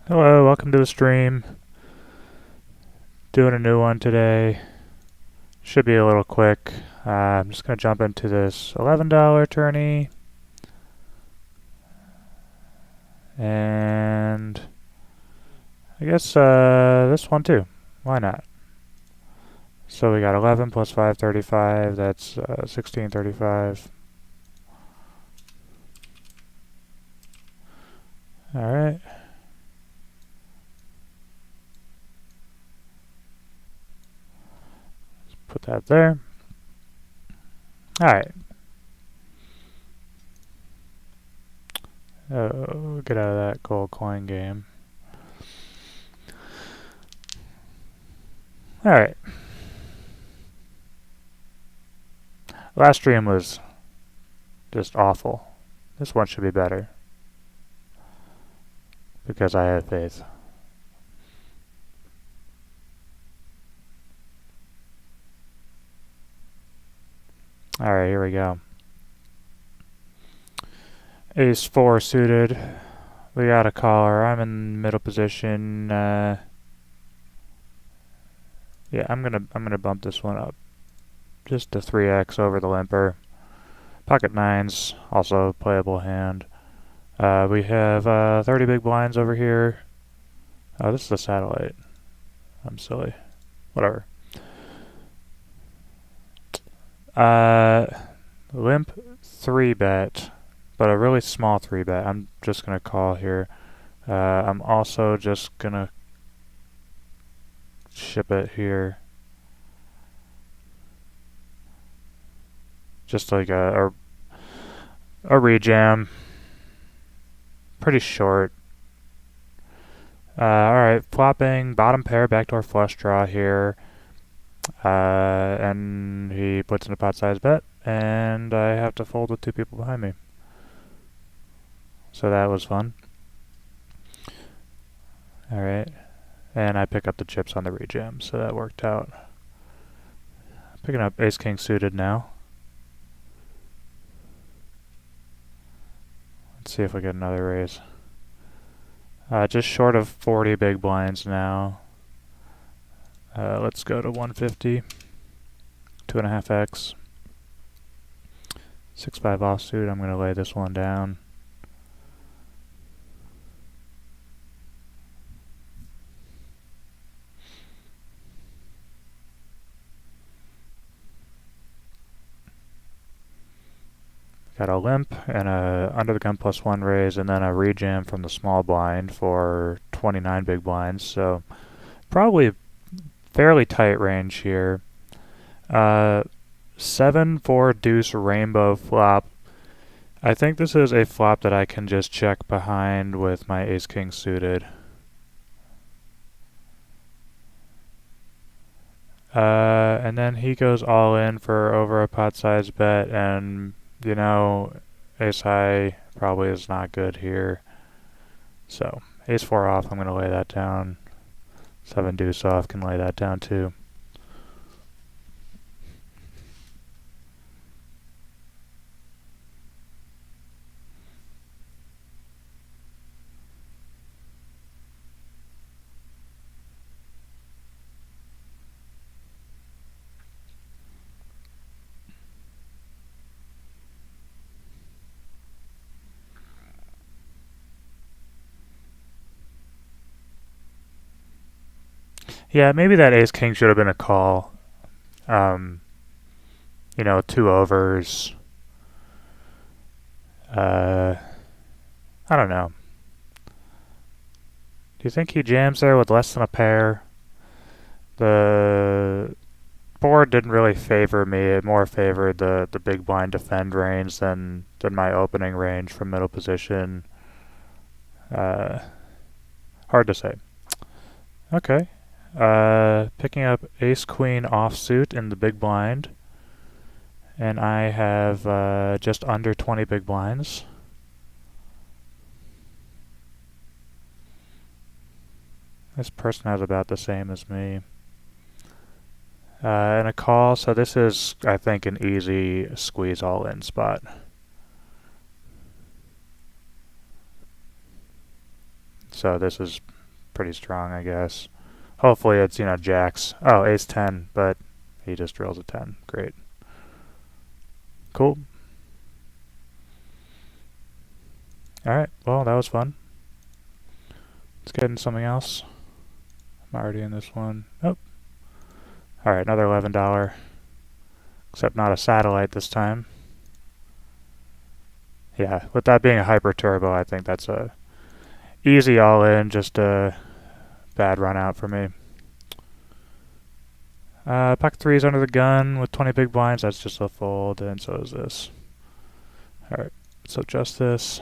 Hello, welcome to the stream. Doing a new one today. Should be a little quick. I'm just going to jump into this $11 tourney. And I guess this one too. Why not? So we got 11 plus 5, 35. That's 1635. Alright. Put that there. Alright. Oh, get out of that gold coin game. Alright. Last stream was just awful. This one should be better. Because I have faith. Alright, here we go. Ace 4 suited. We got a caller. I'm in middle position. Yeah, I'm gonna bump this one up. Just to 3x over the limper. Pocket nines, also playable hand. We have 30 big blinds over here. Oh, this is a satellite. I'm silly. Whatever. Limp 3-bet, but a really small 3-bet. I'm just gonna call here. I'm also just gonna ship it here. Just like a rejam. Pretty short. Alright, flopping bottom pair, backdoor flush draw here. And he puts in a pot size bet, and I have to fold with two people behind me. So that was fun. Alright, and I pick up the chips on the rejam, so that worked out. Picking up ace king suited now. Let's see if we get another raise. Just short of 40 big blinds now. Let's go to 150. 2.5x. 6-5 offsuit. I'm going to lay this one down. Got a limp and a under the gun +1 raise, and then a rejam from the small blind for 29 big blinds. So probably fairly tight range here. 7 4 deuce rainbow flop. I think this is a flop that I can just check behind with my ace king suited. And then he goes all in for over a pot size bet, and you know, ace high probably is not good here. So ace 4 off, I'm going to lay that down. 7 deuce off, can lay that down too. Yeah, maybe that ace king should have been a call. You know, 2 overs. I don't know. Do you think he jams there with less than a pair? The board didn't really favor me. It more favored the big blind defend range than my opening range from middle position. Hard to say. Okay. Picking up ace queen offsuit in the big blind. And I have just under 20 big blinds. This person has about the same as me. And a call, so this is, I think, an easy squeeze all-in spot. So this is pretty strong, I guess. Hopefully it's, jacks. Oh, ace 10, but he just drills a 10. Great. Cool. Alright, well, that was fun. Let's get into something else. I'm already in this one. Oh. Alright, another $11. Except not a satellite this time. Yeah, with that being a hyper turbo, I think that's a easy all-in, just a bad run out for me. Pocket 3 is under the gun with 20 big blinds. That's just a fold, and so is this. Alright, so just this.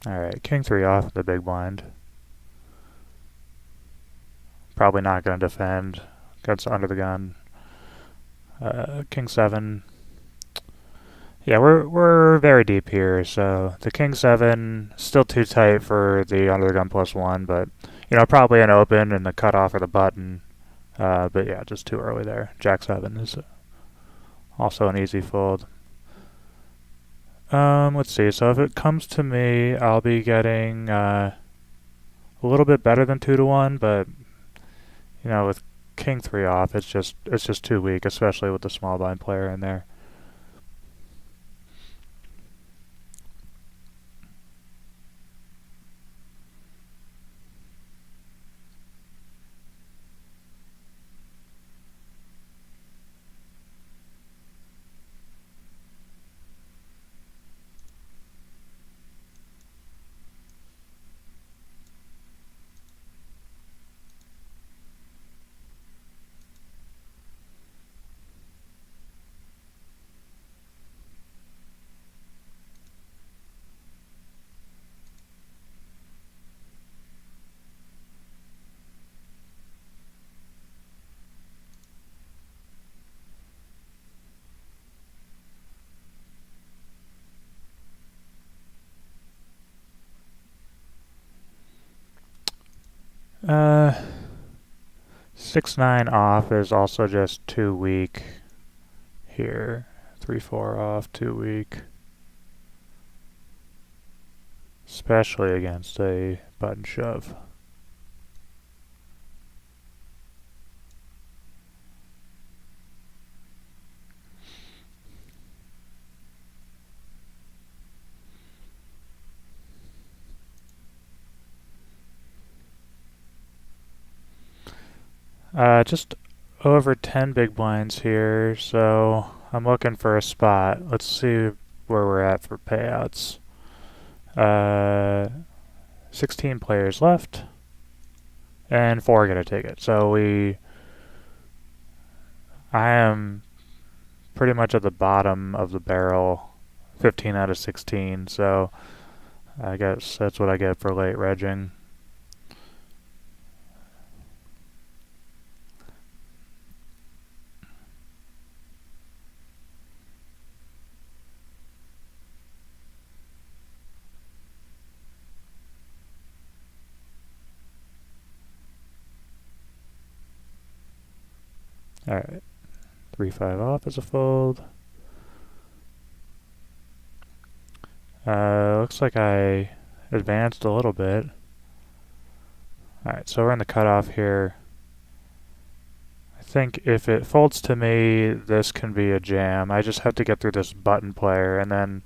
Alright, king 3 off the big blind. Probably not going to defend. Gets under the gun. King 7. Yeah, we're very deep here, so the king 7 still too tight for the under the gun +1, but probably an open and the cutoff or the button. But yeah, just too early there. Jack 7 is also an easy fold. Let's see. So if it comes to me, I'll be getting a little bit better than 2-1, but with king 3 off, it's just too weak, especially with the small blind player in there. Uh, 6-9 off is also just too weak here. 3-4 off, too weak. Especially against a button shove. Just over 10 big blinds here, so I'm looking for a spot. Let's see where we're at for payouts. 16 players left, and 4 get a ticket. So I am pretty much at the bottom of the barrel, 15 out of 16, so I guess that's what I get for late regging. Alright, 3-5 off is a fold. Looks like I advanced a little bit. Alright, so we're in the cutoff here. I think if it folds to me, this can be a jam. I just have to get through this button player, and then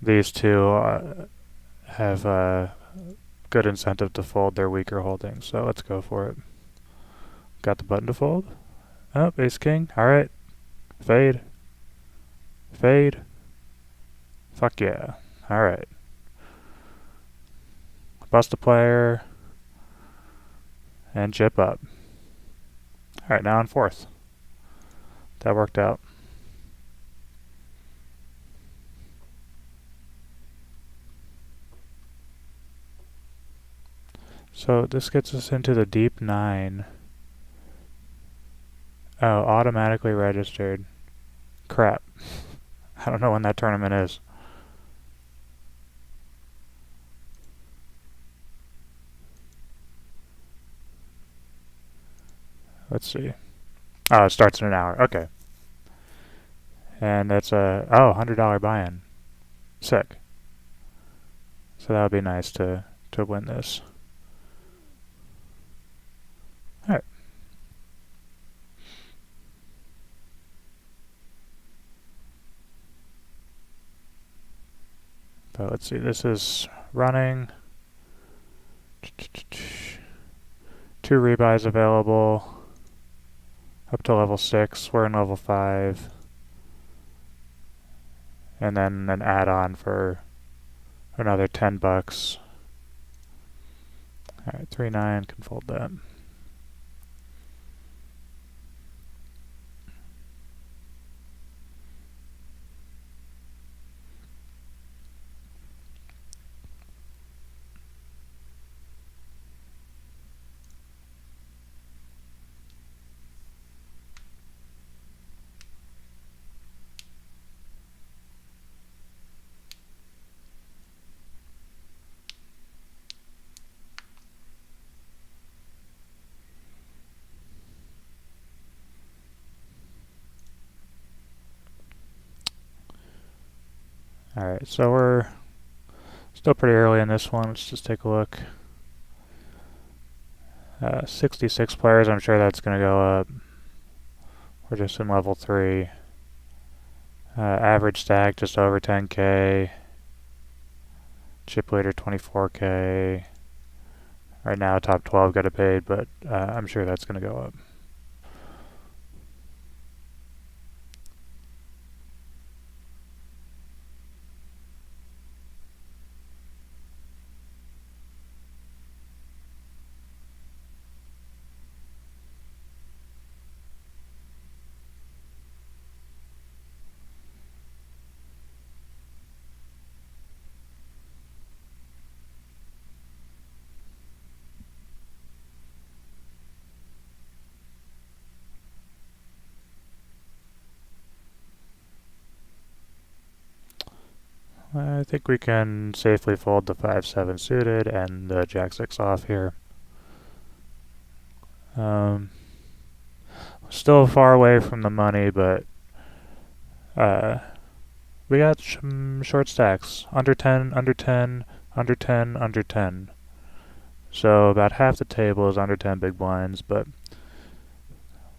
these two have a good incentive to fold their weaker holdings. So let's go for it. Got the button to fold. Oh, ace king. Alright. Fade. Fade. Fuck yeah. Alright. Bust a player. And chip up. Alright, now on fourth. That worked out. So this gets us into the deep 9. Oh, automatically registered. Crap. I don't know when that tournament is. Let's see. Oh, it starts in an hour. Okay. And that's a $100 buy-in. Sick. So that would be nice to win this. All right. But let's see. This is running. 2 rebuys available. Up to level 6. We're in level 5. And then an add-on for another $10. Alright, 3-9, can fold that. Alright, so we're still pretty early in this one. Let's just take a look. 66 players, I'm sure that's going to go up. We're just in level 3. Average stack just over 10k. Chip leader 24k. Right now top 12 got it paid, but I'm sure that's going to go up. I think we can safely fold the 5-7 suited and the Jack-6 off here. Still far away from the money, but we got some short stacks. Under 10, under 10, under 10, under 10. So about half the table is under 10 big blinds, but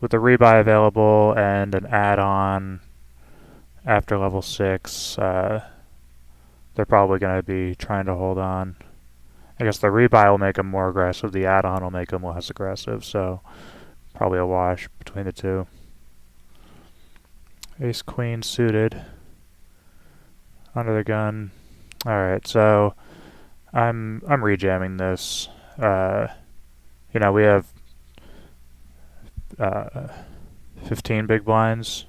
with the rebuy available and an add-on after level 6, they're probably going to be trying to hold on. I guess the rebuy will make them more aggressive, the add-on will make them less aggressive, so probably a wash between the two. Ace Queen suited. Under the gun. Alright, so I'm rejamming this. We have 15 big blinds.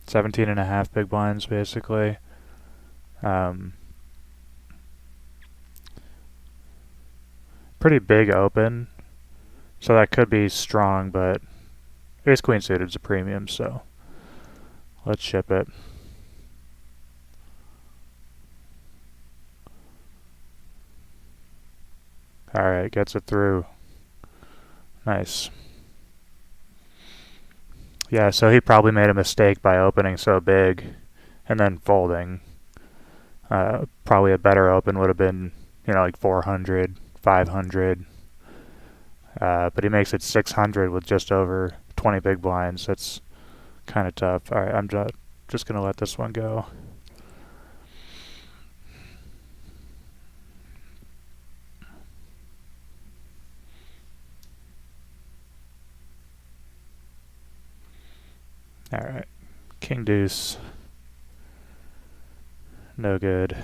17 and a half big blinds, basically. Pretty big open, so that could be strong, but Ace Queen suited is a premium, so let's ship it. Alright, gets it through. Nice. Yeah, so he probably made a mistake by opening so big and then folding. Probably a better open would have been, like 400, 500. But he makes it 600 with just over 20 big blinds. That's kind of tough. Alright, I'm just going to let this one go. Alright, King Deuce. No good.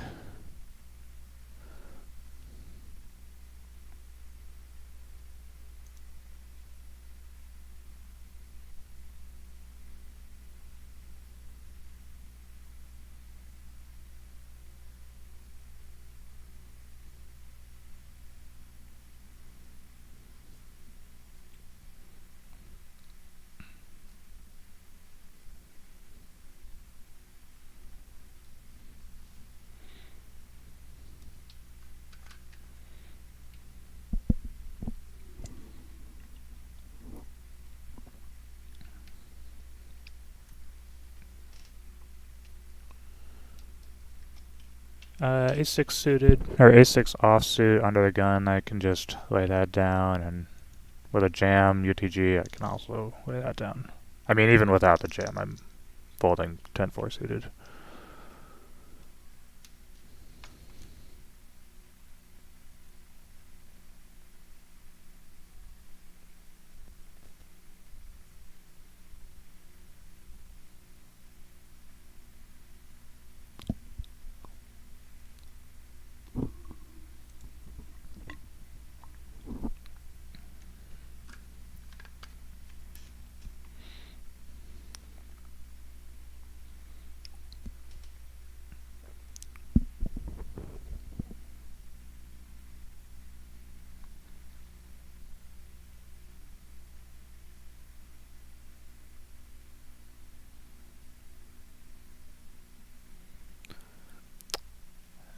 Ace-6 suited, or Ace-6 offsuit under the gun, I can just lay that down, and with a jam UTG, I can also lay that down. I mean, even without the jam, I'm folding 10-4 suited.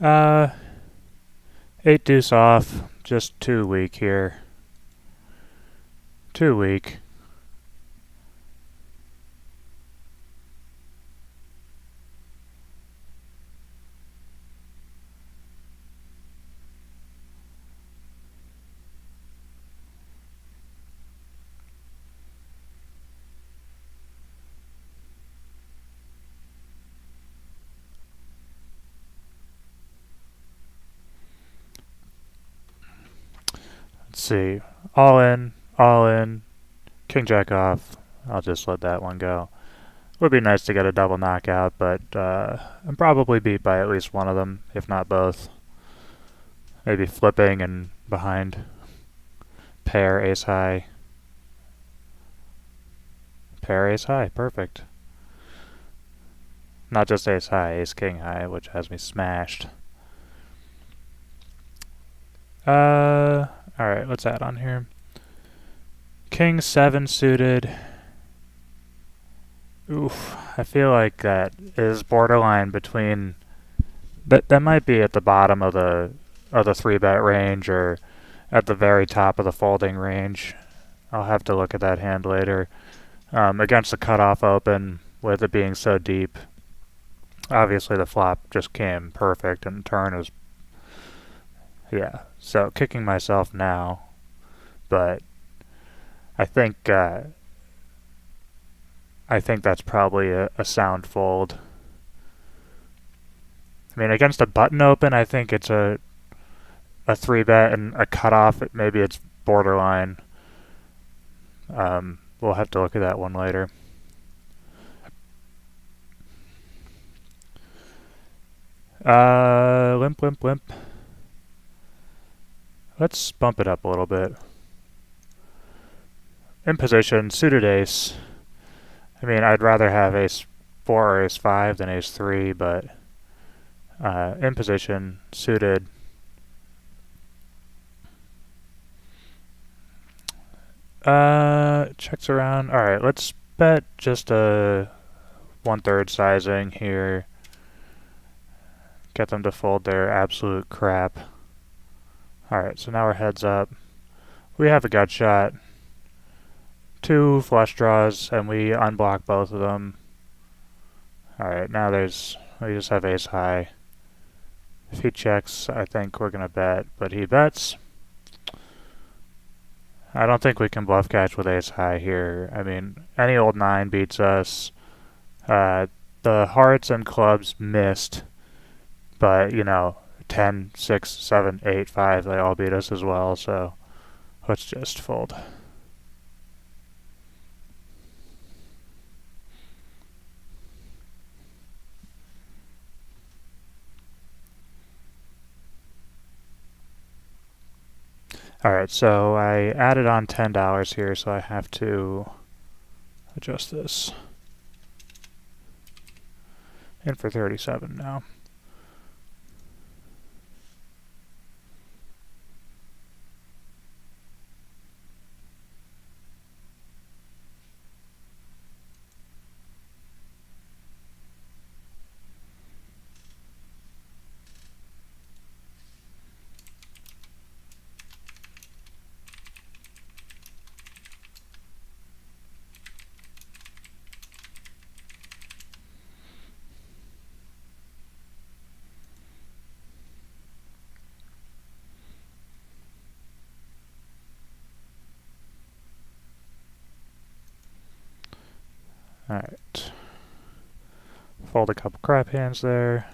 Uh, 8 deuce off, just too weak here. Too weak. Let's see. All in, king jack off. I'll just let that one go. Would be nice to get a double knockout, but I'm probably beat by at least one of them, if not both. Maybe flipping and behind. Pair ace high. Pair ace high, perfect. Not just ace high, ace king high, which has me smashed. Alright, let's add on here. King 7 suited. Oof, I feel like that is borderline between... That might be at the bottom of the 3-bet range, or at the very top of the folding range. I'll have to look at that hand later. Against the cutoff open, with it being so deep, obviously the flop just came perfect, and turn is... Yeah, so kicking myself now, but I think that's probably a sound fold. I mean, against a button open, I think it's a 3-bet, and a cutoff, maybe it's borderline. We'll have to look at that one later. Limp. Let's bump it up a little bit. In position, suited ace. I mean, I'd rather have ace 4 or ace 5 than ace 3, but in position, suited. Checks around. Alright, let's bet just a 1/3 sizing here. Get them to fold their absolute crap. Alright, so now we're heads up. We have a gut shot. 2 flush draws, and we unblock both of them. Alright, now we just have ace high. If he checks, I think we're gonna bet, but he bets. I don't think we can bluff catch with ace high here. I mean, any old 9 beats us. The hearts and clubs missed, but, 10, 6, 7, 8, 5, they all beat us as well, so let's just fold. Alright, so I added on $10 here, so I have to adjust this. In for 37 now. Alright. Fold a couple crap hands there.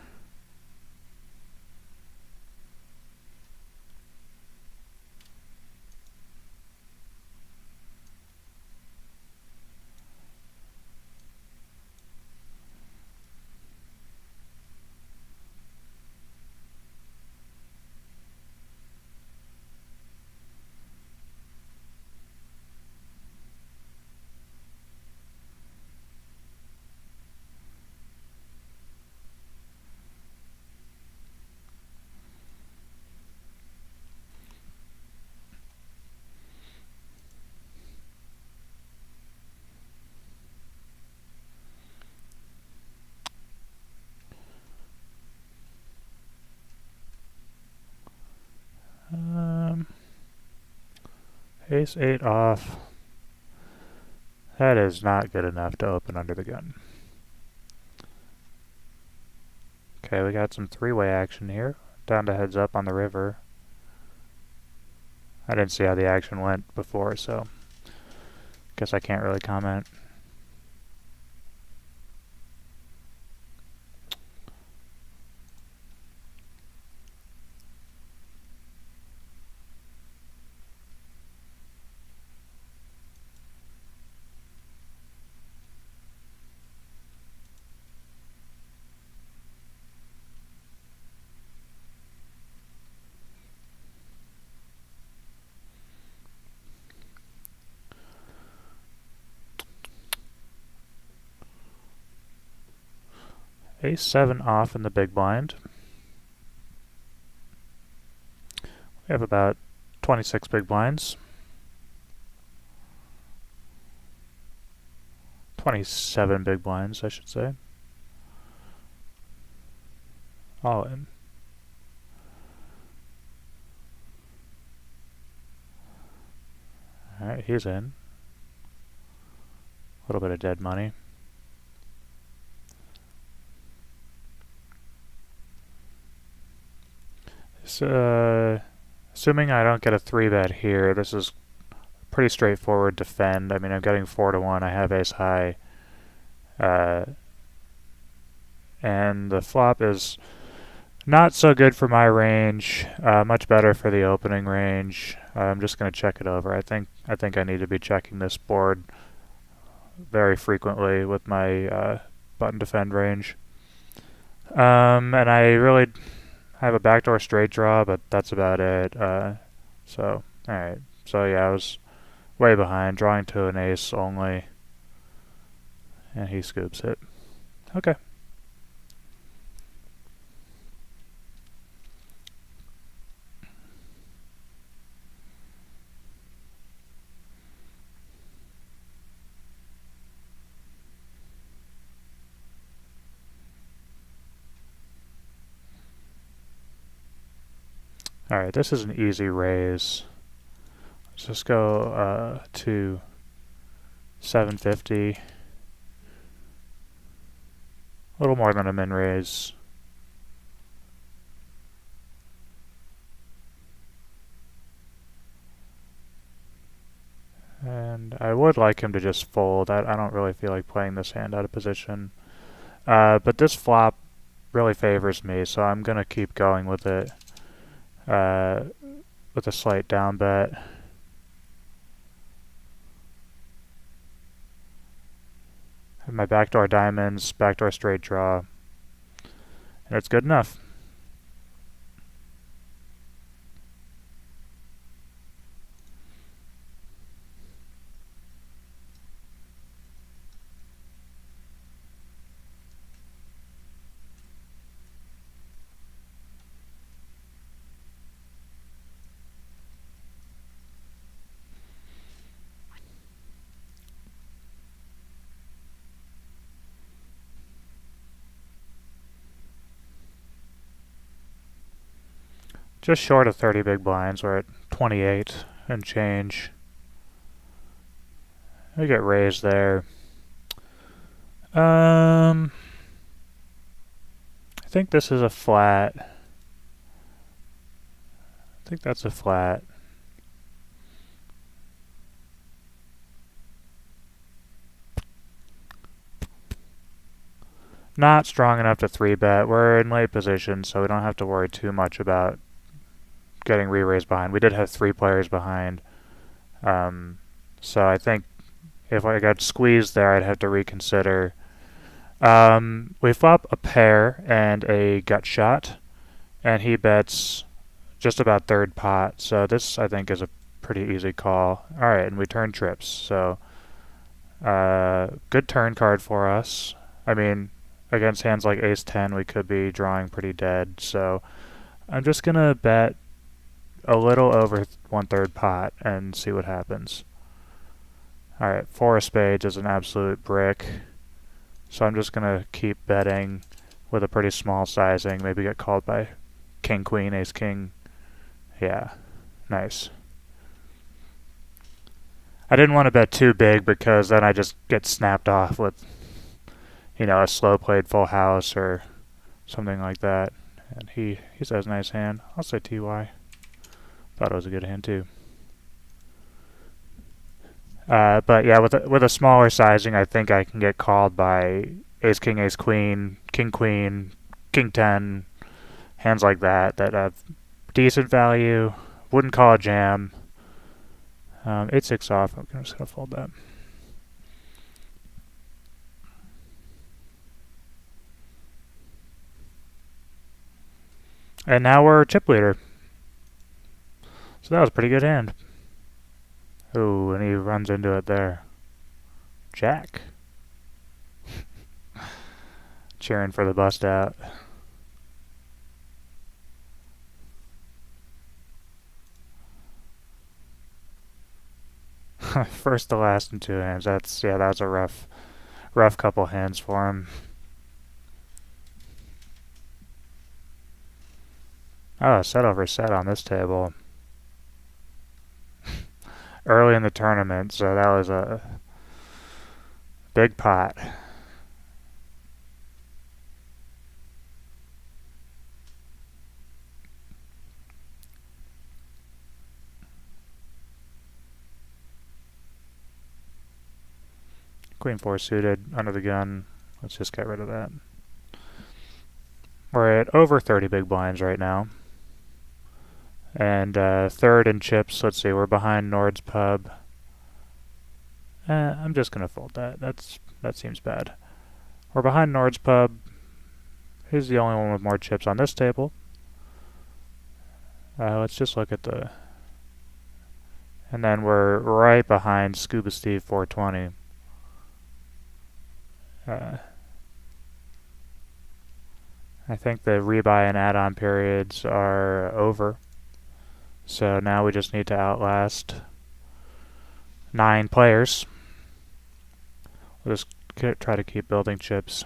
Ace 8 off. That is not good enough to open under the gun. Okay, we got some three-way action here. Down to heads up on the river. I didn't see how the action went before, so guess I can't really comment. Ace 7 off in the big blind. We have about 26 big blinds. 27 big blinds, I should say. All in. Alright, he's in. A little bit of dead money. So, assuming I don't get a 3-bet here, this is pretty straightforward defend. I mean, I'm getting 4 to 1. I have ace high. And the flop is not so good for my range. Much better for the opening range. I'm just going to check it over. I think I need to be checking this board very frequently with my button defend range. And I really have a backdoor straight draw, but that's about it. So, alright. So yeah, I was way behind, drawing to an ace only. And he scoops it. Okay. Alright, this is an easy raise. Let's just go to 750. A little more than a min raise. And I would like him to just fold. I don't really feel like playing this hand out of position. But this flop really favors me, so I'm going to keep going with it. With a slight down bet. Have my backdoor diamonds, backdoor straight draw, and it's good enough. Just short of 30 big blinds. We're at 28 and change. We get raised there. I think this is a flat. I think that's a flat. Not strong enough to 3-bet. We're in late position, so we don't have to worry too much about getting re-raised behind. We did have 3 players behind. So I think if I got squeezed there, I'd have to reconsider. We flop a pair and a gut shot, and he bets just about third pot. So this, I think, is a pretty easy call. All right, and we turn trips. So good turn card for us. I mean, against hands like ace-10, we could be drawing pretty dead. So I'm just going to bet a little over 1/3 pot and see what happens. All right, 4 of spades is an absolute brick. So I'm just going to keep betting with a pretty small sizing. Maybe get called by king, queen, ace, king. Yeah, nice. I didn't want to bet too big because then I just get snapped off with, a slow played full house or something like that. And he says nice hand. I'll say TY. Thought it was a good hand too. But yeah, with a smaller sizing, I think I can get called by ace king, ace queen, king queen, king 10, hands like that have decent value. Wouldn't call a jam. 8-6 off. I'm just gonna fold that. And now we're chip leader. So that was a pretty good hand. Ooh, and he runs into it there. Jack. Cheering for the bust out. First to last in 2 hands. That was a rough couple hands for him. Oh, set over set on this table. Early in the tournament, so that was a big pot. Queen 4 suited, under the gun. Let's just get rid of that. We're at over 30 big blinds right now. And third in chips, let's see, we're behind Nord's Pub. I'm just going to fold that. That seems bad. We're behind Nord's Pub. He's the only one with more chips on this table. Let's just look at the... And then we're right behind Scuba Steve 420. I think the rebuy and add-on periods are over. So now we just need to outlast 9 players. We'll just try to keep building chips.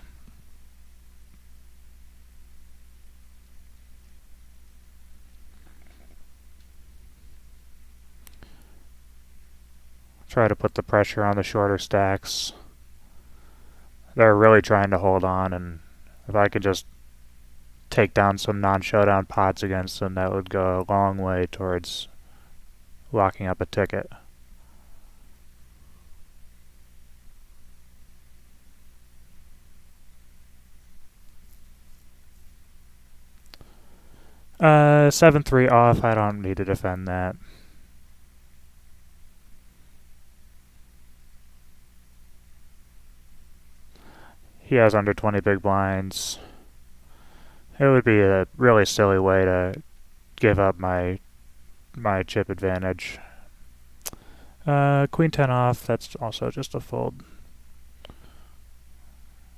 Try to put the pressure on the shorter stacks. They're really trying to hold on, and if I could just take down some non-showdown pots against them, that would go a long way towards locking up a ticket. Uh, 7-3 off. I don't need to defend that. He has under 20 big blinds. It would be a really silly way to give up my chip advantage. Queen 10 off, that's also just a fold.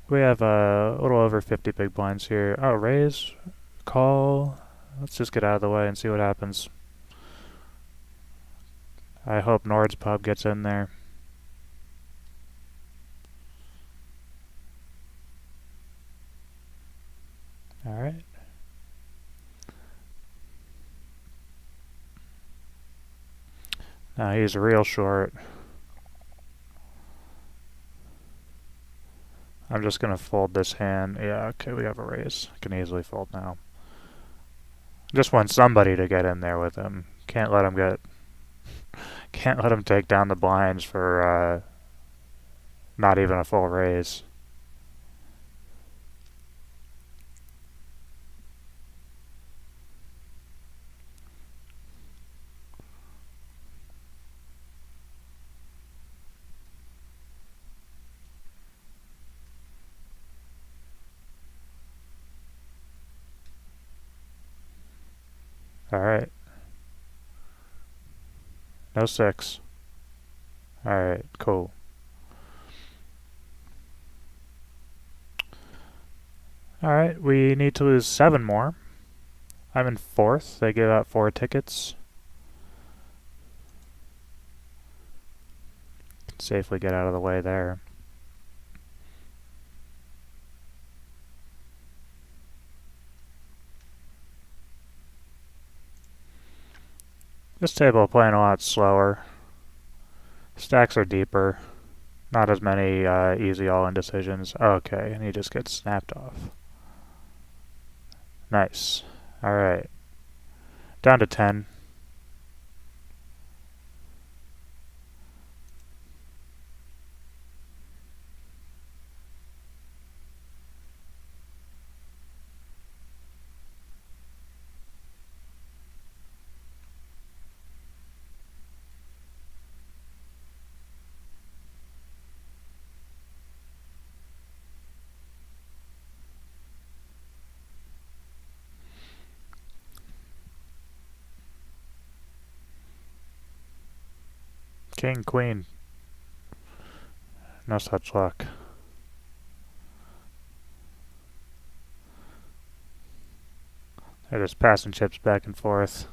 We have a little over 50 big blinds here. Oh, raise, call. Let's just get out of the way and see what happens. I hope Nord's Pub gets in there. Alright. Now he's real short. I'm just going to fold this hand. Yeah, okay, we have a raise. I can easily fold now. Just want somebody to get in there with him. Can't let him take down the blinds for not even a full raise. Alright. No 6. Alright, cool. Alright, we need to lose 7 more. I'm in 4th. They give out 4 tickets. Can safely get out of the way there. This table playing a lot slower. Stacks are deeper. Not as many easy all-in decisions. Okay, and he just gets snapped off. Nice. Alright. Down to 10. King, queen. No such luck. They're just passing chips back and forth.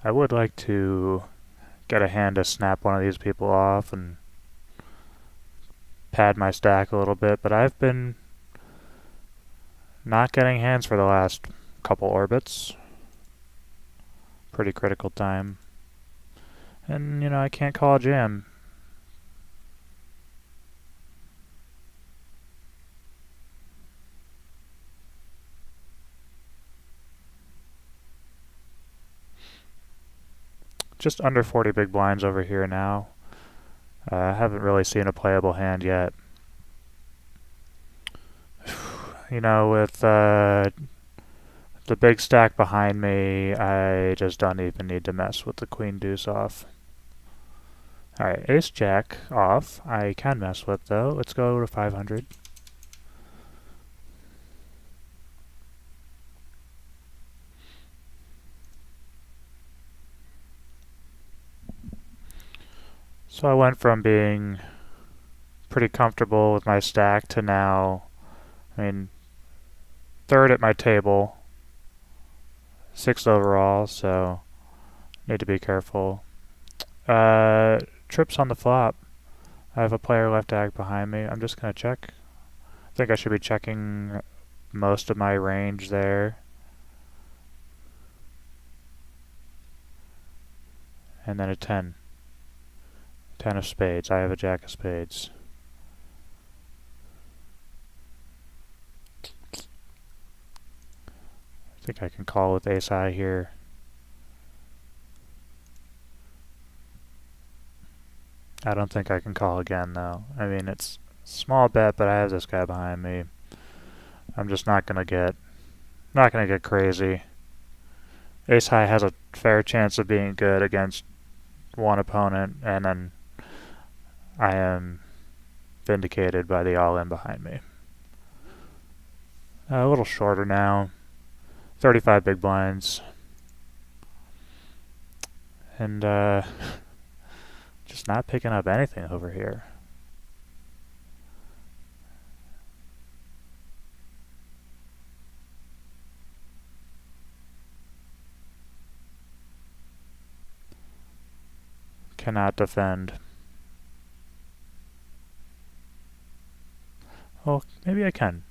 I would like to get a hand to snap one of these people off and pad my stack a little bit, but I've been not getting hands for the last couple orbits. Pretty critical time. And, you know, I can't call a jam. Just under 40 big blinds over here now. I haven't really seen a playable hand yet. You know, with the big stack behind me, I just don't even need to mess with the queen deuce off. Alright, ace jack off. I can mess with though. Let's go to 500. So I went from being pretty comfortable with my stack to now, I mean, 3rd at my table, 6th overall, so need to be careful. Trips on the flop. I have a player left ag behind me. I'm just going to check. I think I should be checking most of my range there. And then a 10. 10 of spades. I have a jack of spades. I think I can call with ace high here. I don't think I can call again though. I mean, it's a small bet, but I have this guy behind me. I'm just not gonna get crazy. Ace high has a fair chance of being good against one opponent, and then I am vindicated by the all-in behind me. A little shorter now. 35 big blinds. And just not picking up anything over here. Cannot defend. Well, maybe I can.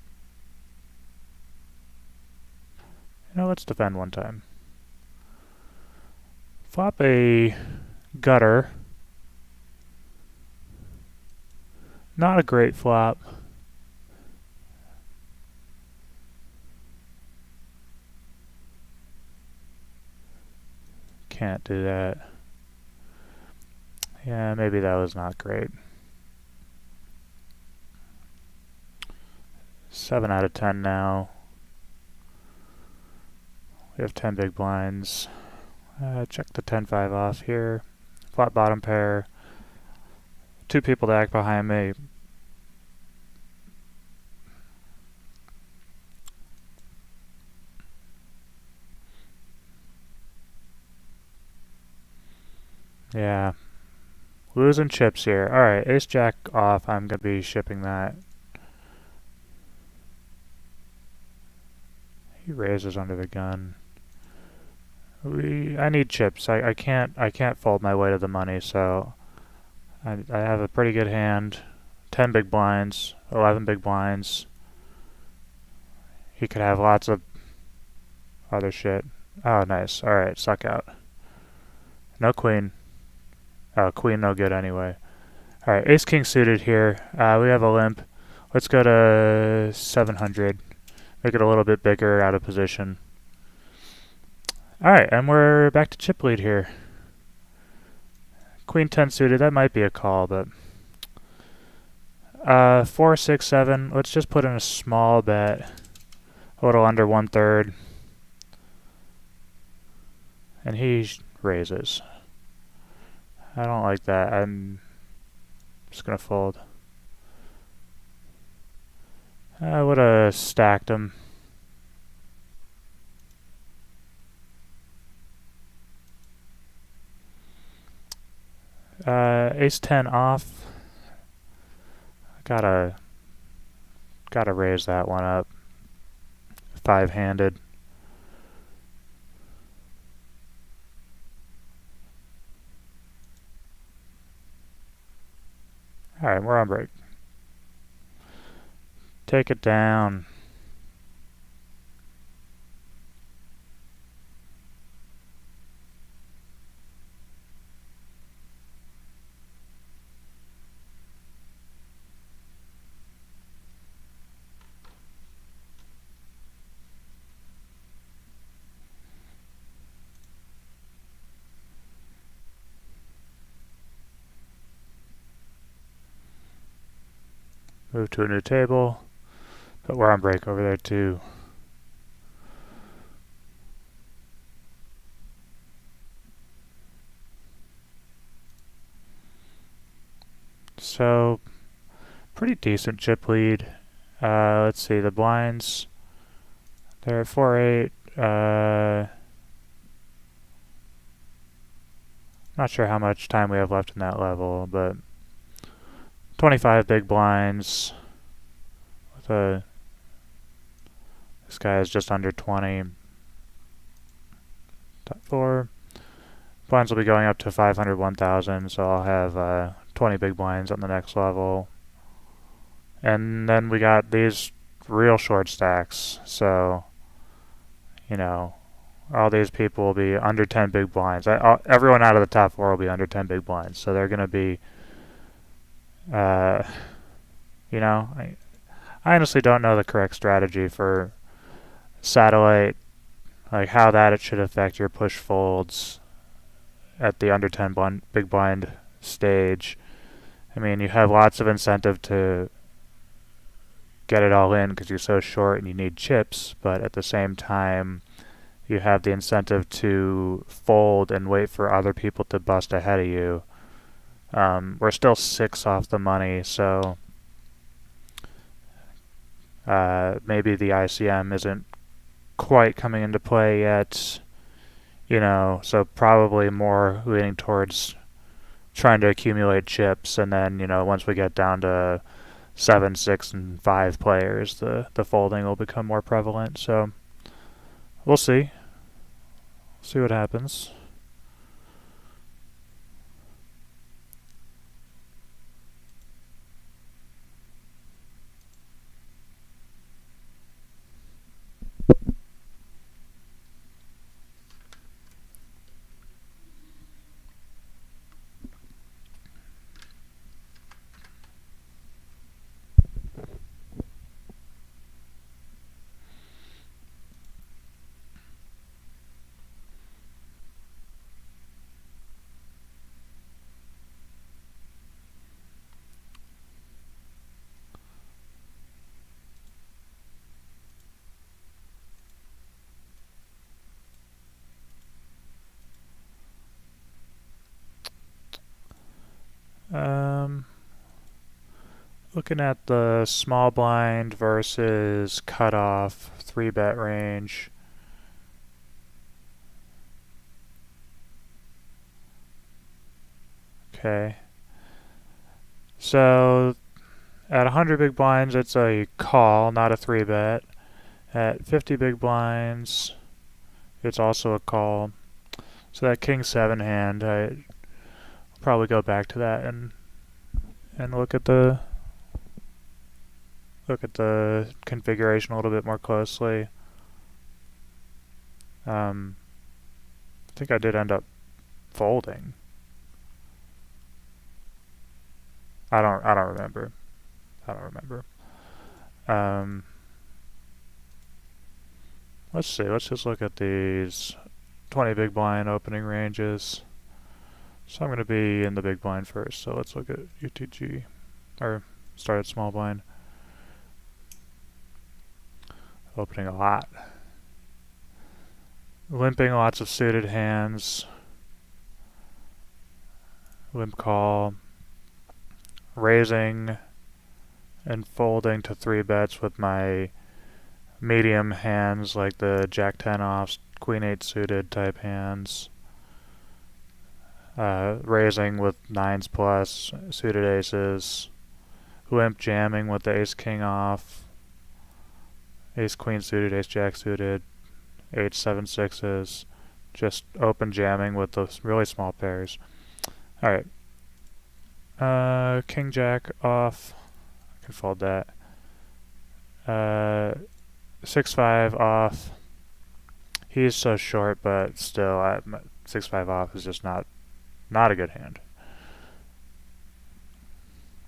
You know, let's defend one time. Flop a gutter. Not a great flop. Can't do that. Yeah, maybe that was not great. 7 out of 10 now. We have 10 big blinds. Check the 10-5 off here. Flat bottom pair. 2 people to act behind me. Yeah. Losing chips here. Alright, ace jack off. I'm going to be shipping that. He raises under the gun. I need chips. I can't fold my way to the money, so I have a pretty good hand. 10 big blinds, 11 big blinds. He could have lots of other shit. Oh, nice. Alright, suck out. No queen. Oh, queen no good anyway. Alright, ace king suited here. We have a limp. Let's go to 700. Make it a little bit bigger out of position. Alright, and we're back to chip lead here. Queen 10 suited, that might be a call, but 4, 6, 7. Let's just put in a small bet. A little under 1/3. And he raises. I don't like that. I'm just gonna fold. I would have stacked him. Ace 10 off. Gotta raise that one up. 5-handed. Alright, we're on break. Take it down. Move to a new table. But we're on break over there too. So, pretty decent chip lead. Let's see, the blinds. They're at 4-8. Not sure how much time we have left in that level, but 25 big blinds. With this guy is just under 20. Top 4. Blinds will be going up to 500, 1,000, so I'll have 20 big blinds on the next level. And then we got these real short stacks, so, you know, all these people will be under 10 big blinds. Everyone out of the top 4 will be under 10 big blinds, so they're going to be, you know, I honestly don't know the correct strategy for satellite, like how that it should affect your push folds at the under 10 big blind stage. I mean, you have lots of incentive to get it all in because you're so short and you need chips, but at the same time, you have the incentive to fold and wait for other people to bust ahead of you. We're still 6 off the money, so maybe the ICM isn't quite coming into play yet, you know, so probably more leaning towards trying to accumulate chips, and then, you know, once we get down to 7, 6, and 5 players, the folding will become more prevalent, so we'll see. See what happens. Looking at the small blind versus cutoff 3-bet range. Okay. So at 100 big blinds, it's a call, not a 3-bet. At 50 big blinds, it's also a call. So that king 7 hand, I'll probably go back to that and look at the configuration a little bit more closely. I think I did end up folding. I don't remember. Let's see. Let's just look at these 20 big blind opening ranges. So I'm going to be in the big blind first. So let's look at UTG, or start at small blind. Opening a lot. Limping lots of suited hands. Limp call. Raising and folding to 3-bets with my medium hands like the Jack 10 offs, Queen 8 suited type hands. Raising with 9s plus, suited aces. Limp jamming with the Ace King off. Ace Queen suited, Ace Jack suited. 8 7 6s. Just open jamming with those really small pairs. Alright. King Jack off. I can fold that. 6-5 off. He's so short, but still, 6-5 off is just not a good hand.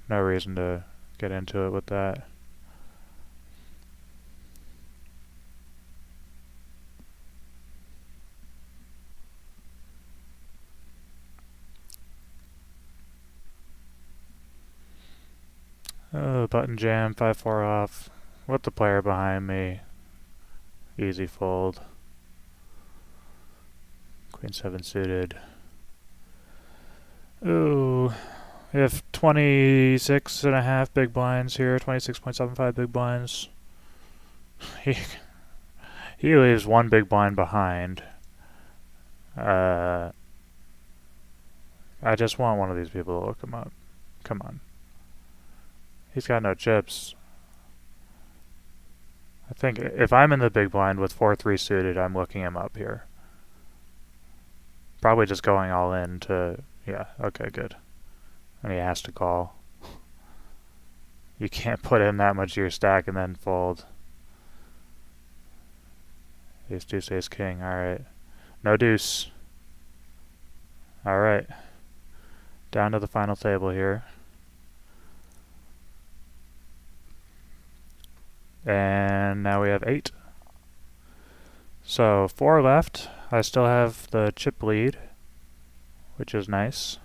No reason to get into it with that. Button jam, 5-4 off. With the player behind me. Easy fold. Queen 7 suited. Ooh. We have 26.5 big blinds here. 26.75 big blinds. He leaves one big blind behind. I just want one of these people to look him up. Come on. He's got no chips. I think if I'm in the big blind with 4-3 suited, I'm looking him up here. Probably just going all in to... Yeah, okay, good. And he has to call. You can't put in that much of your stack and then fold. Ace, deuce, ace, king. Alright. No deuce. Alright. Down to the final table here. And now we have 8. So 4 left. I still have the chip lead, which is nice.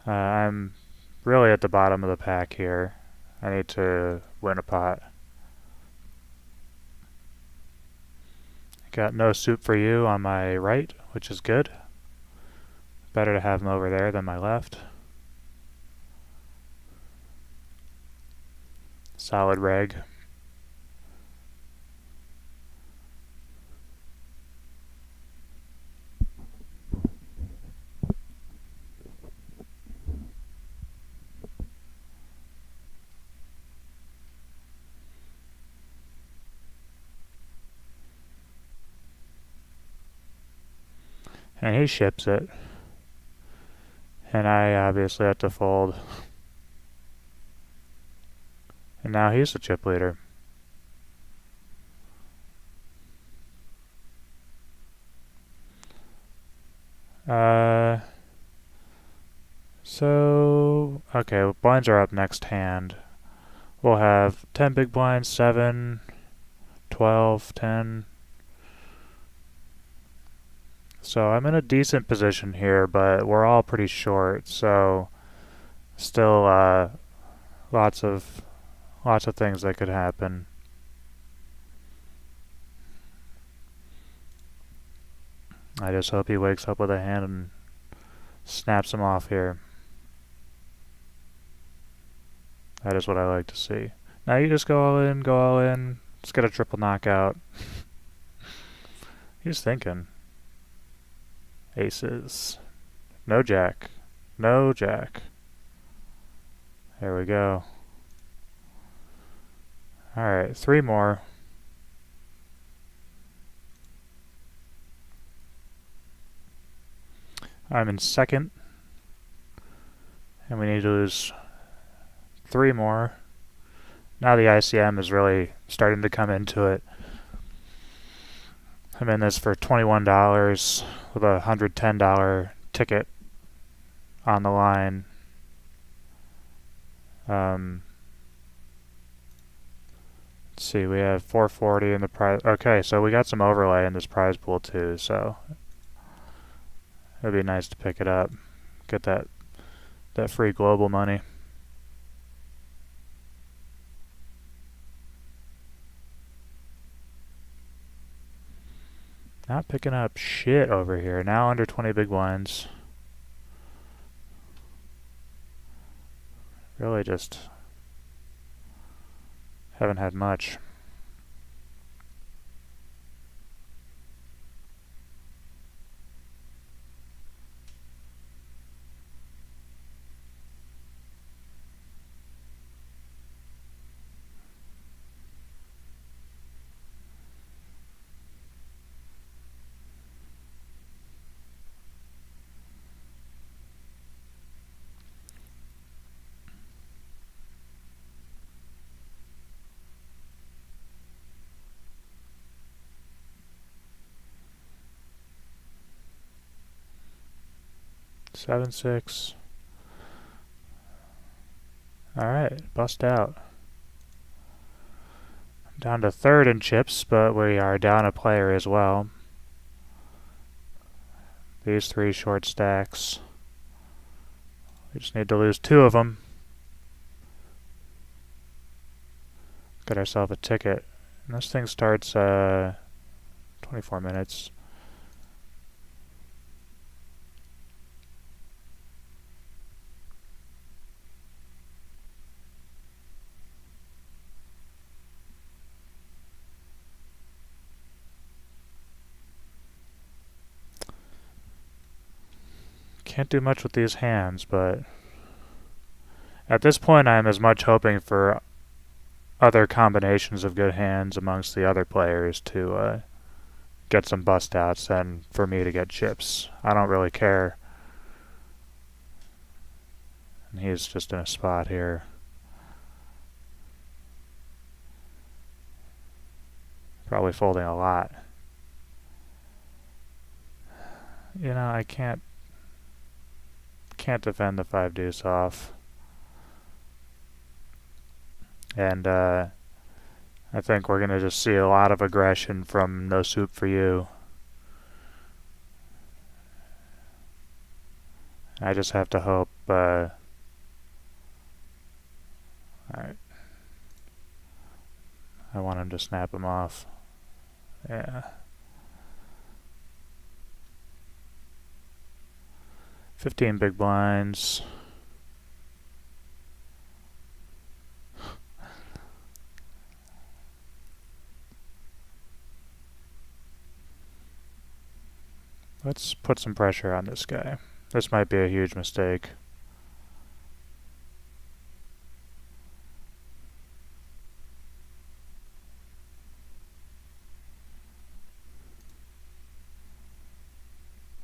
I'm really at the bottom of the pack here. I need to win a pot. Got no soup for you on my right, which is good. Better to have him over there than my left. Solid reg. And he ships it. And I obviously have to fold. And now he's the chip leader. Okay, blinds are up next hand. We'll have 10 big blinds, 7, 12, 10. So I'm in a decent position here, but we're all pretty short, so still lots of things that could happen. I just hope he wakes up with a hand and snaps him off here. That is what I like to see. Now you just go all in, just get a triple knockout. He's thinking. Aces. No jack. No jack. There we go. Alright, 3 more. I'm in second. And we need to lose 3 more. Now the ICM is really starting to come into it. I'm in this for $21 with a $110 ticket on the line. Let's see, we have 440 in the prize. Okay, so we got some overlay in this prize pool too, so it'd be nice to pick it up, get that free global money. Not picking up shit over here. Now under 20 big blinds. Really just haven't had much. Seven, 6. Alright, bust out. I'm down to third in chips, but we are down a player as well. These 3 short stacks. We just need to lose 2 of them. Get ourselves a ticket. And this thing starts 24 minutes. Can't do much with these hands, but at this point I'm as much hoping for other combinations of good hands amongst the other players to get some bust outs than for me to get chips. I don't really care. And he's just in a spot here. Probably folding a lot. You know, I can't defend the 5 deuce off. And I think we're going to just see a lot of aggression from No Soup for You. I just have to hope. Alright. I want him to snap him off. Yeah. 15 big blinds. Let's put some pressure on this guy. This might be a huge mistake.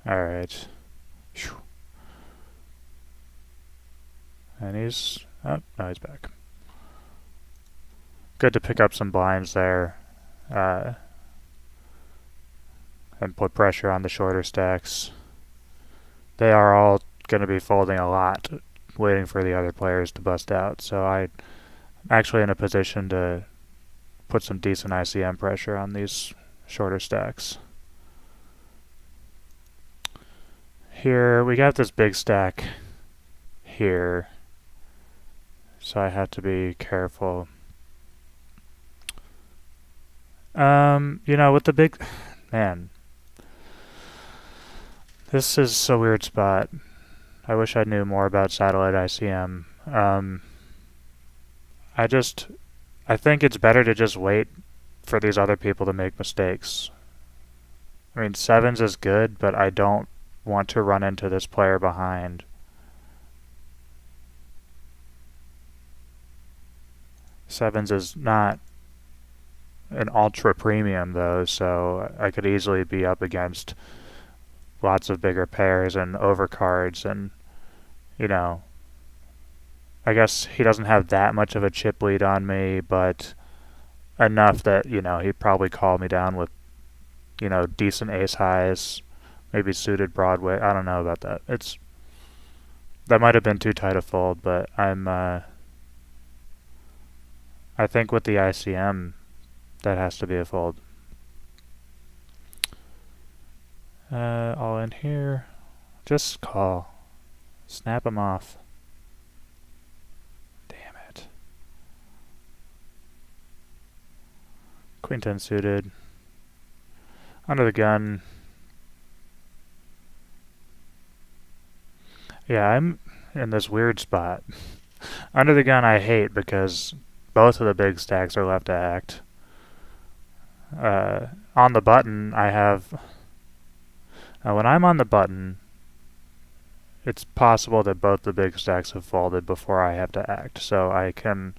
Alright. And he's... oh, no, he's back. Good to pick up some blinds there. And put pressure on the shorter stacks. They are all going to be folding a lot, waiting for the other players to bust out. So I'm actually in a position to put some decent ICM pressure on these shorter stacks. Here, we got this big stack here, so I have to be careful. You know, with the big... man. This is a weird spot. I wish I knew more about satellite ICM. I think it's better to just wait for these other people to make mistakes. I mean, 7s is good, but I don't want to run into this player behind Sevens is not an ultra premium though, so I could easily be up against lots of bigger pairs and overcards, and you know, I guess he doesn't have that much of a chip lead on me, but enough that, he'd probably call me down with, decent ace highs, maybe suited Broadway. I don't know about that. That might have been too tight a fold, but I think with the ICM, that has to be a fold. All in here. Just call. Snap him off. Damn it. Queen 10 suited. Under the gun. Yeah, I'm in this weird spot. Under the gun I hate because both of the big stacks are left to act. On the button, I have... when I'm on the button, it's possible that both the big stacks have folded before I have to act, so I can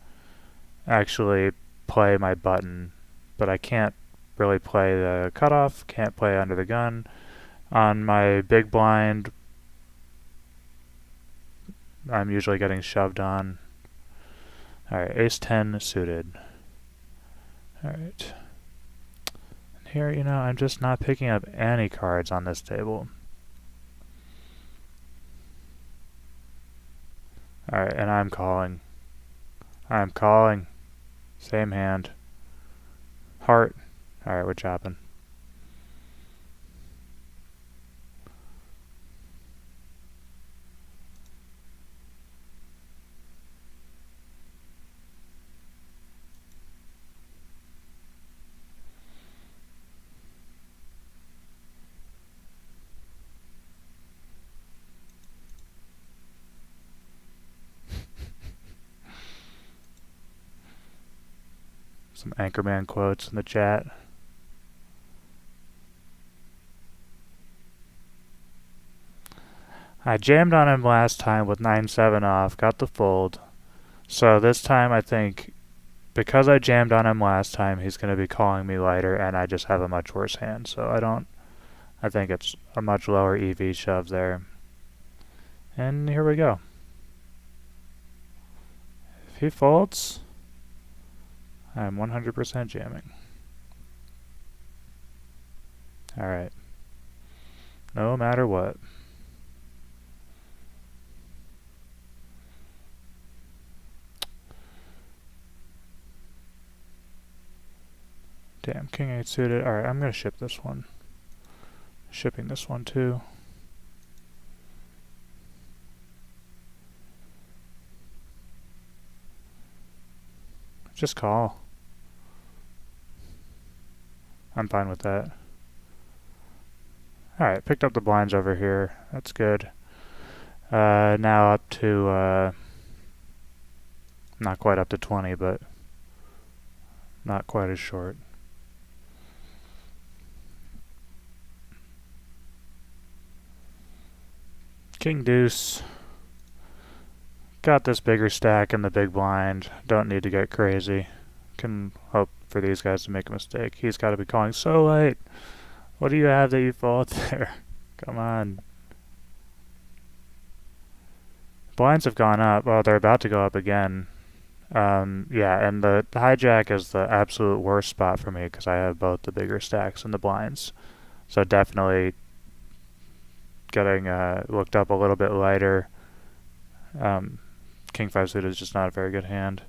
actually play my button, but I can't really play the cutoff, can't play under the gun. On my big blind, I'm usually getting shoved on. Alright, ace 10 suited. Alright. Here, I'm just not picking up any cards on this table. Alright, and I'm calling. I'm calling. Same hand. Heart. Alright, we're chopping. Some Anchorman quotes in the chat. I jammed on him last time with 9-7 off, got the fold. So this time I think, because I jammed on him last time, he's going to be calling me lighter, and I just have a much worse hand. So I think it's a much lower EV shove there. And here we go. If he folds, I'm 100% jamming. Alright. No matter what. Damn, king 8 suited. Alright, I'm gonna ship this one. Shipping this one too. Just call. I'm fine with that. Alright, picked up the blinds over here. That's good. Now up to, not quite up to 20, but not quite as short. King deuce. Got this bigger stack in the big blind. Don't need to get crazy. Can hope for these guys to make a mistake. He's got to be calling so late. What do you have that you fold there? Come on. Blinds have gone up. Well, they're about to go up again. Yeah, and the hijack is the absolute worst spot for me because I have both the bigger stacks and the blinds. So definitely getting looked up a little bit lighter. King 5 suited is just not a very good hand.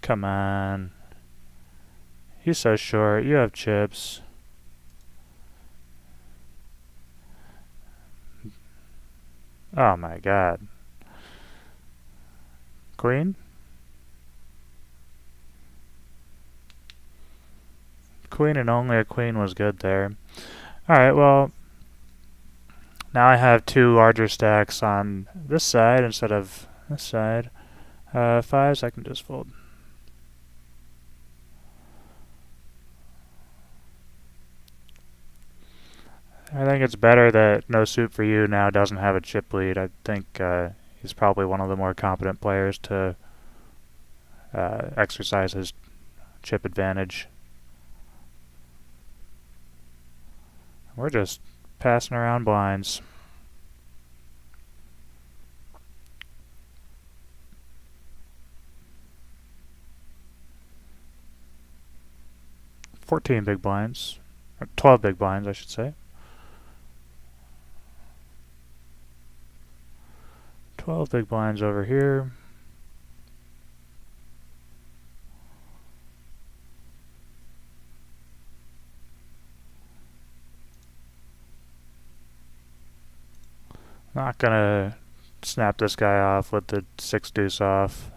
Come on. He's so short. You have chips. Oh my god. Queen? Queen and only a queen was good there. Alright, well, now I have two larger stacks on this side instead of this side. Fives I can just fold. I think it's better that No Suit For You now doesn't have a chip lead. I think he's probably one of the more competent players to exercise his chip advantage. We're just passing around blinds. $14 big blinds, or 12 big blinds, I should say. 12 big blinds over here. Not gonna snap this guy off with the 6 deuce off.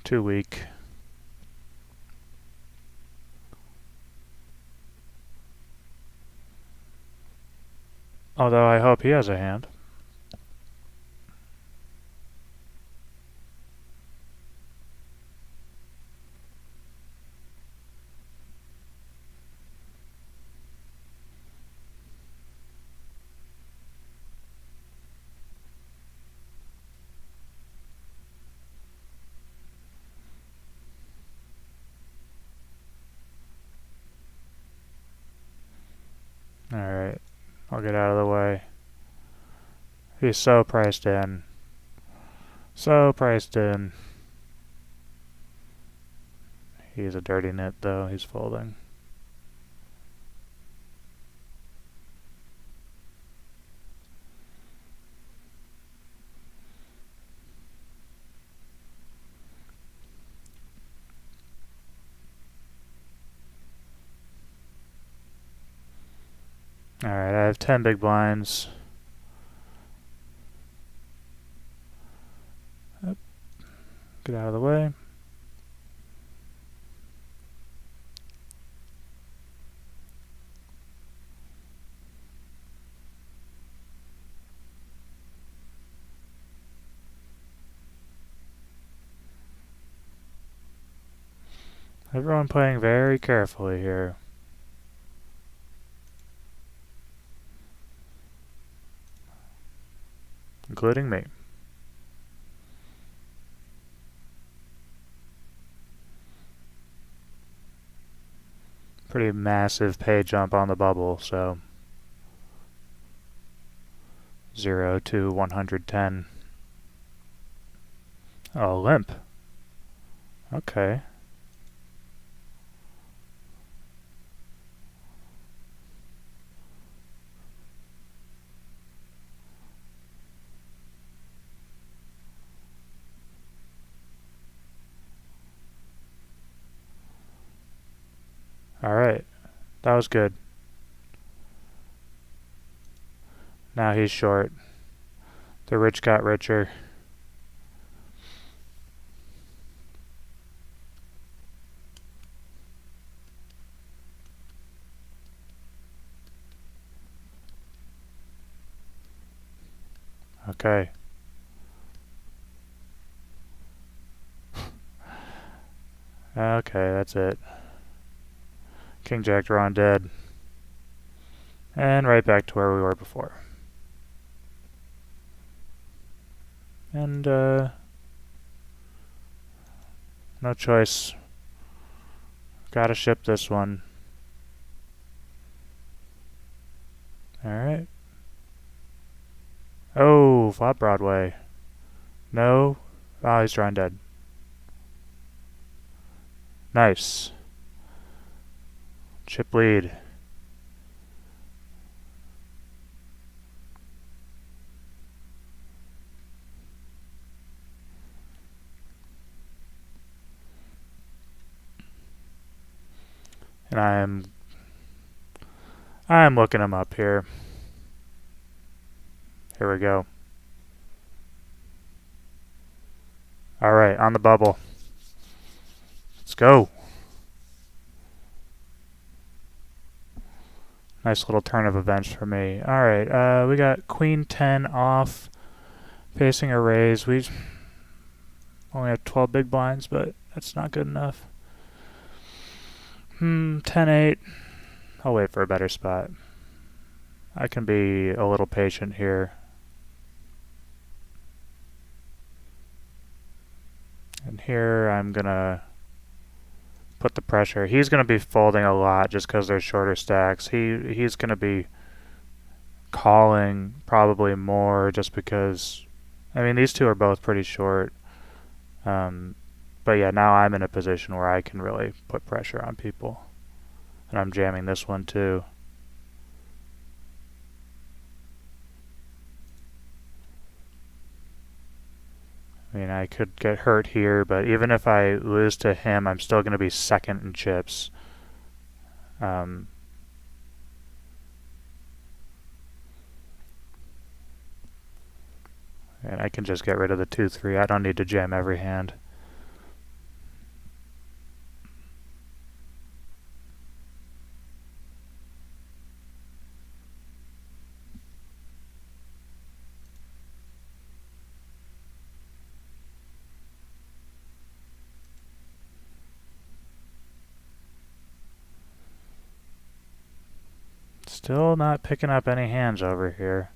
Too weak. Although I hope he has a hand. Alright, I'll get out of the way. He's so priced in. So priced in. He's a dirty nit though, he's folding. Alright, I have 10 big blinds. Up. Get out of the way. Everyone playing very carefully here. Including me. Pretty massive pay jump on the bubble, so 0 to 110. Oh, limp. Okay. Alright, that was good. Now he's short. The rich got richer. Okay. Okay, that's it. King Jack drawn dead. And right back to where we were before. And, no choice. Gotta ship this one. Alright. Oh, flop Broadway. No. Oh, he's drawn dead. Nice. Chip lead. And I'm looking him up here. Here we go. Alright, on the bubble. Let's go. Nice little turn of events for me. Alright, we got Queen 10 off, facing a raise. We only have 12 big blinds, but that's not good enough. 10-8. I'll wait for a better spot. I can be a little patient here. And here I'm gonna put the pressure. He's gonna be folding a lot just because they're shorter stacks. He's gonna be calling probably more just because, I mean, these two are both pretty short. But yeah, now I'm in a position where I can really put pressure on people. And I'm jamming this one too. I mean, I could get hurt here, but even if I lose to him, I'm still going to be second in chips. And I can just get rid of the 2-3. I don't need to jam every hand. Still not picking up any hands over here.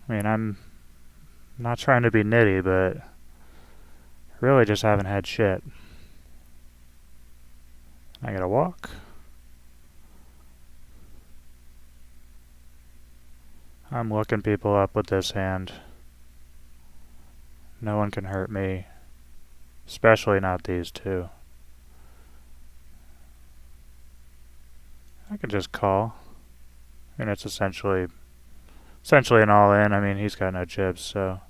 I mean, I'm not trying to be nitty, but really just haven't had shit. I gotta walk. I'm looking people up with this hand. No one can hurt me. Especially not these two. I could just call. And it's essentially an all-in. I mean, he's got no chips, so...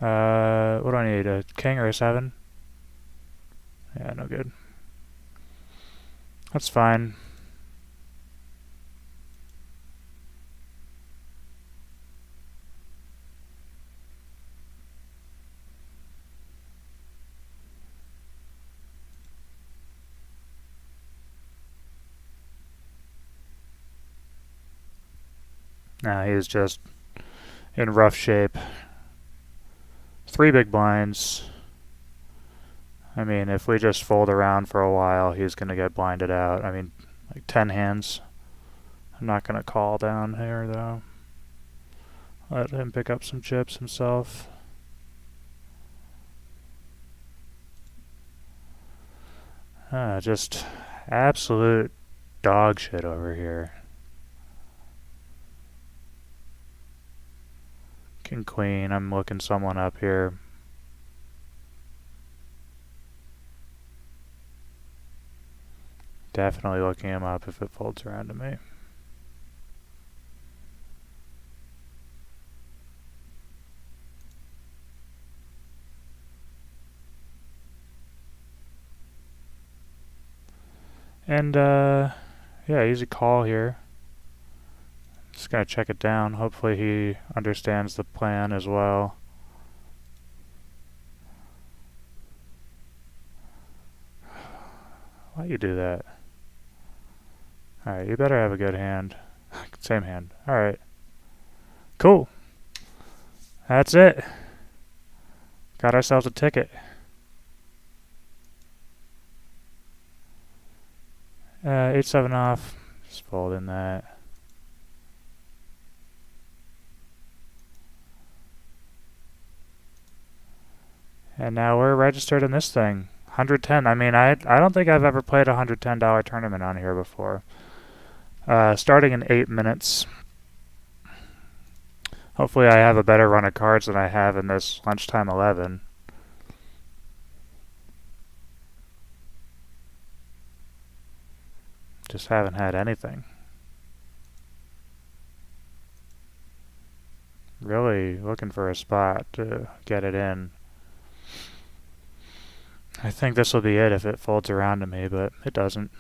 what do I need? A king or a 7? Yeah, no good. That's fine. Nah, he's just in rough shape. 3 big blinds. I mean, if we just fold around for a while, he's going to get blinded out. I mean, like 10 hands. I'm not going to call down here, though. Let him pick up some chips himself. Just absolute dog shit over here. King, queen, I'm looking someone up here. Definitely looking him up if it folds around to me. And, yeah, easy call here. Just gonna check it down. Hopefully he understands the plan as well. Why you do that? Alright, you better have a good hand. Same hand. Alright. Cool. That's it. Got ourselves a ticket. 8-7 off. Just fold in that. And now we're registered in this thing. 110. I mean, I don't think I've ever played a $110 tournament on here before. Starting in 8 minutes. Hopefully I have a better run of cards than I have in this lunchtime 11. Just haven't had anything. Really looking for a spot to get it in. I think this will be it if it folds around to me, but it doesn't.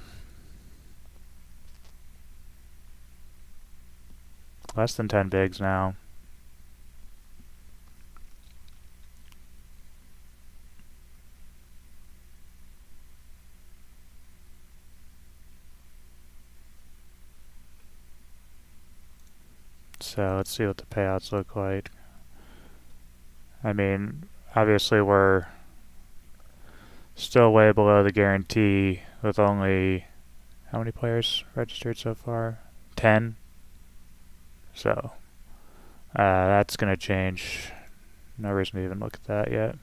Less than 10 bigs now. So let's see what the payouts look like. I mean, obviously we're still way below the guarantee with only, how many players registered so far? 10. So that's going to change No reason to even look at that yet.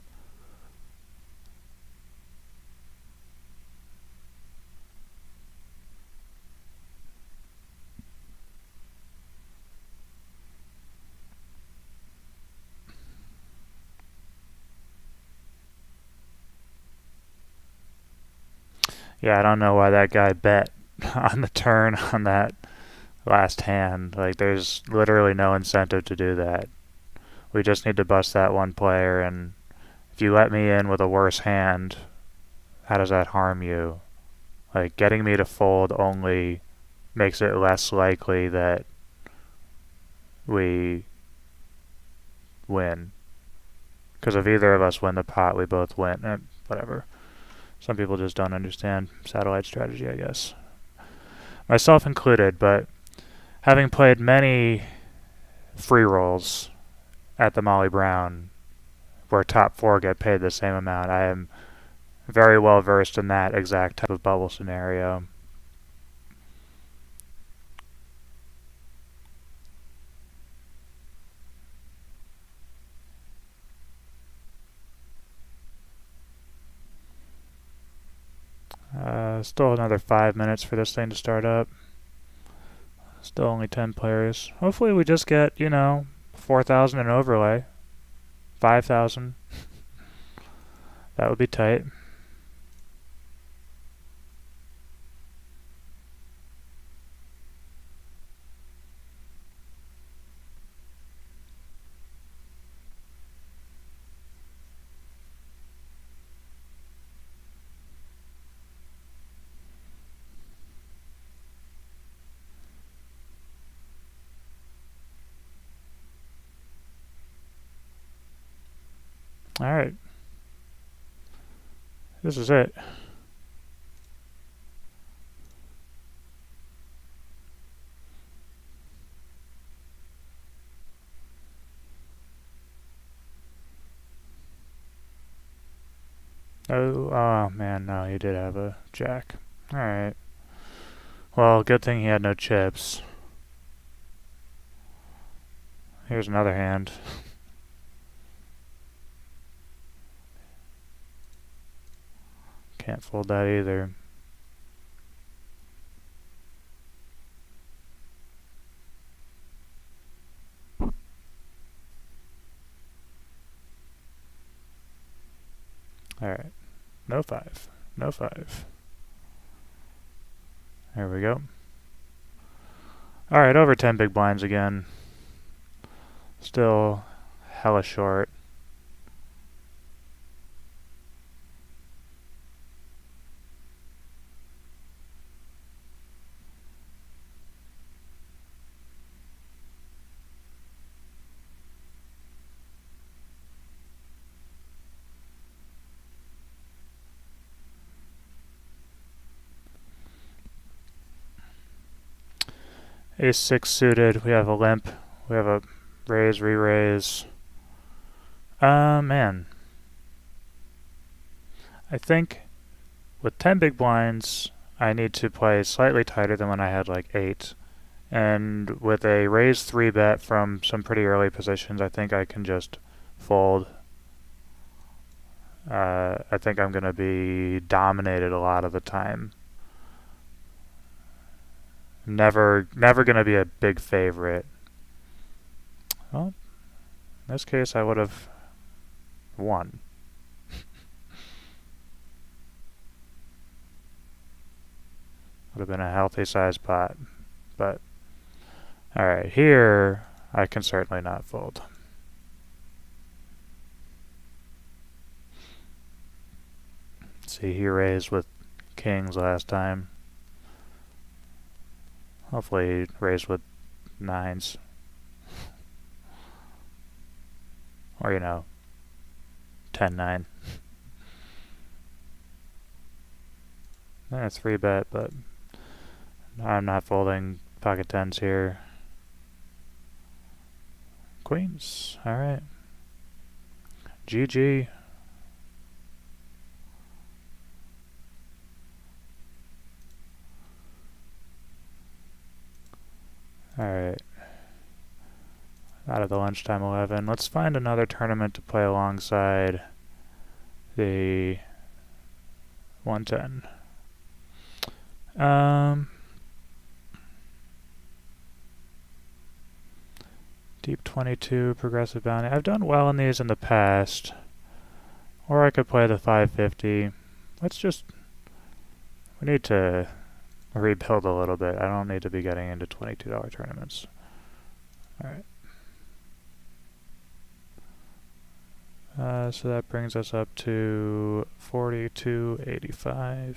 Yeah, I don't know why that guy bet on the turn on that last hand. Like, there's literally no incentive to do that. We just need to bust that one player, and if you let me in with a worse hand, how does that harm you? Like, getting me to fold only makes it less likely that we win. Because if either of us win the pot, we both win. Whatever. Some people just don't understand satellite strategy, I guess. Myself included, but having played many free rolls at the Molly Brown where top four get paid the same amount, I am very well versed in that exact type of bubble scenario. Still another 5 minutes for this thing to start up. Still only 10 players. Hopefully we just get, 4,000 in overlay. 5,000. That would be tight. Alright. This is it. Oh man, no, he did have a jack. Alright. Well, good thing he had no chips. Here's another hand. Can't fold that either. Alright. No 5. No 5. There we go. Alright, over 10 big blinds again. Still hella short. Ace-6 suited. We have a limp. We have a raise, re-raise. Man. I think with 10 big blinds, I need to play slightly tighter than when I had like 8. And with a raise 3 bet from some pretty early positions, I think I can just fold. I think I'm going to be dominated a lot of the time. Never going to be a big favorite. Well, in this case, I would have won. Would have been a healthy size pot. But, alright, here, I can certainly not fold. See, he raised with kings last time. Hopefully he raised with 9s. Or, 10-9. Then a 3 bet, but I'm not folding pocket 10s here. Queens, alright. GG. Alright. out of the lunchtime 11. Let's find another tournament to play alongside the 110. Deep 22, Progressive Bounty. I've done well in these in the past. Or I could play the 550. We need to rebuild a little bit. I don't need to be getting into $22 tournaments. Alright. So that brings us up to 42.85.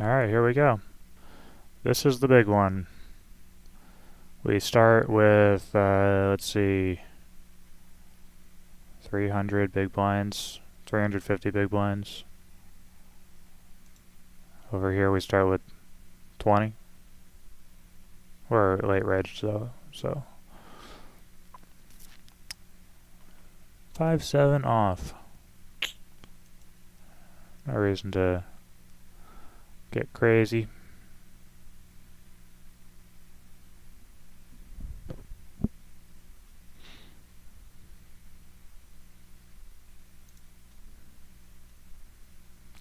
Alright, here we go. This is the big one. We start with, let's see, 300 big blinds, 350 big blinds. Over here we start with 20. We're late reg though, so 5-7 off. No reason to get crazy.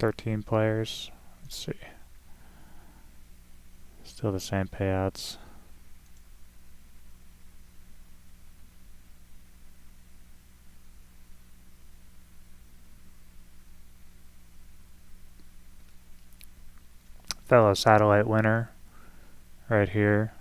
$13 players. Let's see. Still the same payouts. Fellow satellite winner right here.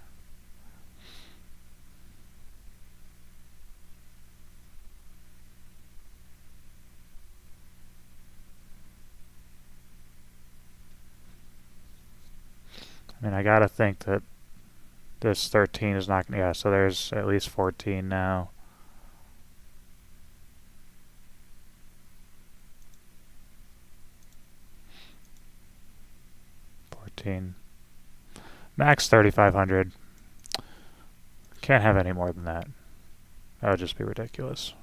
I mean, I gotta think that this 13 is not gonna, yeah, so there's at least 14 now. Max 3,500. Can't have any more than that. That would just be ridiculous.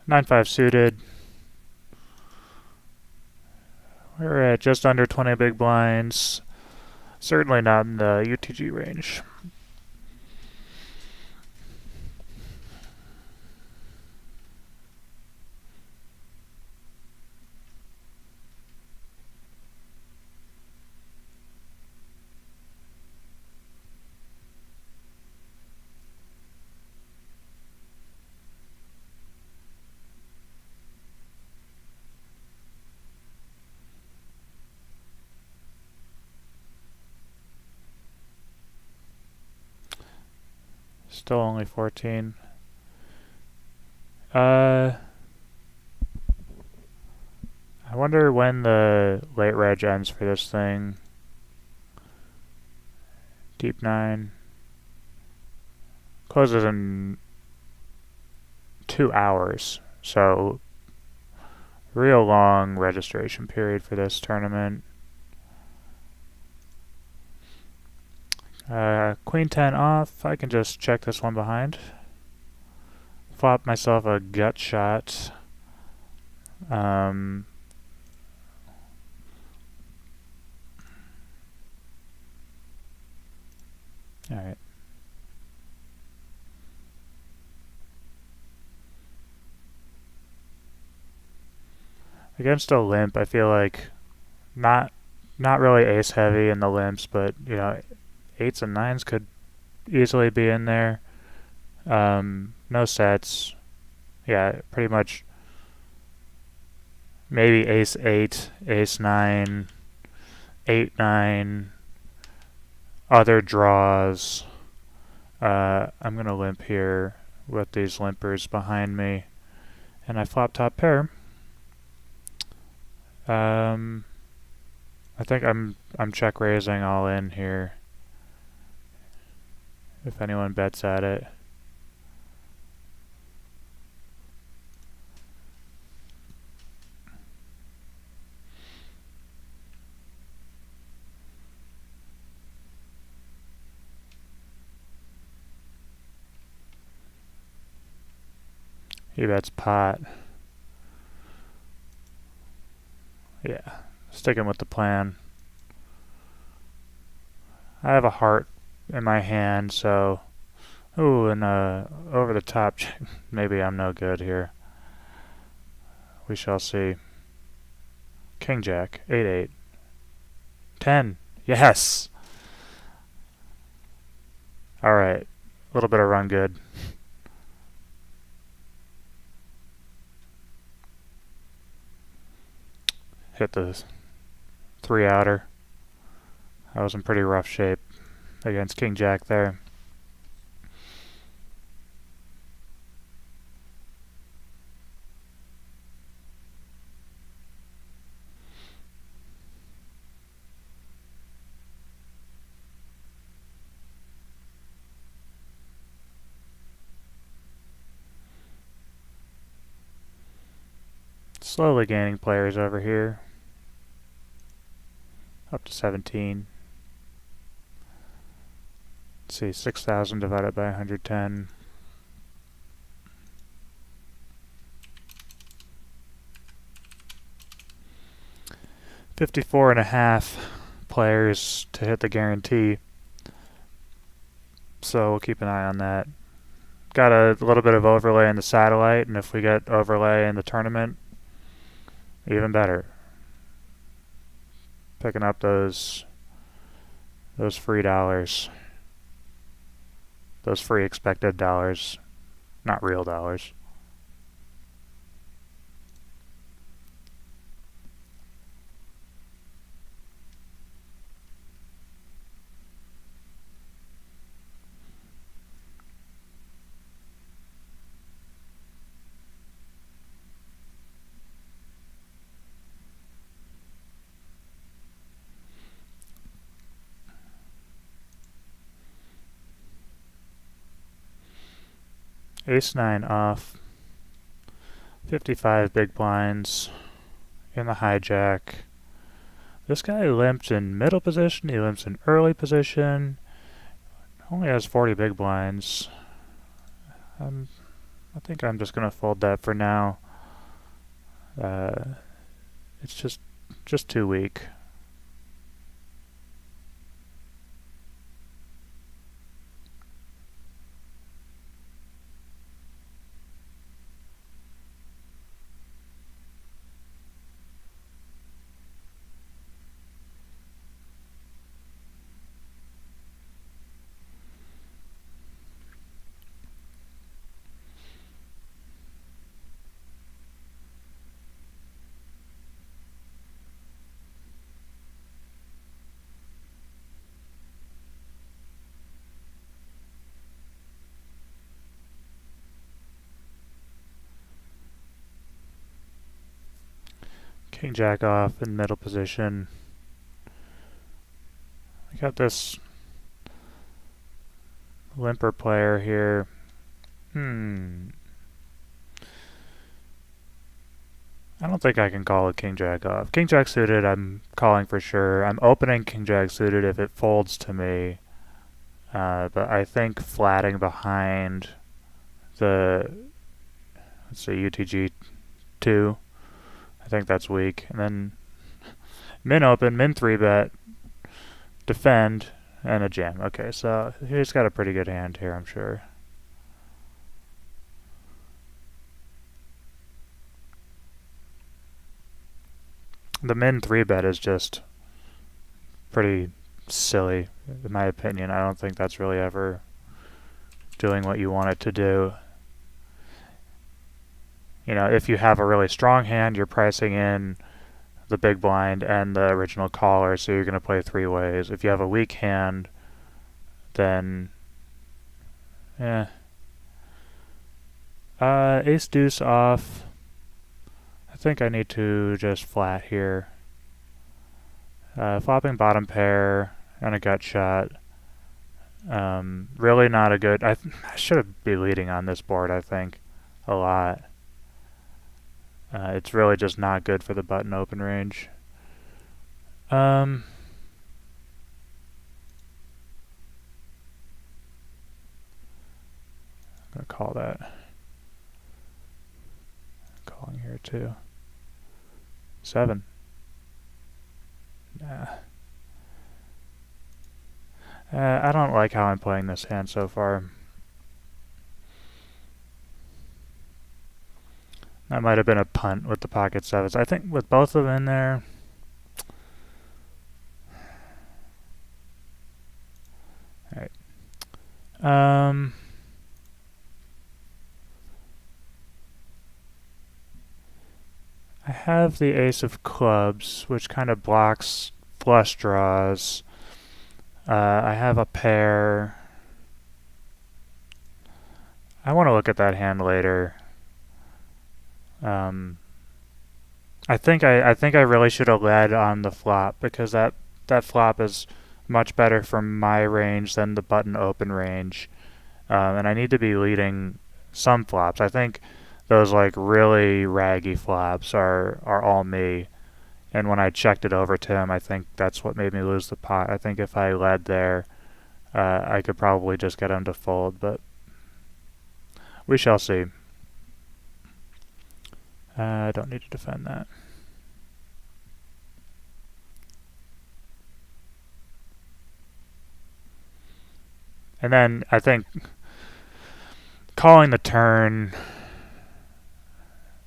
Nine-five suited. We're at just under 20 big blinds. Certainly not in the UTG range. Still only 14. I wonder when the late reg ends for this thing. Deep 9. Closes in 2 hours. So, real long registration period for this tournament. Queen 10 off. I can just check this one behind. Flop myself a gut shot. Alright. Against a limp, I feel like not really ace heavy in the limps, but you know, 8s and 9s could easily be in there. No sets. Yeah, pretty much maybe ace 8, ace 9, 8 9, other draws. I'm going to limp here with these limpers behind me, and I flop top pair. I think I'm check raising all in here, if anyone bets at it. He bets pot. Yeah, sticking with the plan. I have a heart in my hand, so... Ooh, and over the top, maybe I'm no good here. We shall see. King Jack, 8-8. 10, yes! Alright, a little bit of run good. Hit the 3 outer. I was in pretty rough shape against King Jack there. Slowly gaining players over here. Up to 17. Let's see, 6,000 divided by 110. $54.5 players to hit the guarantee. So we'll keep an eye on that. Got a little bit of overlay in the satellite, and if we get overlay in the tournament, even better. Picking up those free dollars. Those free expected dollars, not real dollars. Ace 9 off. 55 big blinds in the hijack. This guy limps in middle position, he limps in early position. Only has 40 big blinds. I think I'm just going to fold that for now. It's just too weak. King Jack off in middle position. I got this limper player here. I don't think I can call a King Jack off. King Jack suited, I'm calling for sure. I'm opening King Jack suited if it folds to me. But I think flatting behind the, let's say UTG 2, I think that's weak. And then min open, min 3-bet, defend, and a jam. Okay, so he's got a pretty good hand here, I'm sure. The min 3-bet is just pretty silly, in my opinion. I don't think that's really ever doing what you want it to do. You know, if you have a really strong hand, you're pricing in the big blind and the original caller, so you're going to play three ways. If you have a weak hand, then yeah. Ace deuce off. I think I need to just flat here. Flopping bottom pair and a gut shot. Really not a good. I should be leading on this board, I think, a lot. It's really just not good for the button open range. I'm gonna call that. Calling here too. 7. Nah. I don't like how I'm playing this hand so far. That might have been a punt with the pocket sevens. I think with both of them in there. Alright. I have the ace of clubs, which kind of blocks flush draws. I have a pair. I want to look at that hand later. I think I really should have led on the flop because that flop is much better for my range than the button open range, and I need to be leading some flops. I think those like really raggy flops are all me. And when I checked it over to him, I think that's what made me lose the pot. I think if I led there, I could probably just get him to fold, but we shall see. I don't need to defend that. And then I think calling the turn,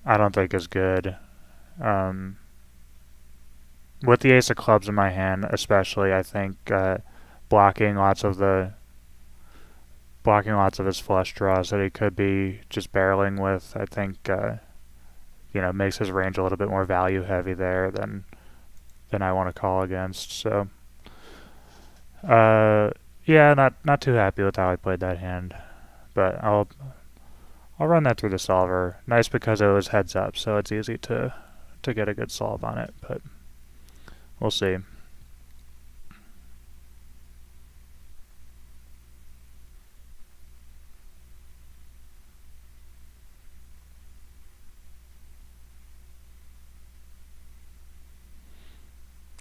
I don't think is good. With the ace of clubs in my hand, especially, I think blocking lots of his flush draws that he could be just barreling with, I think makes his range a little bit more value heavy there than I want to call against. So yeah, not too happy with how I played that hand, but I'll run that through the solver. Nice because it was heads up, so it's easy to get a good solve on it, but we'll see.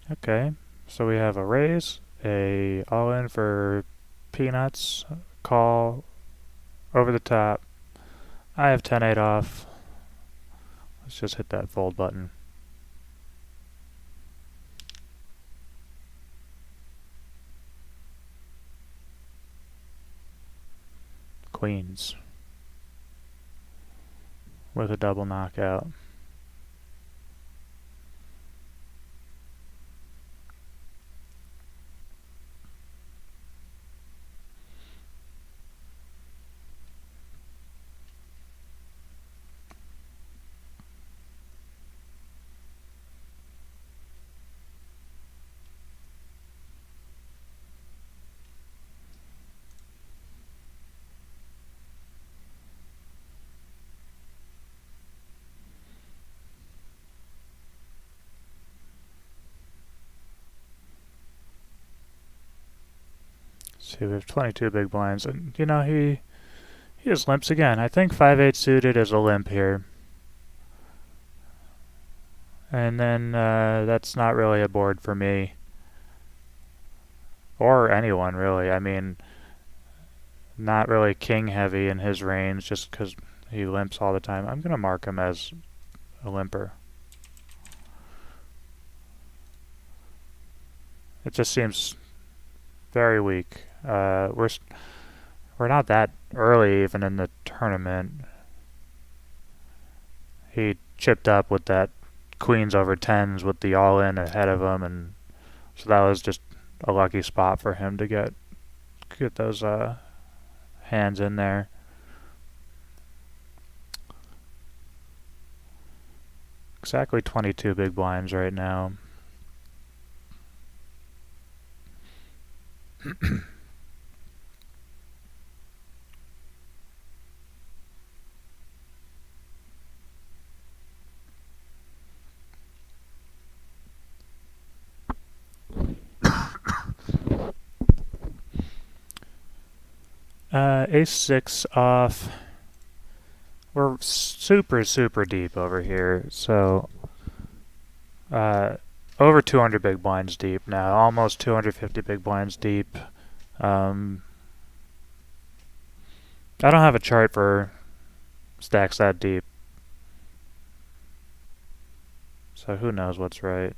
Okay, so we have a raise, a all-in for peanuts, call, over the top. I have 10-8 off. Let's just hit that fold button. Queens with a double knockout. See, we have 22 big blinds, and he just limps again. I think 5-8 suited is a limp here. And then that's not really a board for me. Or anyone, really. I mean, not really king heavy in his range just because he limps all the time. I'm going to mark him as a limper. It just seems very weak. We're not that early even in the tournament. He chipped up with that queens over tens with the all-in ahead of him, and so that was just a lucky spot for him to get those hands in there. exactly 22 big blinds right now. Ace 6 off. We're super, super deep over here, so over 200 big blinds deep now, almost 250 big blinds deep. I don't have a chart for stacks that deep, so who knows what's right.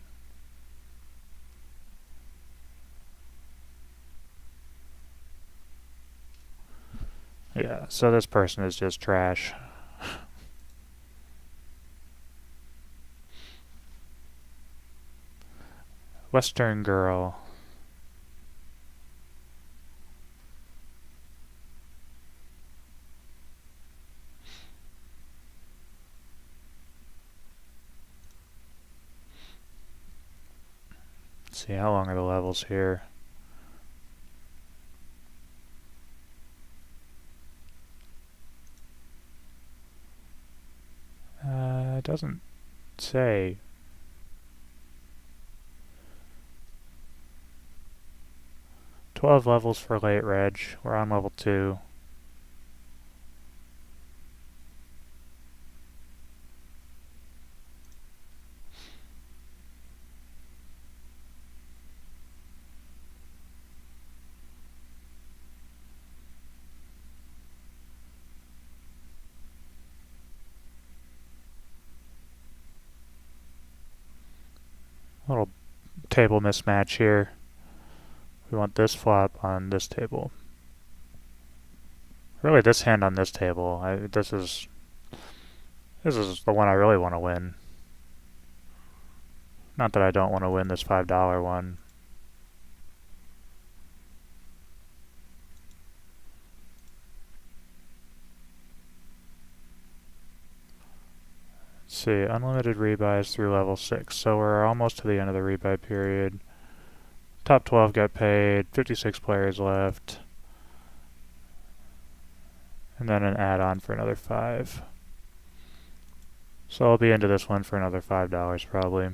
Yeah, so this person is just trash. Western girl. Let's see, how long are the levels here? It doesn't say. "12 levels for late reg." We're on level 2. Little table mismatch here. We want this flop on this table. Really, this hand on this table. This is the one I really want to win. Not that I don't want to win this $5 one. Let's see, unlimited rebuys through level 6. So we're almost to the end of the rebuy period. Top 12 got paid, 56 players left. And then an add-on for another 5. So I'll be into this one for another $5 probably.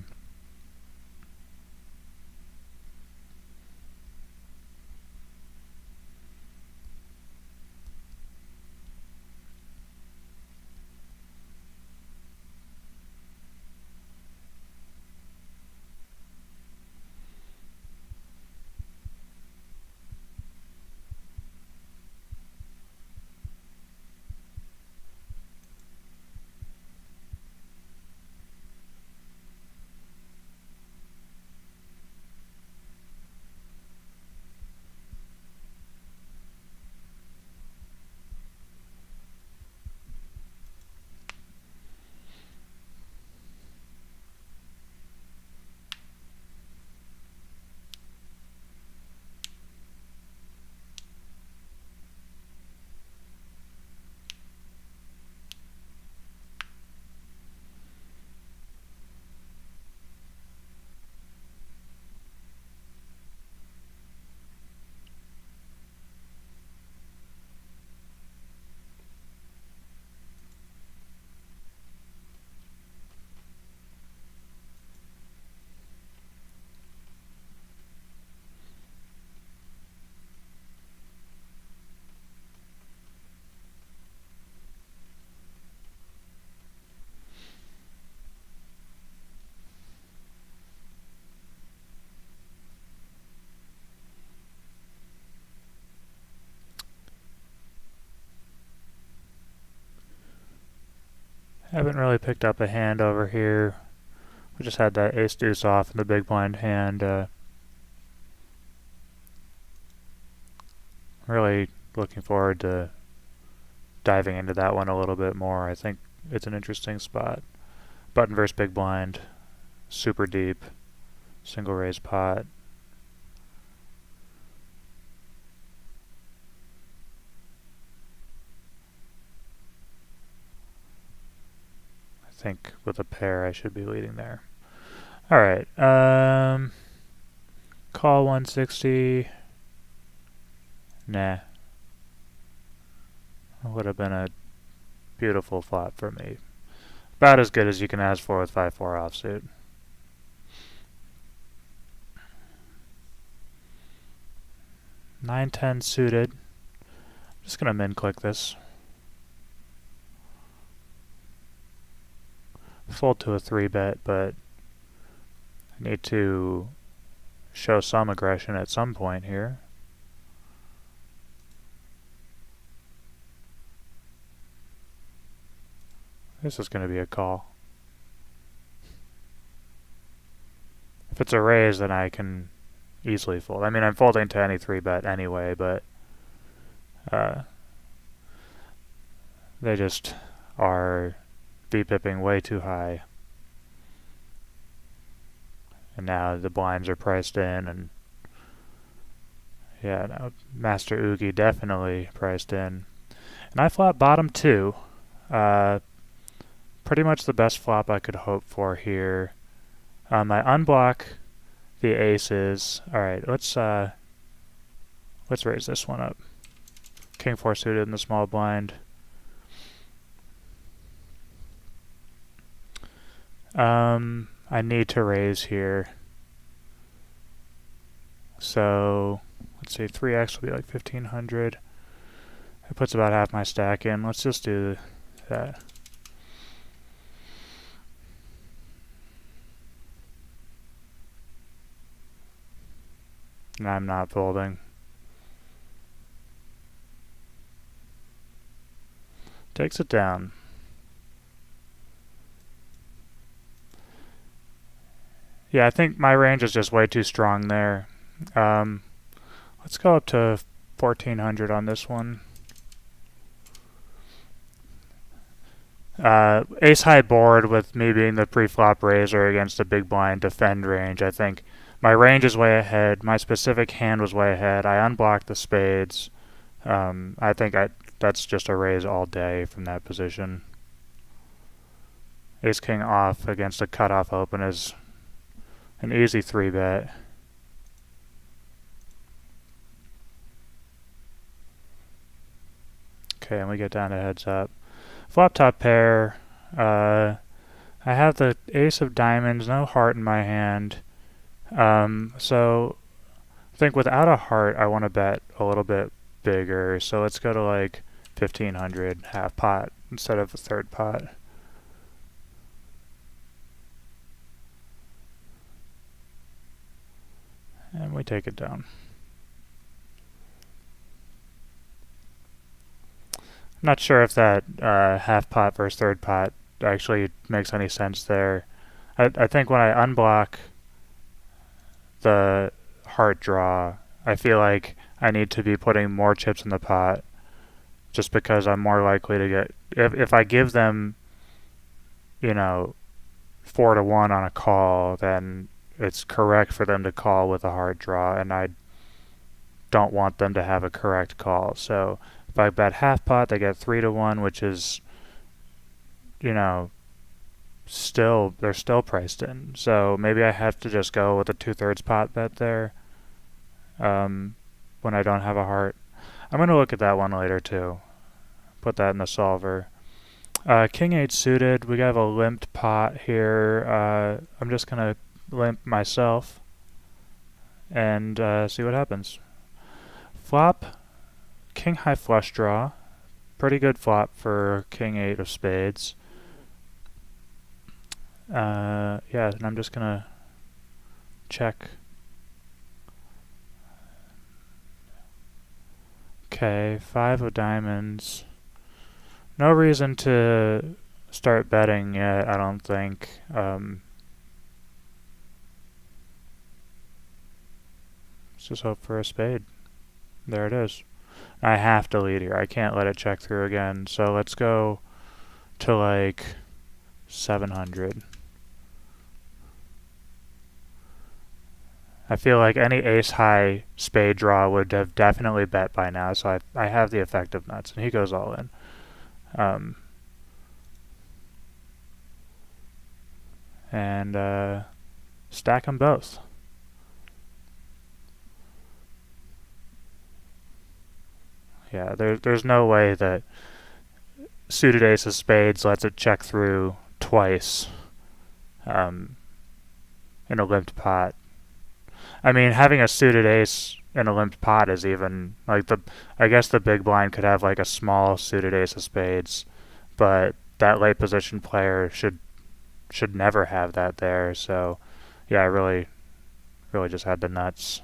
Haven't really picked up a hand over here. We just had that ace deuce off in the big blind hand. Really looking forward to diving into that one a little bit more. I think it's an interesting spot. Button versus big blind. Super deep. Single raise pot. I think with a pair I should be leading there. Alright, call 160. Nah. Would have been a beautiful flop for me. About as good as you can ask for with 5-4 offsuit. Nine 10 suited. I'm just gonna min click this. Fold to a 3-bet, but I need to show some aggression at some point here. This is going to be a call. If it's a raise, then I can easily fold. I mean, I'm folding to any 3-bet anyway, but they just are VPIPing way too high. And now the blinds are priced in, and yeah, now Master Oogie definitely priced in. And I flop bottom 2. Pretty much the best flop I could hope for here. I unblock the aces. Alright, let's raise this one up. King 4 suited in the small blind. I need to raise here. So, let's see, 3x will be like 1500. It puts about half my stack in. Let's just do that. And I'm not folding. Takes it down. Yeah, I think my range is just way too strong there. Let's go up to 1400 on this one. Ace high board with me being the pre-flop raiser against a big blind defend range. I think my range is way ahead. My specific hand was way ahead. I unblocked the spades. I think that's just a raise all day from that position. Ace king off against a cutoff open is an easy 3-bet. Okay, and we get down to heads up. Flop top pair. I have the ace of diamonds, no heart in my hand. So I think without a heart, I want to bet a little bit bigger. So let's go to like 1500 half pot instead of a third pot. And we take it down. I'm not sure if that half pot versus third pot actually makes any sense there. I think when I unblock the heart draw, I feel like I need to be putting more chips in the pot just because I'm more likely to get... If I give them, 4 to 1 on a call, then it's correct for them to call with a hard draw, and I don't want them to have a correct call. So if I bet half pot, they get 3 to 1, which is, they're still priced in. So maybe I have to just go with a 2/3 pot bet there when I don't have a heart. I'm going to look at that one later too. Put that in the solver. King 8 suited. We have a limped pot here. I'm just going to limp myself and see what happens. Flop, king high flush draw. Pretty good flop for king 8 of spades. Yeah, and I'm just gonna check. Okay, 5 of diamonds. No reason to start betting yet, I don't think. Let's just hope for a spade. There it is. I have to lead here. I can't let it check through again. So let's go to like 700. I feel like any ace-high spade draw would have definitely bet by now, so I have the effective nuts, and he goes all in. and stack them both. Yeah, there's no way that suited ace of spades lets it check through twice um, in a limped pot. I mean, having a suited ace in a limped pot is even like I guess the big blind could have like a small suited ace of spades, but that late position player should never have that there. So, yeah, I really just had the nuts.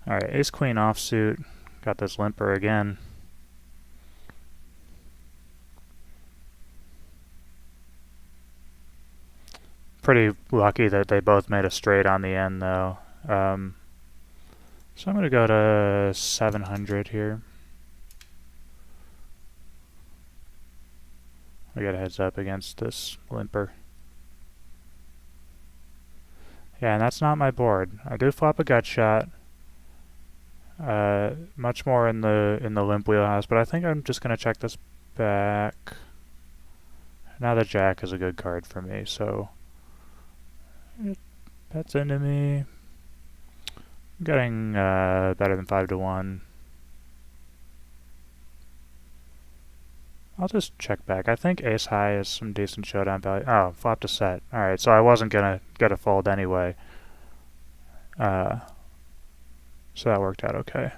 All right, ace queen offsuit. Got this limper again. Pretty lucky that they both made a straight on the end, though. So I'm going to go to 700 here. I got a heads up against this limper. Yeah, and that's not my board. I do flop a gut shot. Much more in the limp wheelhouse, but I think I'm just going to check this back. Now the jack is a good card for me, so it bets into me. I'm getting better than 5 to 1. I'll just check back. I think ace high is some decent showdown value. Oh, flop to set. Alright, so I wasn't going to get a fold anyway. So that worked out okay.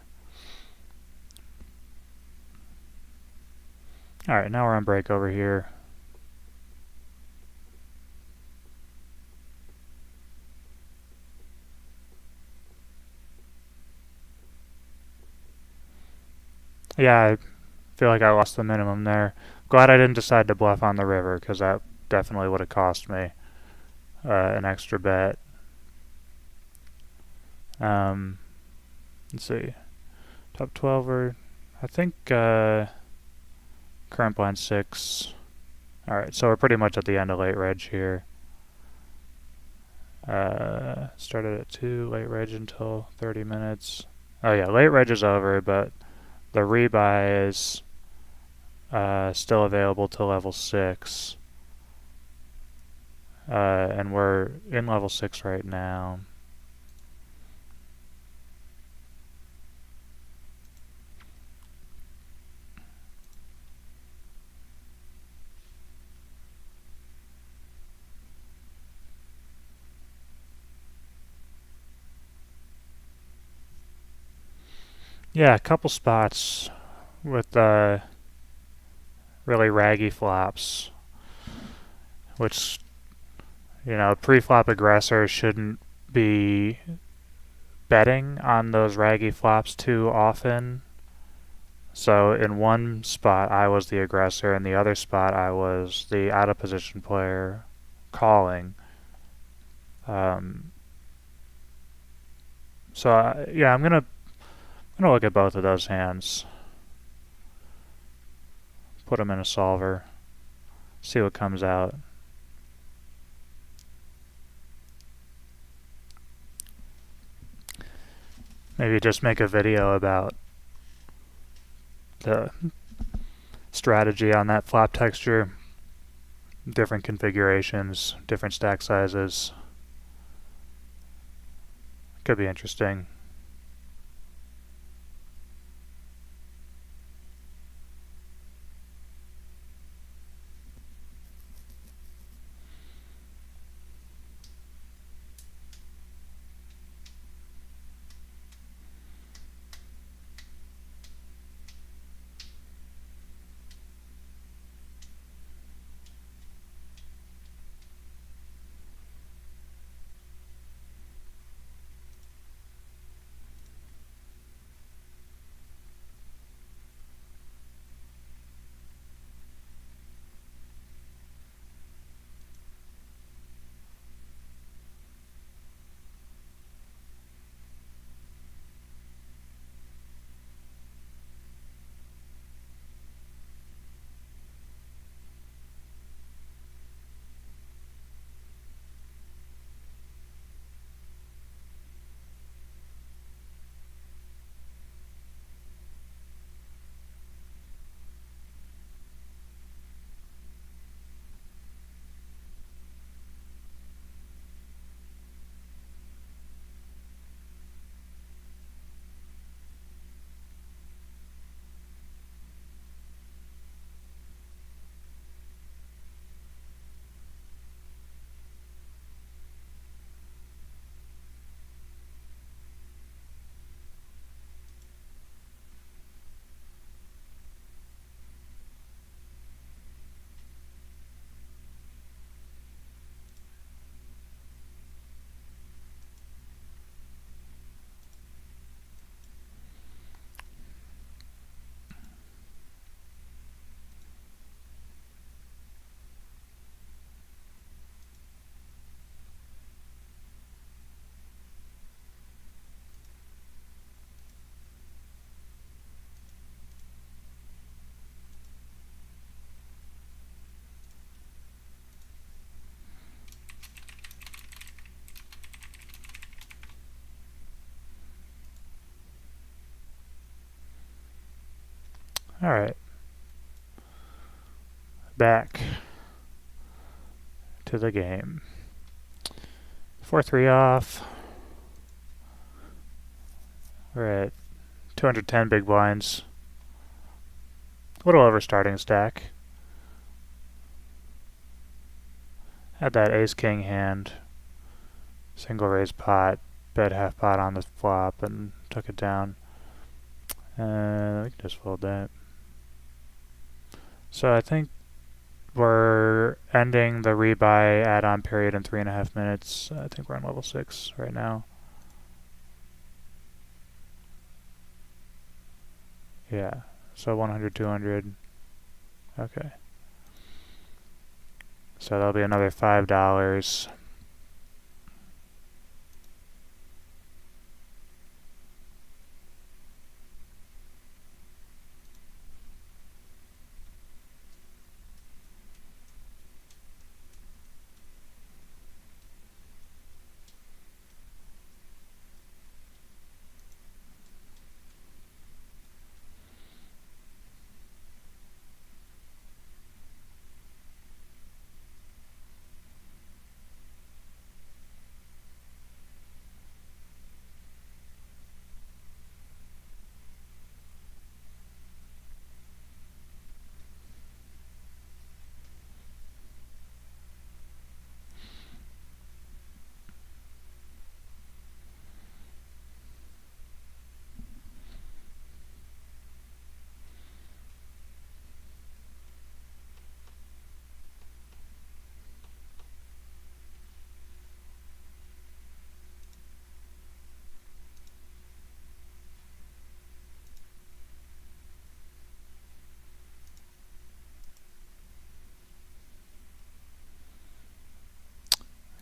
Alright, now we're on break over here. Yeah, I feel like I lost the minimum there. Glad I didn't decide to bluff on the river, because that definitely would have cost me an extra bet. Let's see. Top 12 or I think current blind 6. Alright, so we're pretty much at the end of late reg here. Started at 2, late reg until 30 minutes. Oh yeah, late reg is over, but the rebuy is still available to level 6. And we're in level 6 right now. Yeah, a couple spots with really raggy flops, which, pre-flop aggressor shouldn't be betting on those raggy flops too often. So in one spot I was the aggressor, and the other spot I was the out of position player calling. Yeah, I'm gonna look at both of those hands, put them in a solver, see what comes out. Maybe just make a video about the strategy on that flop texture, different configurations, different stack sizes. Could be interesting. Alright. Back to the game. 4-3 off. We're at 210 big blinds. A little over starting stack. Had that ace-king hand. Single raise pot. Bet half pot on the flop and took it down. We can just fold that. So I think we're ending the rebuy add-on period in 3.5 minutes. I think we're on level 6 right now. Yeah, so 100, 200. Okay. So that'll be another $5.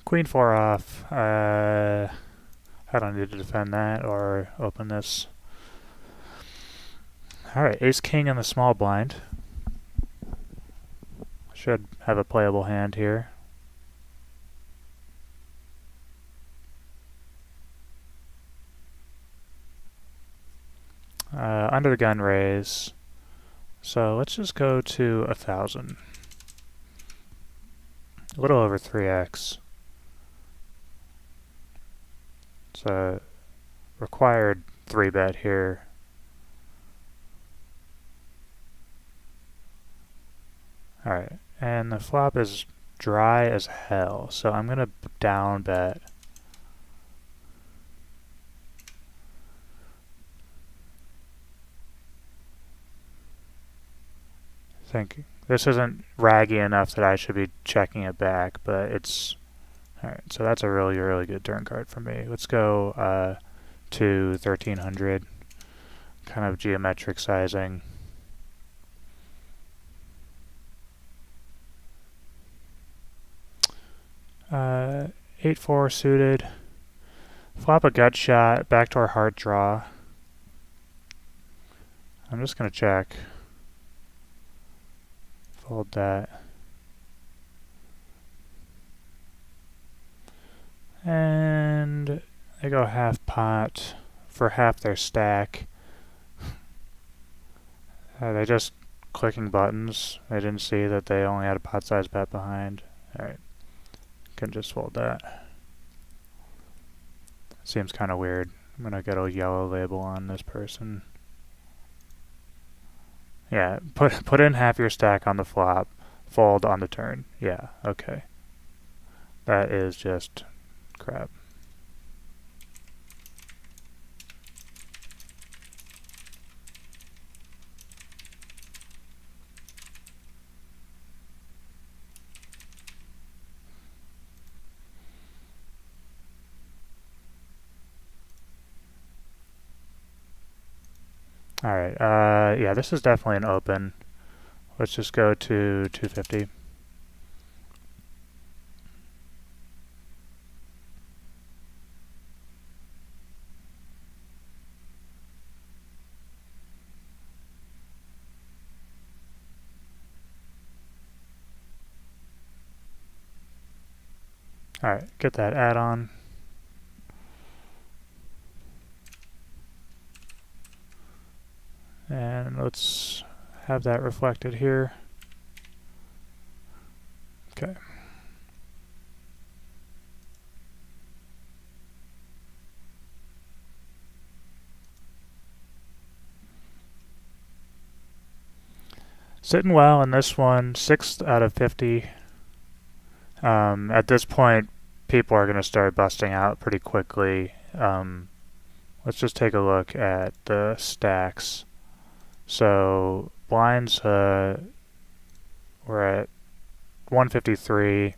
Queen 4 off. I don't need to defend that or open this. Alright, ace-king in the small blind. Should have a playable hand here. Under the gun raise. So let's just go to 1,000. A little over 3x. It's a required 3-bet here. Alright, and the flop is dry as hell, so I'm gonna down bet. I think this isn't raggy enough that I should be checking it back, but it's... Alright, so that's a really, really good turn card for me. Let's go to 1,300. Kind of geometric sizing. Uh, 8-4 suited. Flop a gut shot, backdoor heart draw. I'm just gonna check. Fold that. And they go half pot for half their stack. They just clicking buttons. I didn't see that they only had a pot size bet behind. Alright, can just fold that. Seems kind of weird. I'm gonna get a yellow label on this person. Yeah, put in half your stack on the flop, fold on the turn. Yeah, okay. That is just crap. Alright, yeah, this is definitely an open. Let's just go to 250. Alright, get that add-on. And let's have that reflected here. Okay. Sitting well in this one, 6 out of 50. At this point, people are going to start busting out pretty quickly. Let's just take a look at the stacks. So blinds, we're at 153.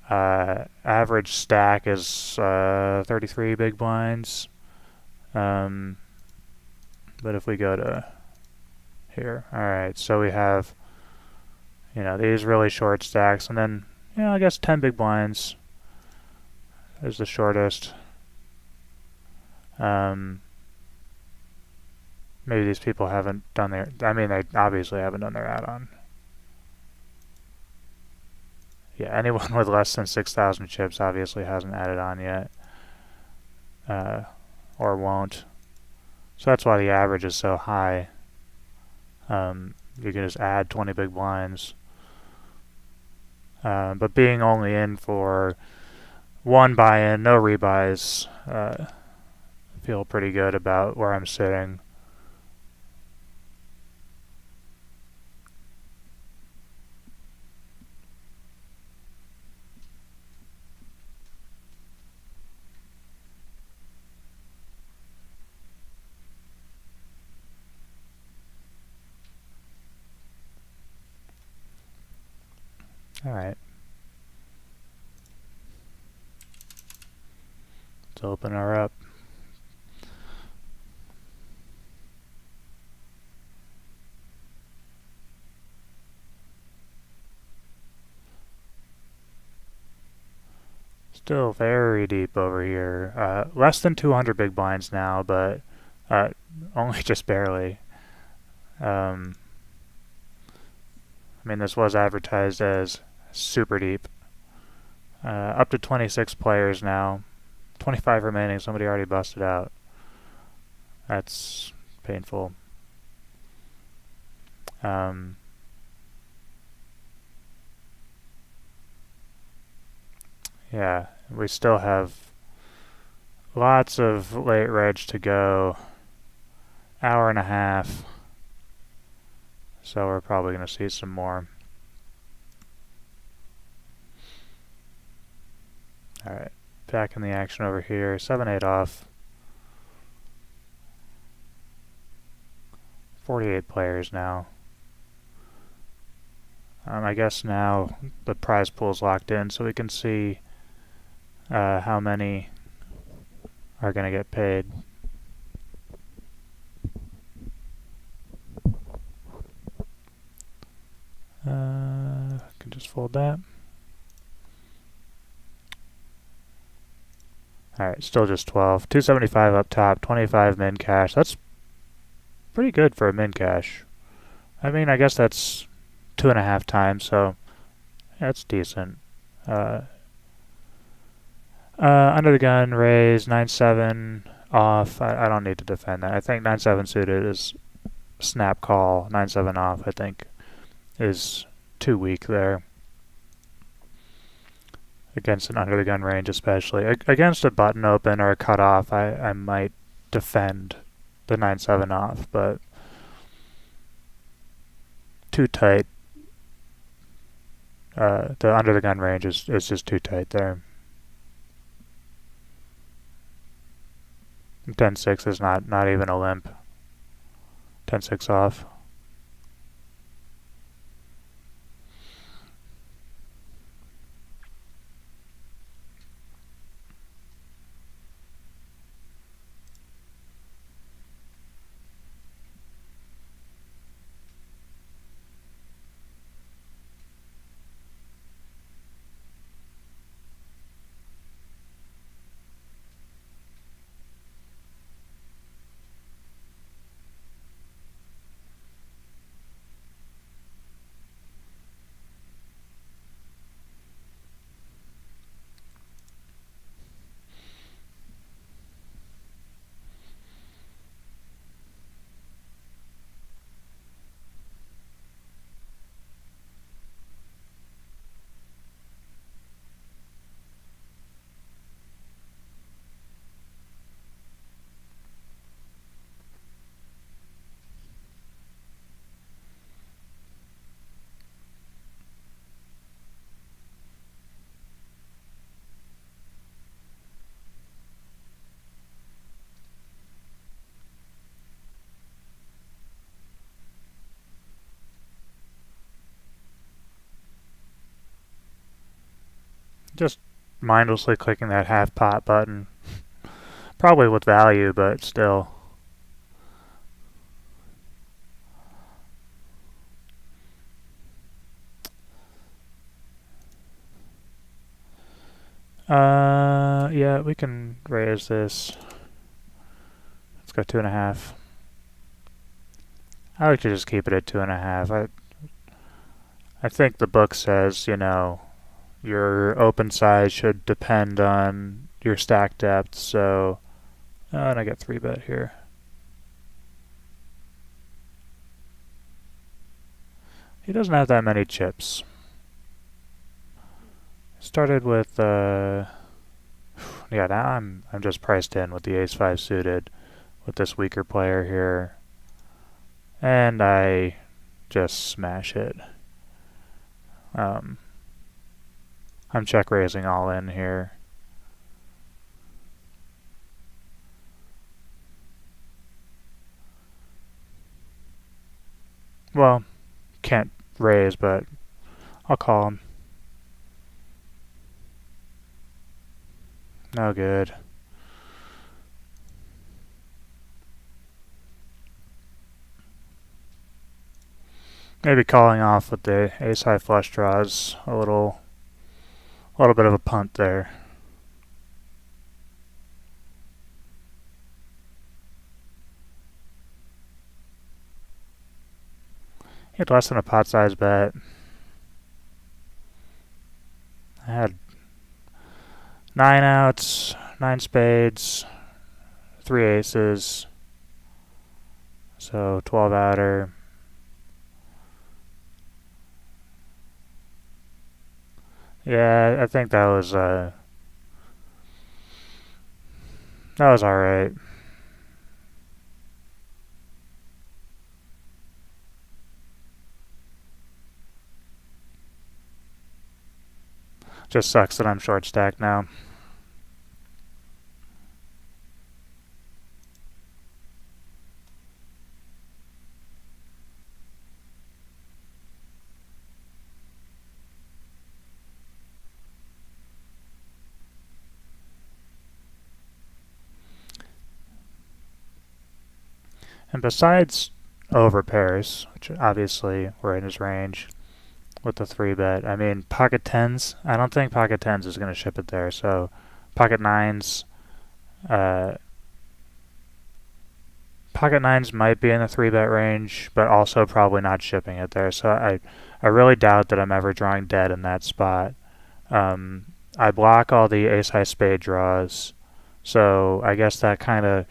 Average stack is 33 big blinds. But if we go to here, alright, so we have, these really short stacks, and then, I guess 10 big blinds is the shortest. Maybe these people haven't done their, they obviously haven't done their add-on. Yeah, anyone with less than 6,000 chips obviously hasn't added on yet, or won't. So that's why the average is so high. You can just add 20 big blinds. But being only in for one buy-in, no rebuys, feel pretty good about where I'm sitting. Alright. Let's open her up. Still very deep over here. Less than 200 big blinds now, but only just barely. This was advertised as super deep. Up to 26 players now. 25 remaining. Somebody already busted out. That's painful. Yeah, we still have lots of late reg to go. Hour and a half. So we're probably going to see some more. Alright, back in the action over here. 7-8 off. 48 players now. I guess now the prize pool is locked in, so we can see how many are going to get paid. Can just fold that. Alright, still just 12. 275 up top, 25 min cash. That's pretty good for a min cash. I guess that's 2.5 times, so that's decent. Under the gun, raise, 9-7 off. I don't need to defend that. I think 9-7 suited is snap call. 9-7 off, I think, is too weak there. Against an under the gun range especially. Against a button open or a cutoff, I might defend the 9-7 off, but too tight. The under the gun range is just too tight there. 10-6 is not even a limp. 10-6 off. Just mindlessly clicking that half pot button. Probably with value, but still. Yeah, we can raise this. Let's go 2.5. I like to just keep it at 2.5. I think the book says, you know, your open size should depend on your stack depth, so... and I get 3-bet here. He doesn't have that many chips. Started with, yeah, now I'm just priced in with the ace-5 suited with this weaker player here. And I just smash it. I'm check raising all in here. Well, can't raise, but I'll call him. No good. Maybe calling off with the ace-high flush draws a little bit of a punt there. He had less than a pot size bet. I had 9 outs, 9 spades, 3 aces, so 12 outer. Yeah, I think that was alright. Just sucks that I'm short stacked now. And besides over pairs, which obviously were in his range with the 3-bet, I mean, pocket 10s, I don't think pocket 10s is going to ship it there, so pocket 9s, pocket 9s might be in the 3-bet range, but also probably not shipping it there, so I really doubt that I'm ever drawing dead in that spot. I block all the ace-high spade draws, so I guess that kind of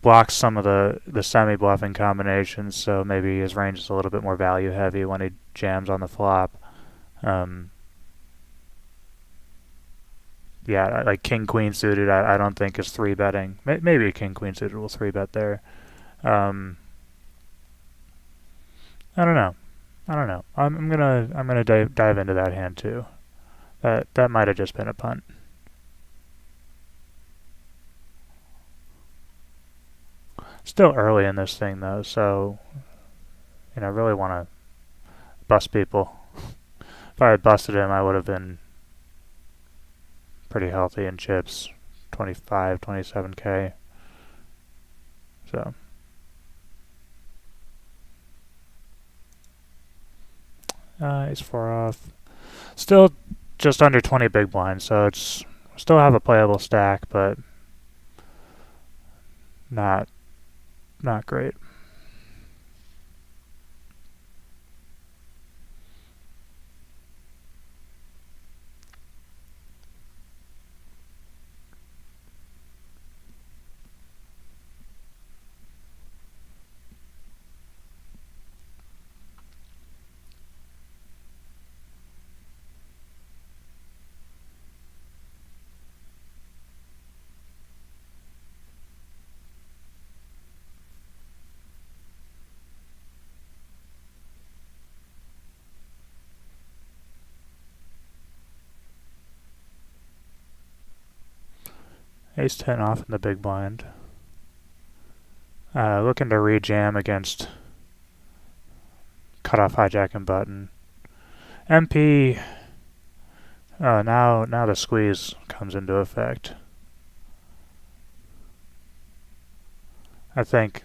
blocks some of the semi-bluffing combinations, so maybe his range is a little bit more value heavy when he jams on the flop. Yeah, like king-queen suited, I don't think is 3-betting. Maybe king-queen suited will 3-bet there. I don't know. I'm gonna dive into that hand too. That might have just been a punt. Still early in this thing though, so I really want to bust people. If I had busted him, I would have been pretty healthy in chips, 25, 27K. So ace 4 off. Still just under 20 big blinds, so it's still have a playable stack, but not great. Ace 10 off in the big blind. Looking to rejam against cutoff hijacking button. MP Now the squeeze comes into effect. I think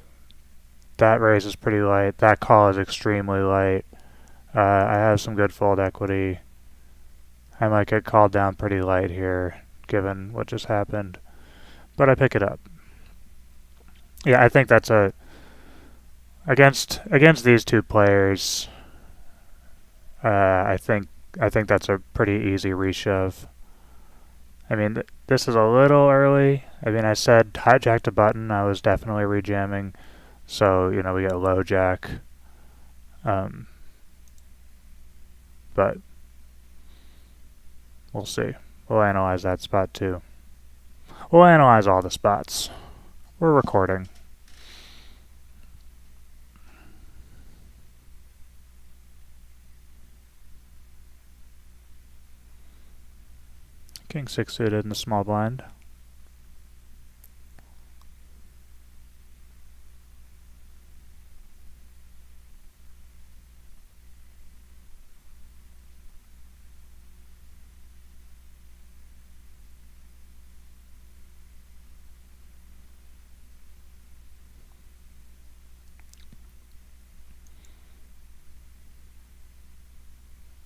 that raise is pretty light. That call is extremely light. I have some good fold equity. I might get called down pretty light here, given what just happened. But I pick it up. Yeah, I think that's a against these two players. I think that's a pretty easy reshove. I mean, this is a little early. I mean, I said hijack to button. I was definitely rejamming. So, you know, we get low jack. But we'll see. We'll analyze that spot too. We'll analyze all the spots. We're recording. King 6 suited in the small blind.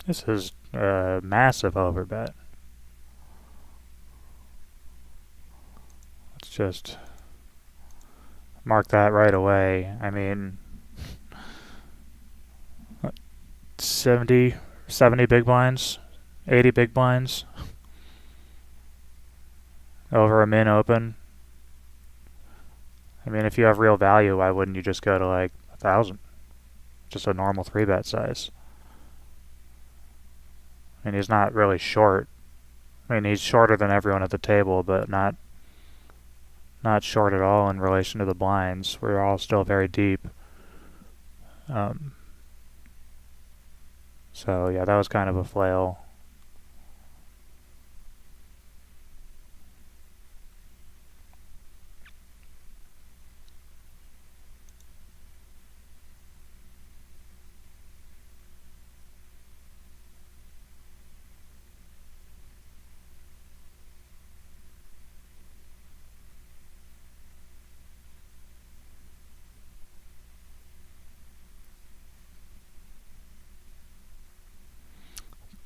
This is a massive overbet. Let's just mark that right away. I mean, 70 big blinds, 80 big blinds over a min open. I mean, if you have real value, why wouldn't you just go to like 1,000? Just a normal 3-bet size. I mean, he's not really short. I mean, he's shorter than everyone at the table, but not short at all in relation to the blinds. We're all still very deep. So yeah, that was kind of a flail.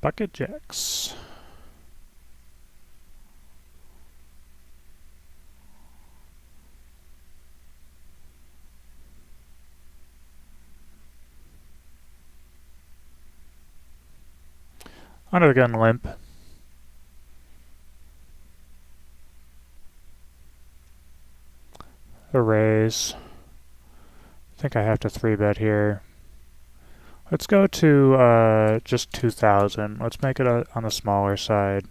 Bucket jacks. Under the gun limp. A raise. I think I have to 3-bet here. Let's go to just 2,000. Let's make it on the smaller side.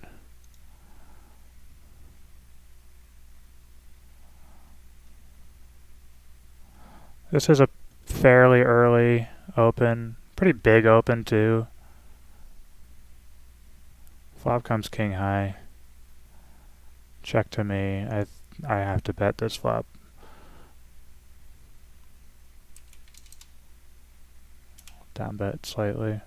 This is a fairly early open. Pretty big open too. Flop comes king high. Check to me. I have to bet this flop. Down bet slightly.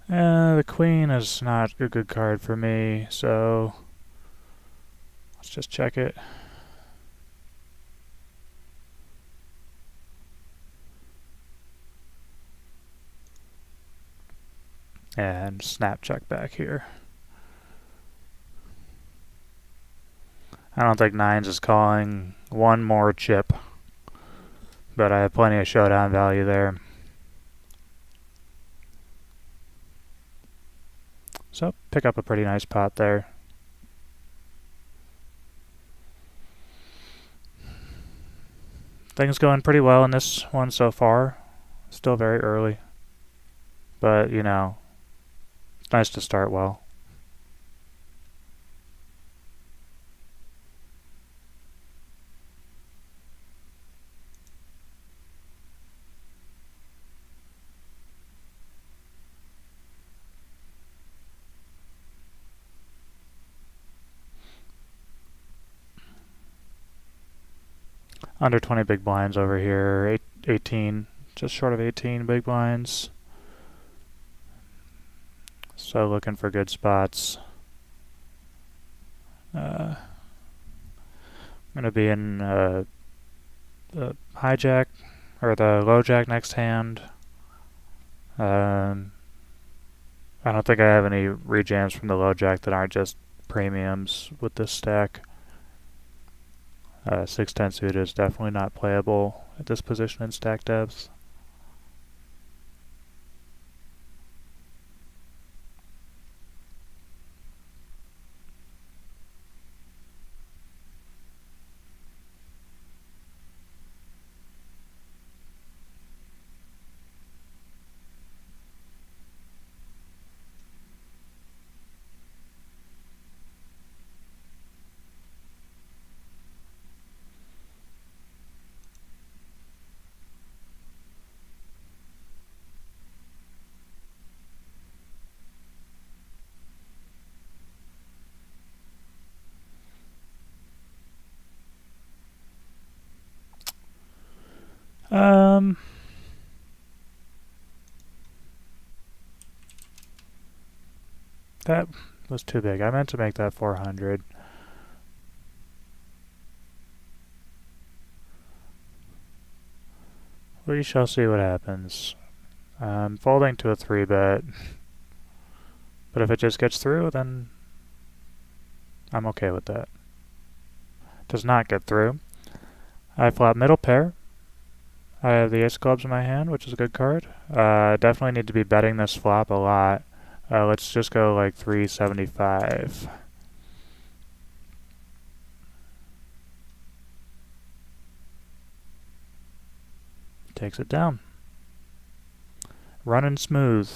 The queen is not a good card for me, so let's just check it. And snap check back here. I don't think nines is calling one more chip, but I have plenty of showdown value there. So pick up a pretty nice pot there. Things going pretty well in this one so far. Still very early, but you know, it's nice to start well. Under 20 big blinds over here, 18, just short of 18 big blinds. So looking for good spots. I'm going to be in the hijack, or the low jack next hand. I don't think I have any rejams from the low jack that aren't just premiums with this stack. 6-10 suited is definitely not playable at this position in stack depth. That was too big. I meant to make that 400. We shall see what happens. I'm folding to a 3-bet, but if it just gets through, then I'm okay with that. Does not get through. I flop middle pair. I have the ace of clubs in my hand, which is a good card. Definitely need to be betting this flop a lot. Let's just go like 375. Takes it down. Running smooth.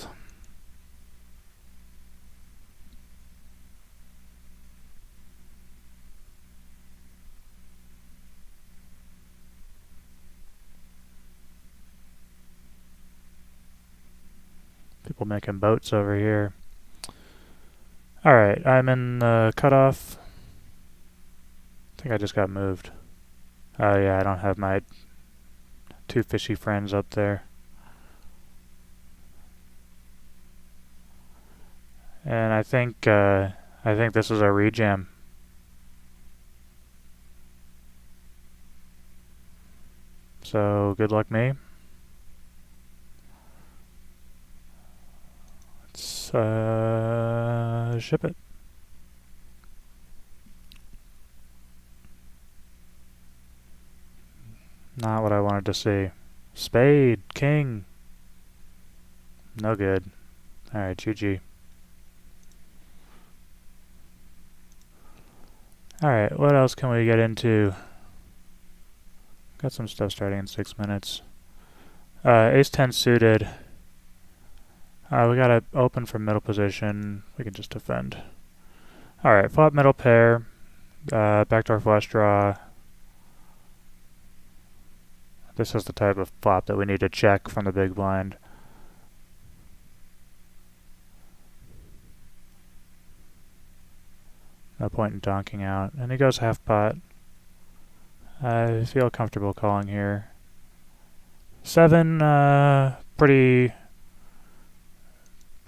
People making boats over here. Alright, I'm in the cutoff. I think I just got moved. Oh yeah, I don't have my two fishy friends up there. And I think this is a rejam. So good luck me. Let's ship it. Not what I wanted to see. Spade, king. No good. Alright, GG. Alright, what else can we get into? Got some stuff starting in 6 minutes. Ace-10 suited. We gotta open from middle position. We can just defend. Alright, flop middle pair. Backdoor flush draw. This is the type of flop that we need to check from the big blind. No point in donking out. And he goes half pot. I feel comfortable calling here. 7, pretty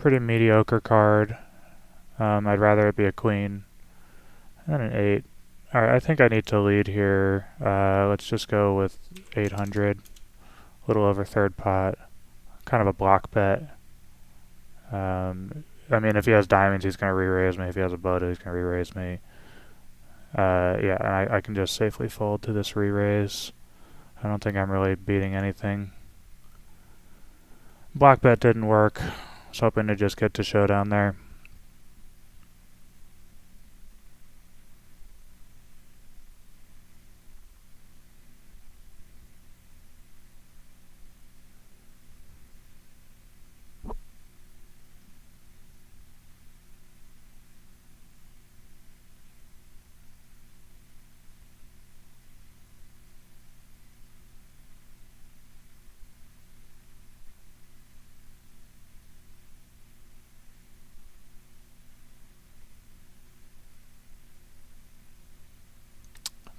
mediocre card. I'd rather it be a queen. And an 8. Alright, I think I need to lead here. Let's just go with 800. A little over third pot. Kind of a block bet. I mean, if he has diamonds, he's going to re-raise me. If he has a boat, he's going to re-raise me. Yeah, and I can just safely fold to this re-raise. I don't think I'm really beating anything. Block bet didn't work. I was hoping to just get to showdown there.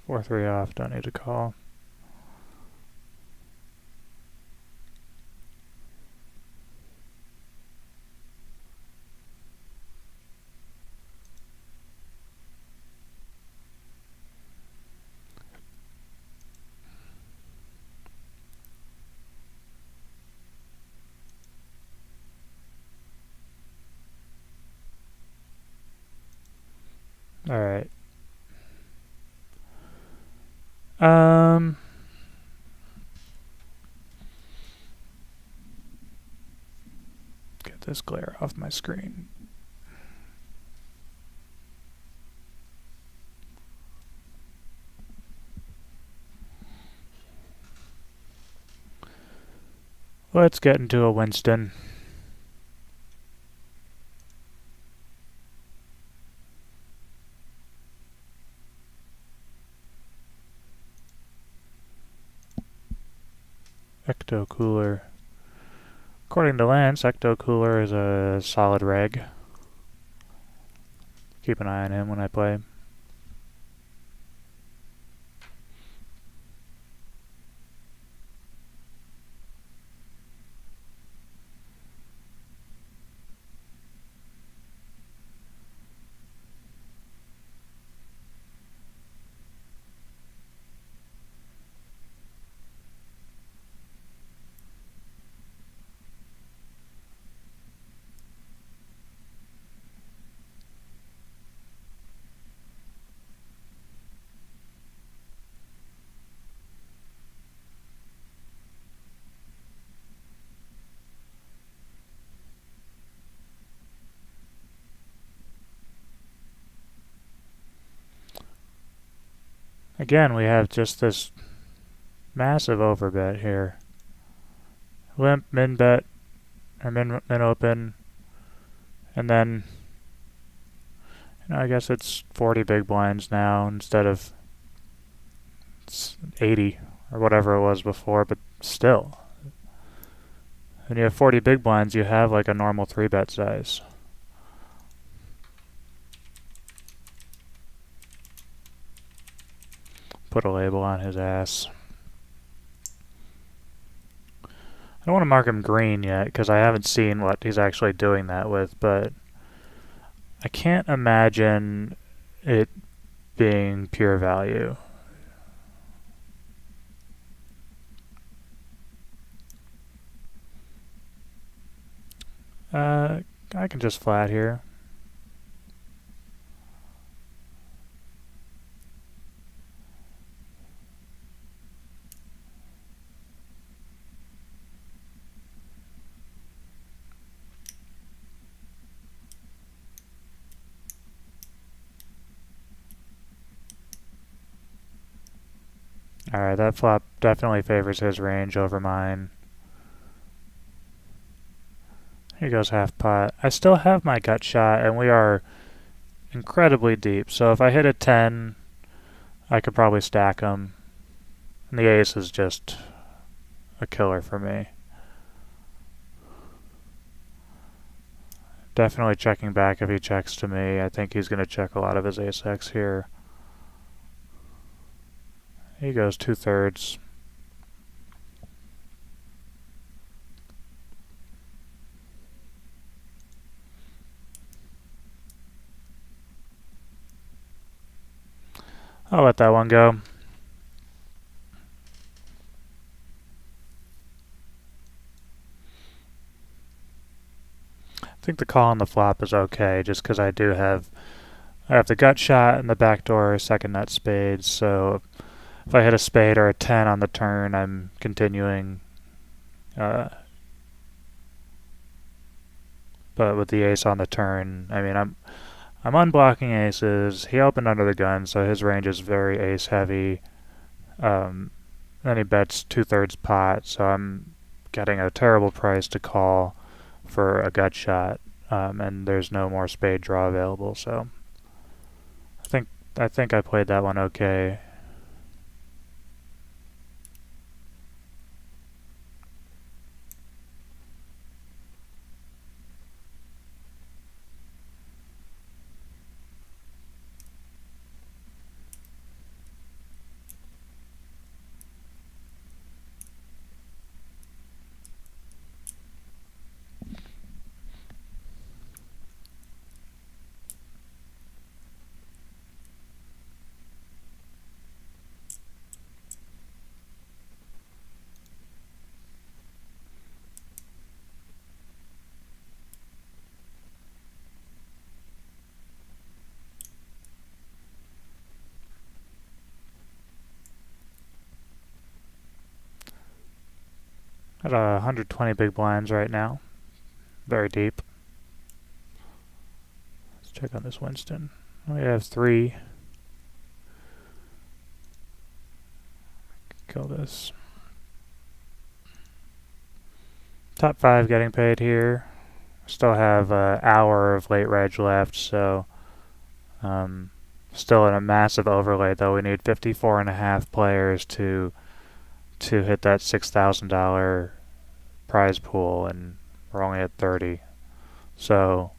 Four 3 off, don't need to call. Alright. Um... Get this glare off my screen. Let's get into a Winston. Ecto Cooler. According to Lance, Ecto Cooler is a solid reg. Keep an eye on him when I play. Again, we have just this massive overbet here. Limp, min bet, or min open, and then, I guess it's 40 big blinds now instead of 80 or whatever it was before, but still. When you have 40 big blinds, you have like a normal 3-bet size. Put a label on his ass. I don't want to mark him green yet because I haven't seen what he's actually doing that with, but I can't imagine it being pure value. I can just flat here. Alright, that flop definitely favors his range over mine. Here goes half pot. I still have my gut shot, and we are incredibly deep. So if I hit a 10, I could probably stack them. And the ace is just a killer for me. Definitely checking back if he checks to me. I think he's going to check a lot of his ace-x here. He goes 2/3. I'll let that one go. I think the call on the flop is okay, just because I have the gut shot and the backdoor second nut spades, so if I hit a spade or a 10 on the turn, I'm continuing. But with the ace on the turn, I mean, I'm unblocking aces. He opened under the gun, so his range is very ace heavy. Then he bets 2/3 pot, so I'm getting a terrible price to call for a gut shot, and there's no more spade draw available. So I think I played that one okay. At 120 big blinds right now. Very deep. Let's check on this Winston. We have 3. Kill this. Top 5 getting paid here. Still have an hour of late reg left, so still in a massive overlay though. We need 54.5 players to hit that $6,000 prize pool, and we're only at 30. So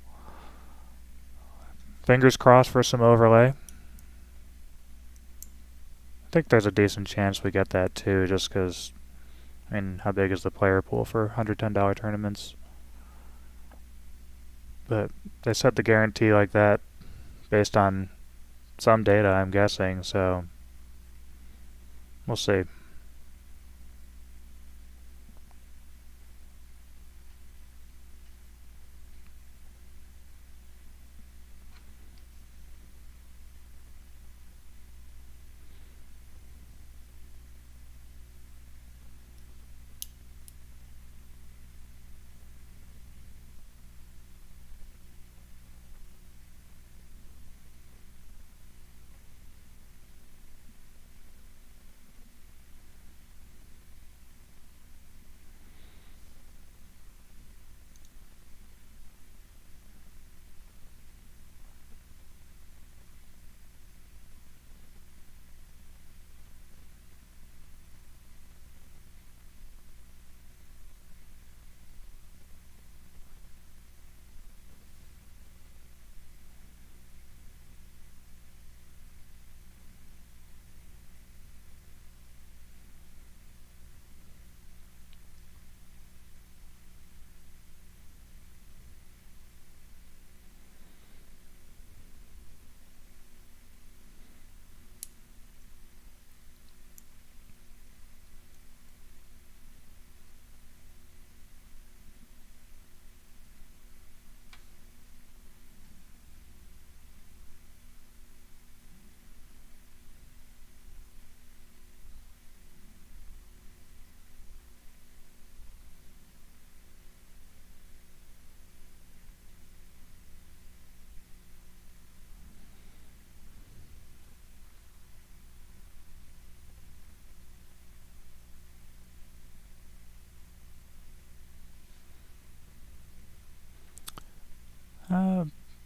fingers crossed for some overlay. I think there's a decent chance we get that too, just because, I mean, how big is the player pool for $110 tournaments? But they set the guarantee like that based on some data, I'm guessing, so we'll see.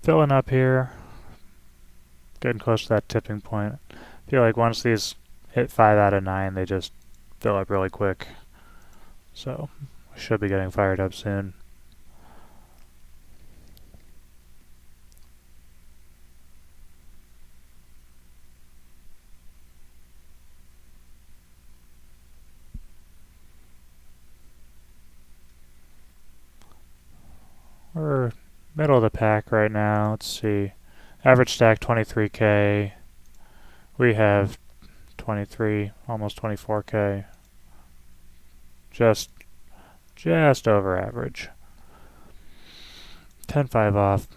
Filling up here, getting close to that tipping point. I feel like once these hit 5 out of 9, they just fill up really quick. So we should be getting fired up soon. We're middle of the pack right now. Let's see. Average stack 23k. We have 23, almost 24k. Just over average. 10-5 off.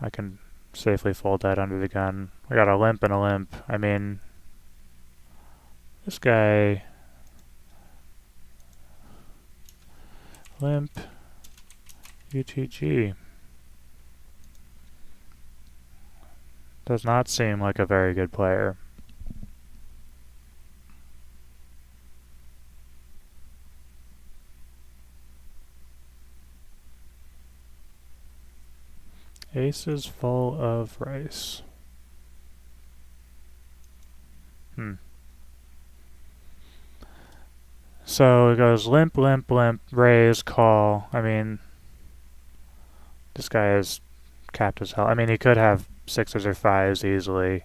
I can safely fold that under the gun. We got a limp and a limp. I mean, this guy... Limp. UTG. Does not seem like a very good player. Ace is full of rice. So it goes limp, limp, limp, raise, call. I mean, this guy is capped as hell. I mean, he could have 6s or 5s easily.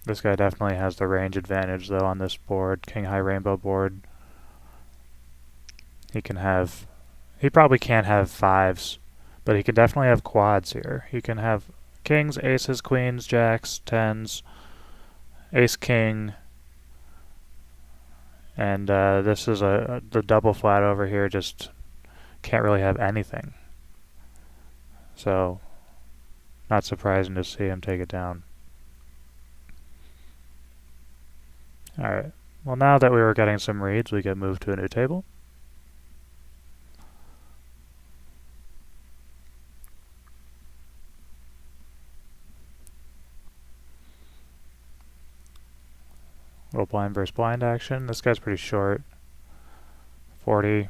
This guy definitely has the range advantage, though, on this board, King High Rainbow board. He probably can't have 5s, but he can definitely have quads here. He can have kings, aces, queens, jacks, 10s, ace, king, and this is the double flat over here, just can't really have anything. So, not surprising to see him take it down. Alright, Well, now that we were getting some reads, we get moved to a new table. Little blind versus blind action. This guy's pretty short. 40.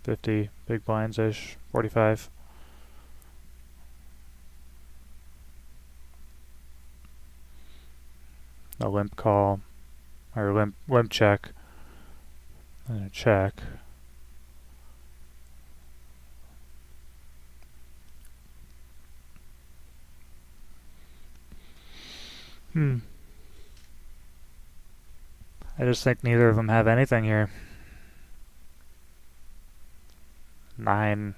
50 big blinds-ish. 45. A limp call. Or limp check. And a check. I just think neither of them have anything here. 9.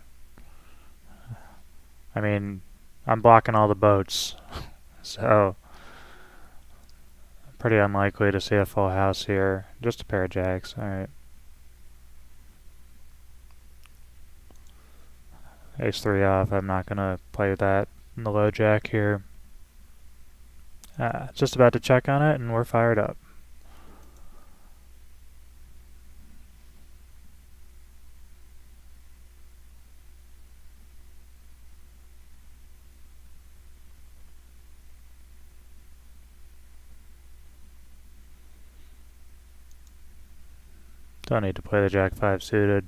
I mean, I'm blocking all the boats. So, pretty unlikely to see a full house here. Just a pair of jacks. Alright. Ace-3 off. I'm not going to play that in the low jack here. Just about to check on it, and we're fired up. Don't need to play the Jack-5 suited.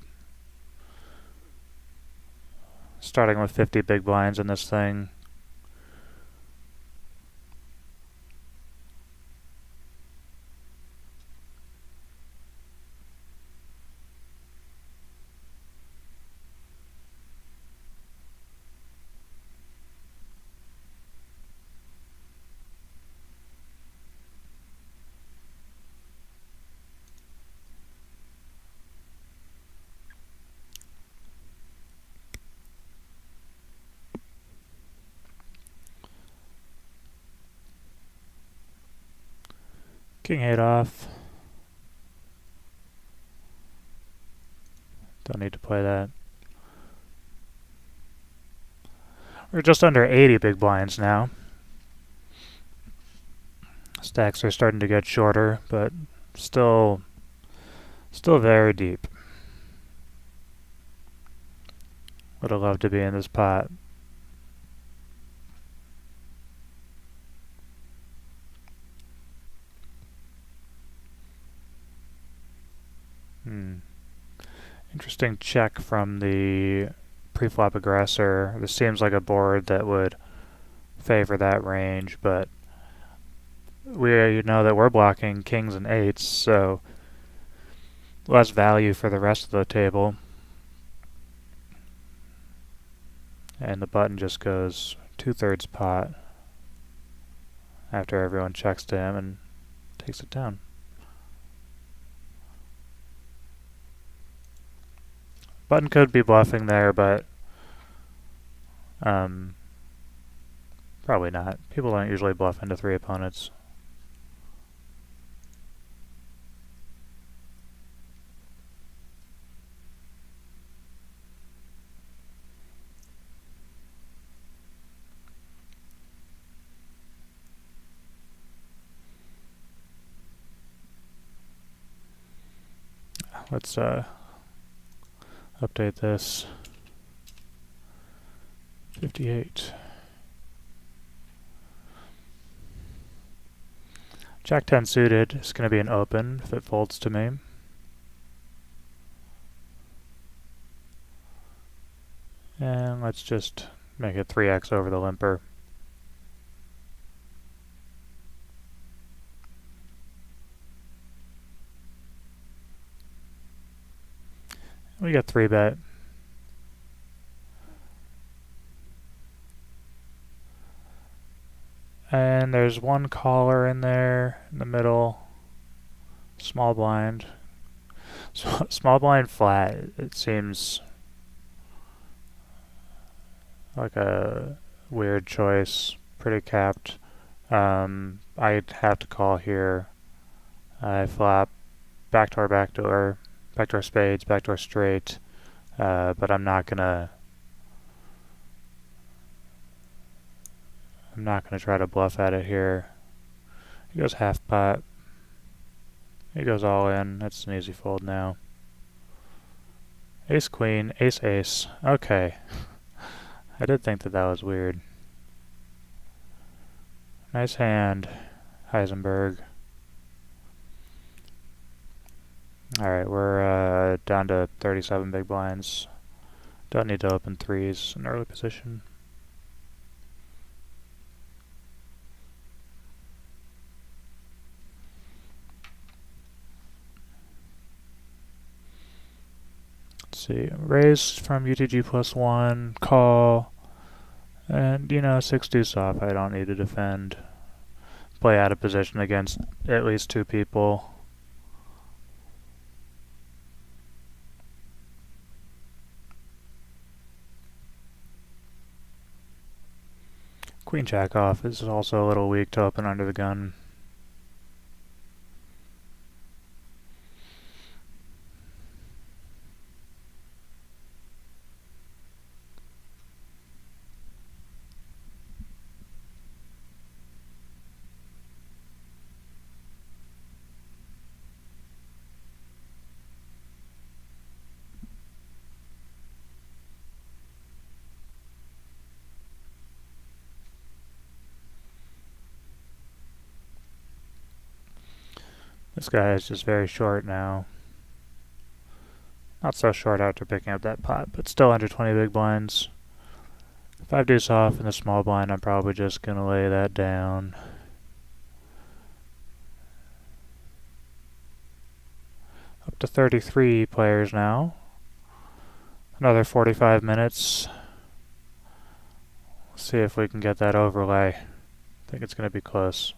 Starting with 50 big blinds in this thing. King-8 off. Don't need to play that. We're just under 80 big blinds now. Stacks are starting to get shorter, but still very deep. Would have loved to be in this pot. Interesting check from the preflop aggressor. This seems like a board that would favor that range, but we know that we're blocking kings and eights, so less value for the rest of the table. And the button just goes 2/3 pot after everyone checks to him and takes it down. Button could be bluffing there, but probably not. People don't usually bluff into 3 opponents. Let's update this. 58. Jack-10 suited is going to be an open if it folds to me. And let's just make it 3x over the limper. We got 3-bet. And there's one caller in there in the middle. Small blind. Small blind flat. It seems like a weird choice. Pretty capped. I'd have to call here. I flop backdoor, backdoor spades, backdoor straight, but I'm not gonna try to bluff at it here. He goes half pot. He goes all in. That's an easy fold now. Ace queen, ace ace. Okay. I did think that that was weird. Nice hand, Heisenberg. Alright, we're down to 37 big blinds. Don't need to open threes in early position. Let's see, raise from UTG +1, call, and you know, 6 deuce off, I don't need to defend. Play out of position against at least 2 people. Queen jack off is also a little weak to open under the gun. This guy is just very short now. Not so short after picking up that pot, but still under 20 big blinds. 5 deuce off in the small blind, I'm probably just gonna lay that down. Up to 33 players now. Another 45 minutes. Let's see if we can get that overlay. I think it's gonna be close.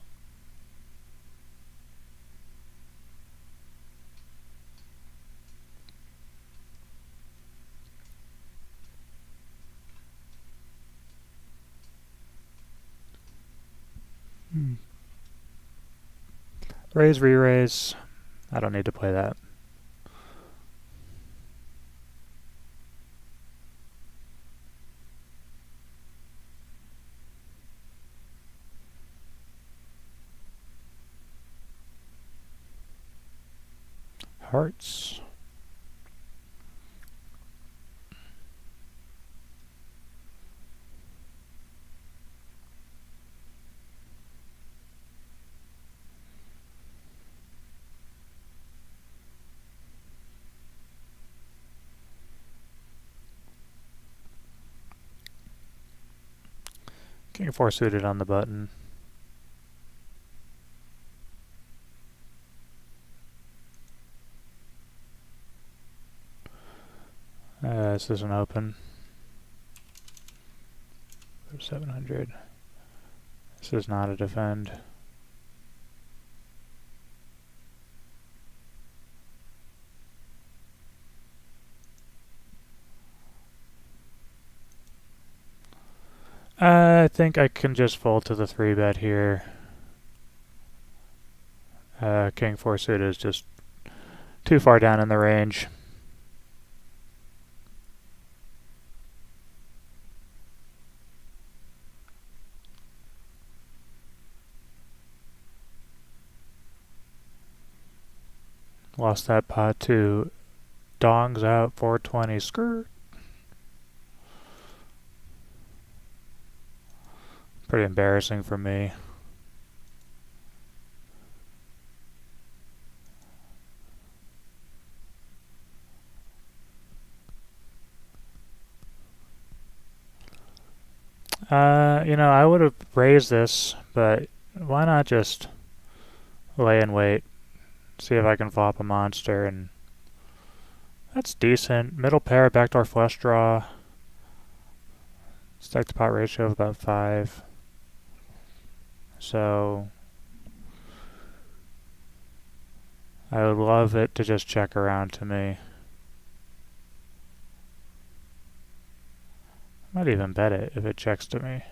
Raise, re-raise. I don't need to play that. Hearts. King 4 suited on the button. This isn't open. 700. This is not a defend. I think I can just fold to the 3-bet here. King 4 suited is just too far down in the range. Lost that pot too. Dongs out 420. Skirt. Pretty embarrassing for me. You know, I would have raised this, but why not just lay and wait? See if I can flop a monster, and that's decent. Middle pair, backdoor flush draw. Stack to pot ratio of about 5. So I would love it to just check around to me. Might even bet it if it checks to me.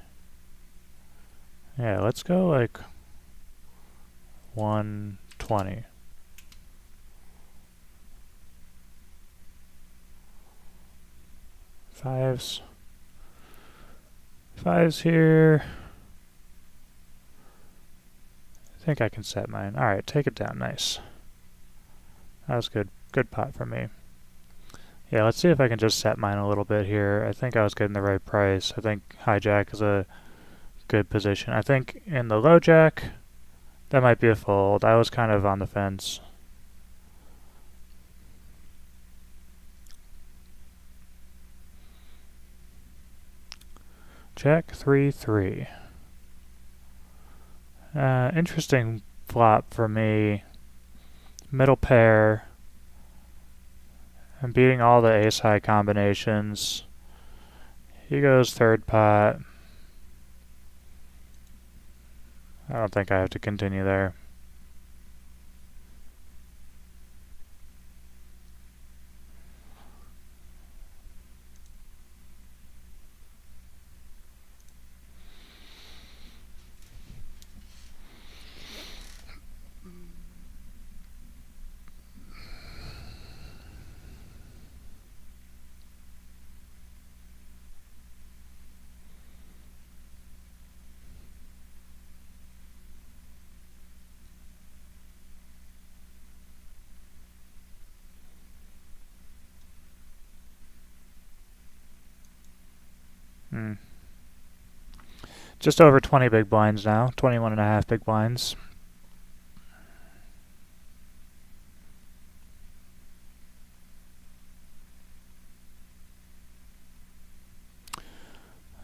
Yeah, let's go like 120. Fives. Fives here. I think I can set mine. Alright, take it down. Nice. That was good. Good pot for me. Yeah, let's see if I can just set mine a little bit here. I think I was getting the right price. I think hijack is a good position. I think in the low jack, that might be a fold. I was kind of on the fence. Jack 3-3. Interesting flop for me. Middle pair. I'm beating all the ace-high combinations. He goes third pot. I don't think I have to continue there. Just over 20 big blinds now. 21 and a half big blinds.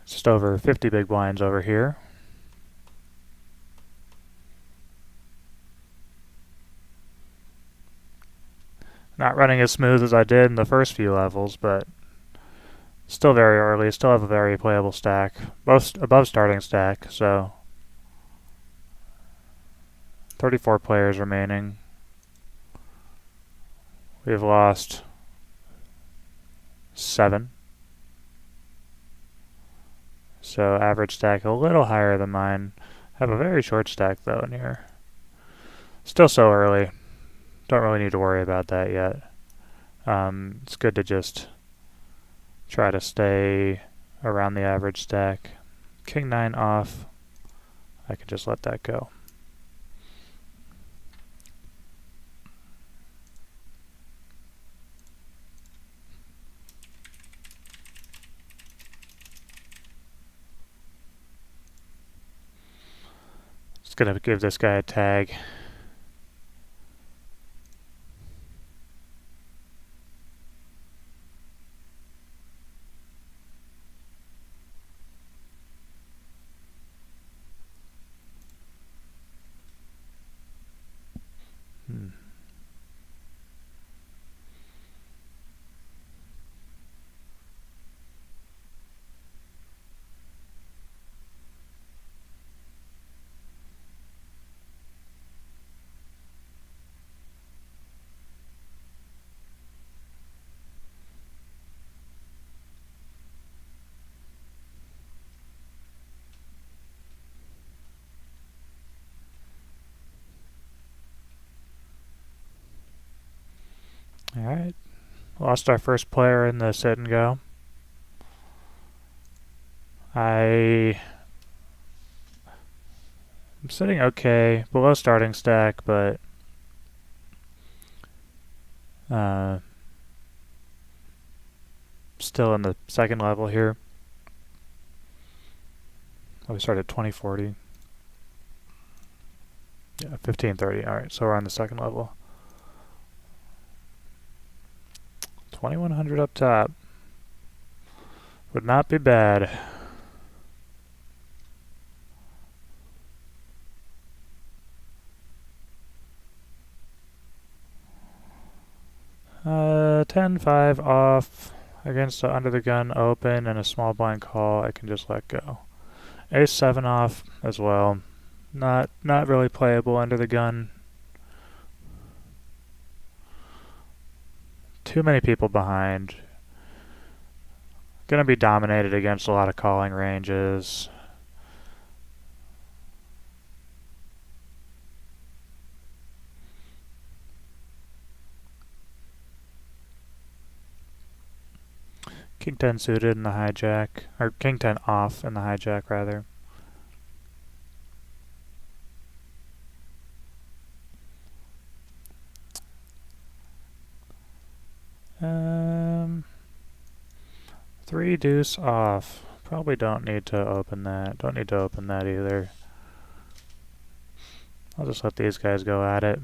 Just over 50 big blinds over here. Not running as smooth as I did in the first few levels, but still very early. Still have a very playable stack. Both above starting stack, so 34 players remaining. We've lost 7. So average stack a little higher than mine. Have a very short stack though in here. Still so early. Don't really need to worry about that yet. It's good to just try to stay around the average stack. King 9 off. I can just let that go. Just gonna give this guy a tag. Alright. Lost our first player in the sit and go. I'm sitting okay, below starting stack, but still in the second level here. We started at 2040. Yeah, 1530. Alright, so we're on the second level. 2100 up top. Would not be bad. Uh, 10-5 off against the under the gun open and a small blind call. I can just let go. Ace 7 off as well. Not really playable under the gun. Too many people behind. Gonna be dominated against a lot of calling ranges. King 10 suited in the hijack, or King 10 off in the hijack rather. Three deuce off. Probably don't need to open that. Don't need to open that either. I'll just let these guys go at it.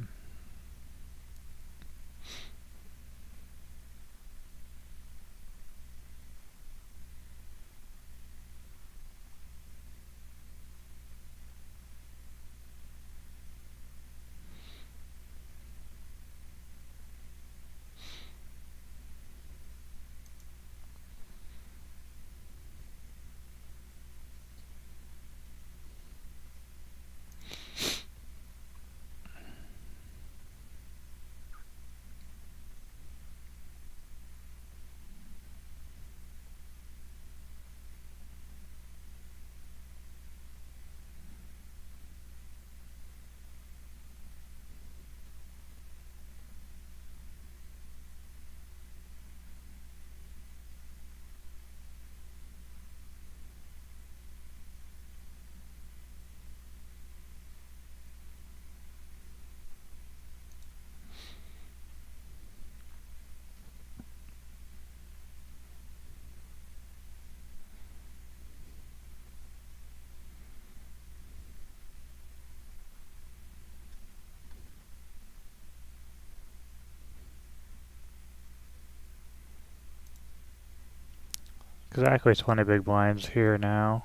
Exactly 20 big blinds here now.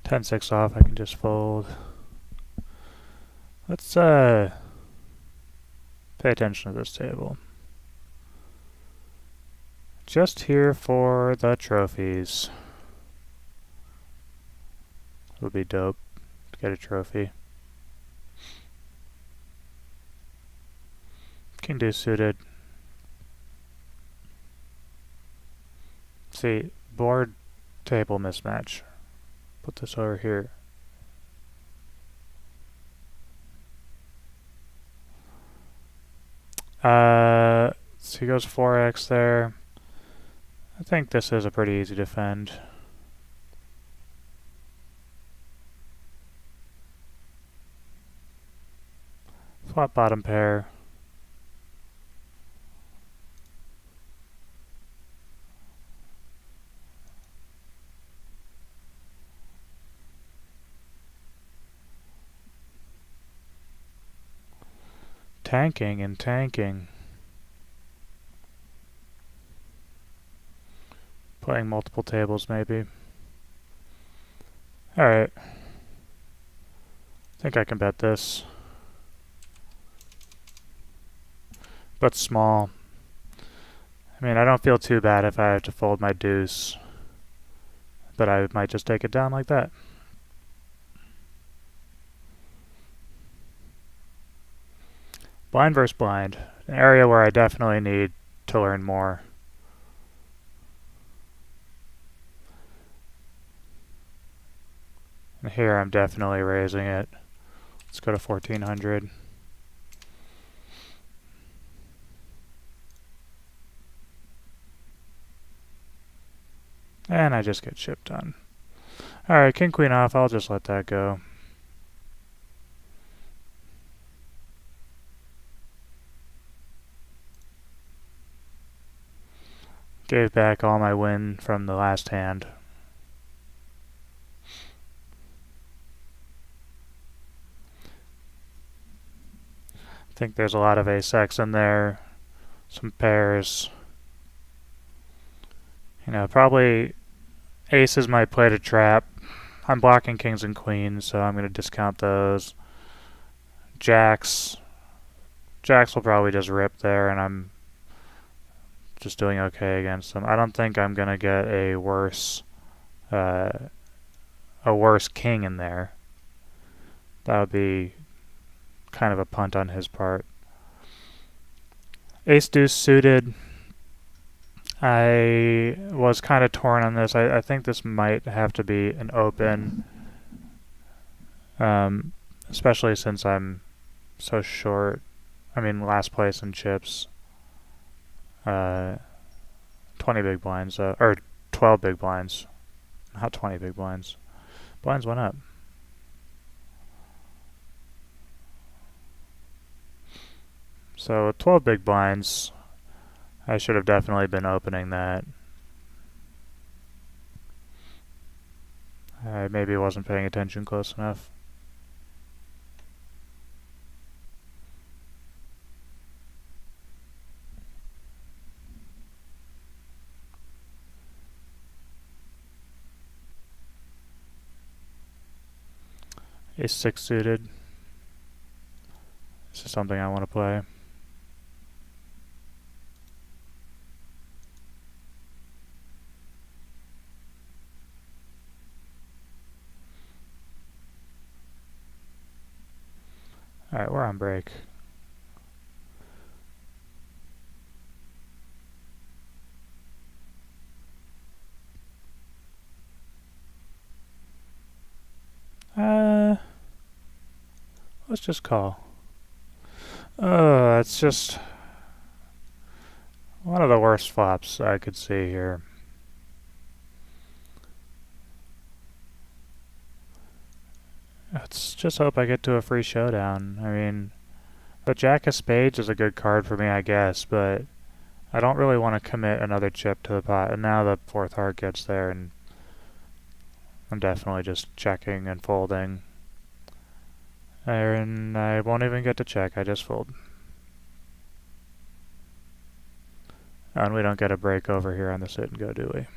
10-6 off, I can just fold. Let's pay attention to this table. Just here for the trophies. It would be dope to get a trophy. King deuce suited. See, board table mismatch. Put this over here. So he goes 4x there. I think this is a pretty easy defend. Flop bottom pair. Tanking and tanking. Playing multiple tables maybe. Alright. I think I can bet this. But small. I mean, I don't feel too bad if I have to fold my deuce. But I might just take it down like that. Blind versus blind. An area where I definitely need to learn more. And here I'm definitely raising it. Let's go to 1400. And I just get chipped on. Alright, king queen off, I'll just let that go. Gave back all my win from the last hand. I think there's a lot of ace-x in there. Some pairs. You know, probably aces might play to trap. I'm blocking kings and queens, so I'm going to discount those. Jacks will probably just rip there, and I'm just doing okay against them. I don't think I'm going to get a worse king in there. That would be kind of a punt on his part. Ace deuce suited. I was kind of torn on this. I think this might have to be an open, especially since I'm so short. I mean, last place in chips. 20 big blinds, or 12 big blinds. Not 20 big blinds. Blinds went up. So 12 big blinds, I should have definitely been opening that. I maybe wasn't paying attention close enough. Ace 6 suited. This is something I want to play. Alright, we're on break. Let's just call. It's just one of the worst flops I could see here. Let's just hope I get to a free showdown. I mean, the Jack of Spades is a good card for me, I guess, but I don't really want to commit another chip to the pot. And now the fourth heart gets there, and I'm definitely just checking and folding. And I won't even get to check, I just fold. And we don't get a break over here on the sit and go, do we?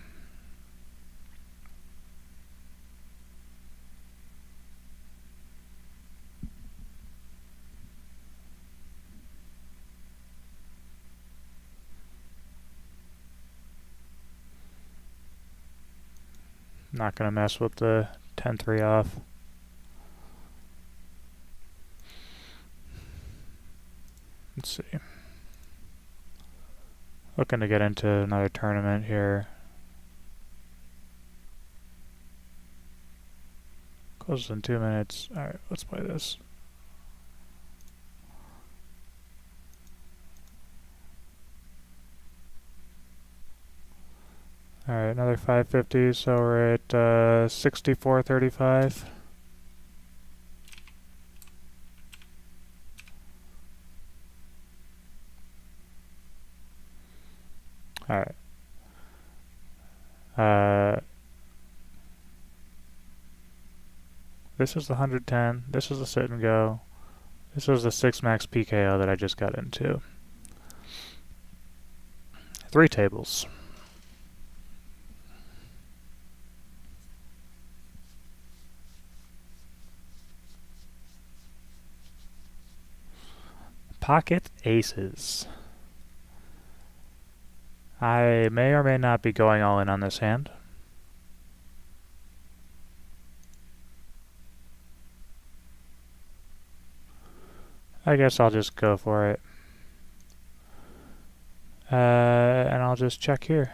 Not gonna mess with the 10-3 off. Let's see. Looking to get into another tournament here. Closes in 2 minutes. Alright, let's play this. Alright, another 550, so we're at 64.35. Alright. This is the 110. This is the sit and go. This was the 6 max PKO that I just got into. 3 tables. Pocket aces. I may or may not be going all in on this hand. I guess I'll just go for it. And I'll just check here.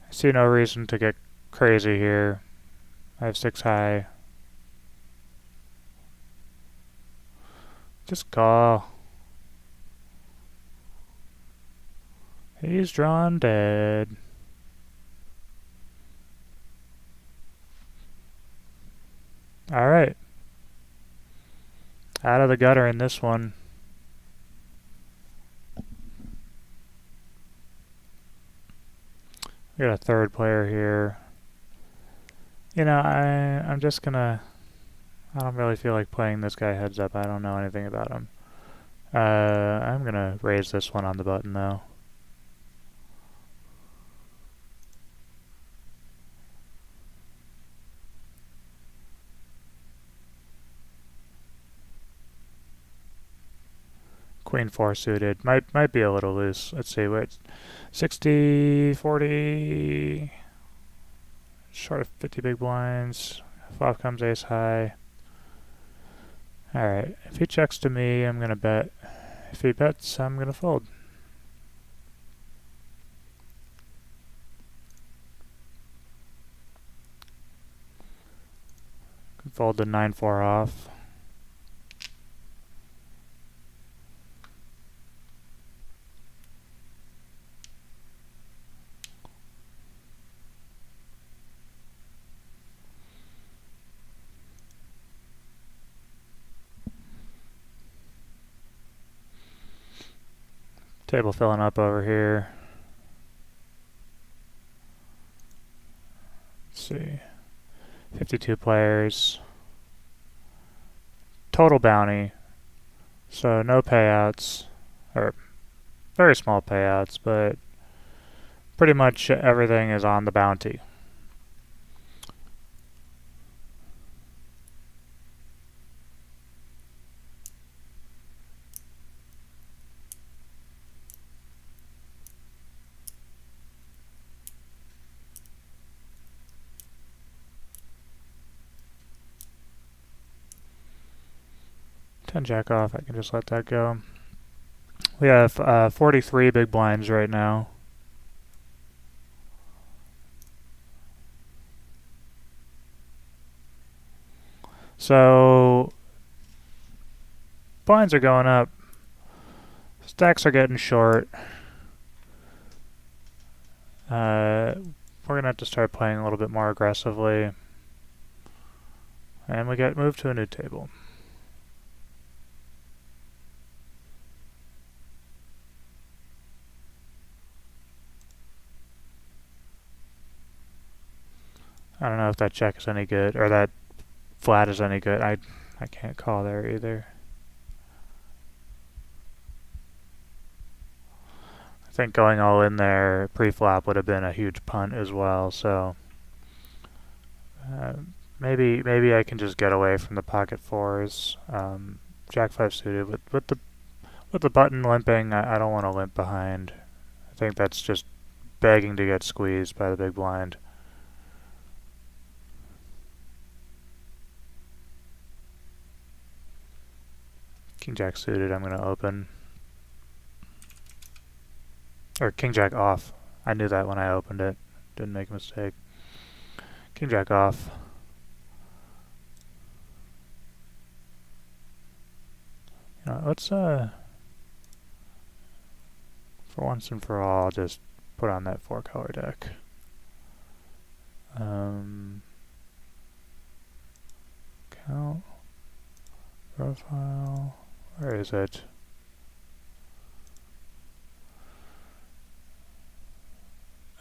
I see no reason to get crazy here. I have 6 high. Just call. He's drawn dead. Alright. Out of the gutter in this one. We got a third player here. You know, I'm just gonna... I don't really feel like playing this guy heads up. I don't know anything about him. I'm gonna raise this one on the button though. Queen 4 suited. Might be a little loose. Let's see, wait. 60, 40. Short of 50 big blinds. Flop comes ace high. Alright, if he checks to me, I'm gonna bet. If he bets, I'm gonna fold. Could fold the 9-4 off. Table filling up over here. Let's see. 52 players. Total bounty. So no payouts, or very small payouts, but pretty much everything is on the bounty. Jack off, I can just let that go. We have 43 big blinds right now. So blinds are going up. Stacks are getting short. We're going to have to start playing a little bit more aggressively. And we get moved to a new table. I don't know if that check is any good, or that flat is any good. I can't call there either. I think going all in there pre-flop would have been a huge punt as well, so maybe I can just get away from the pocket fours. Jack 5 suited with the button limping, I don't want to limp behind. I think that's just begging to get squeezed by the big blind. King Jack suited, I'm going to open. Or King Jack off. I knew that when I opened it. Didn't make a mistake. King Jack off. You know, let's for once and for all, just put on that 4-color deck. Count. Profile. Where is it?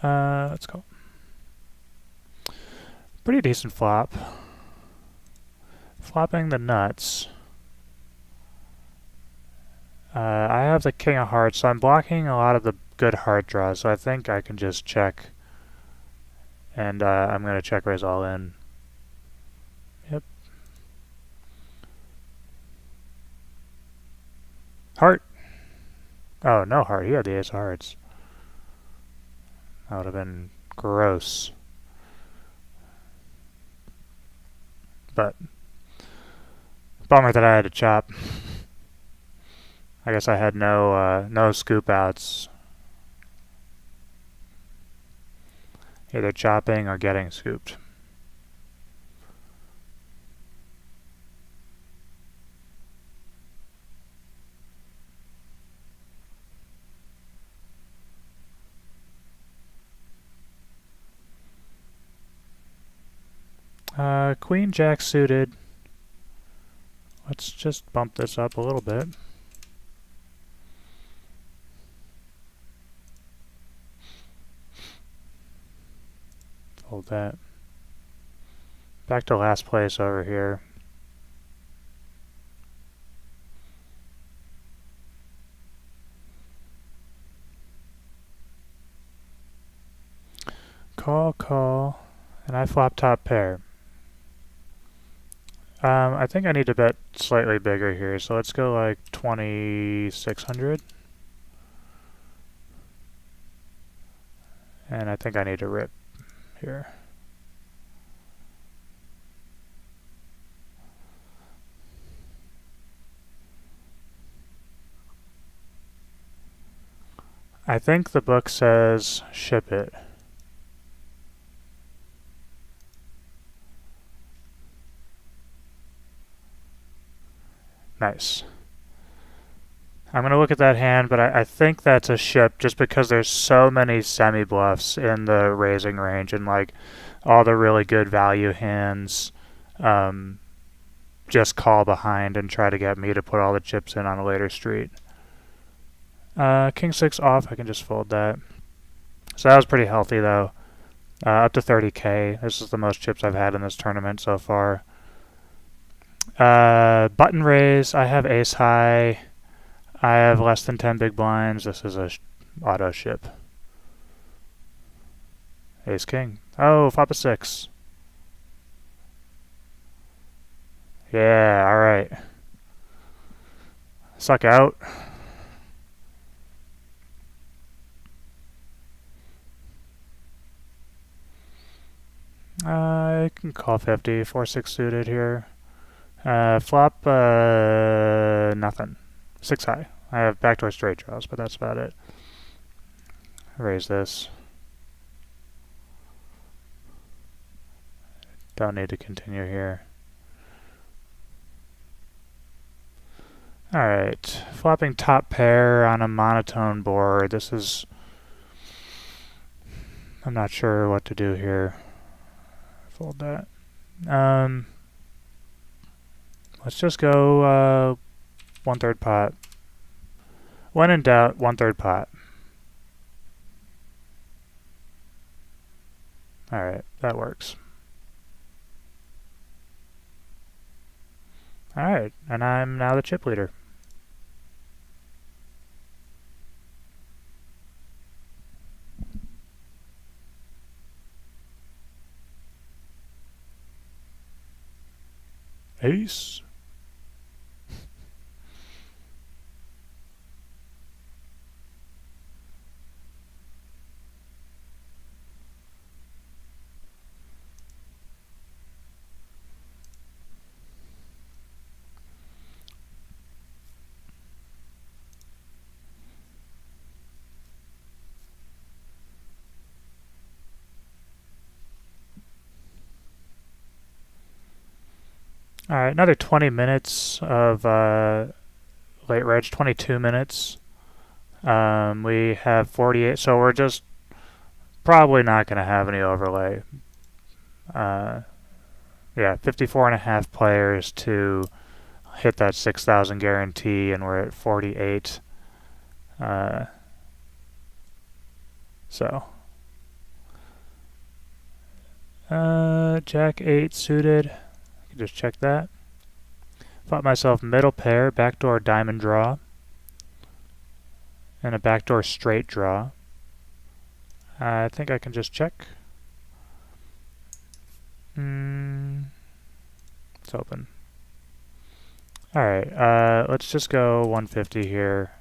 Let's go. Pretty decent flop. Flopping the nuts. I have the King of Hearts, so I'm blocking a lot of the good heart draws, so I think I can just check. And I'm going to check raise all in. Yep. Heart. Oh, no heart. He had the ace of hearts. That would have been gross. But bummer that I had to chop. I guess I had no scoop outs. Either chopping or getting scooped. Queen Jack suited. Let's just bump this up a little bit. Hold that. Back to last place over here. Call, and I flop top pair. I think I need to bet slightly bigger here, so let's go like 2,600. And I think I need to rip here. I think the book says ship it. Nice. I'm going to look at that hand, but I think that's a ship just because there's so many semi-bluffs in the raising range, and like all the really good value hands just call behind and try to get me to put all the chips in on a later street. King 6 off, I can just fold that. So that was pretty healthy though. Up to 30k. This is the most chips I've had in this tournament so far. Button raise, I have ace high. I have less than 10 big blinds. This is a auto ship. Ace king. Oh, flop a 6. Yeah, alright. Suck out. I can call 50. 4-6 suited here. Flop, nothing. 6 high. I have backdoor straight draws, but that's about it. Raise this. Don't need to continue here. Alright, flopping top pair on a monotone board. This is... I'm not sure what to do here. Fold that. Let's just go 1/3 pot. When in doubt, 1/3 pot. Alright, that works. Alright, and I'm now the chip leader. Ace. Alright, another 20 minutes of late reg, 22 minutes. We have 48, so we're just probably not going to have any overlay. Yeah, 54.5 players to hit that 6,000 guarantee, and we're at 48. So, Jack 8 suited. I can just check that. Bought myself middle pair, backdoor diamond draw, and a backdoor straight draw. I think I can just check. It's open. Alright, let's just go 150 here.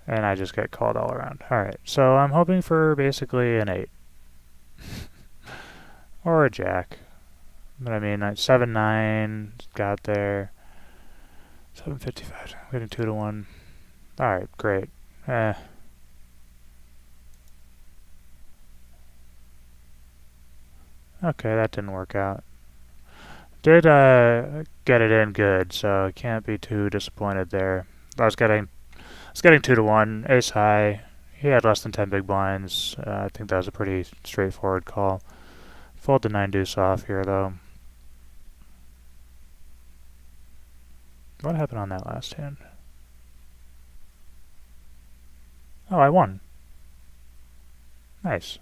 And I just get called all around. Alright, so I'm hoping for basically an 8. Or a jack. But I mean, 7-9 got there. 755. I'm getting 2 to 1. Alright, great. Okay, that didn't work out. Did get it in good, so I can't be too disappointed there. I was getting 2 to 1, ace high. He had less than 10 big blinds. I think that was a pretty straightforward call. Fold the 9 deuce off here, though. What happened on that last hand? Oh, I won. Nice.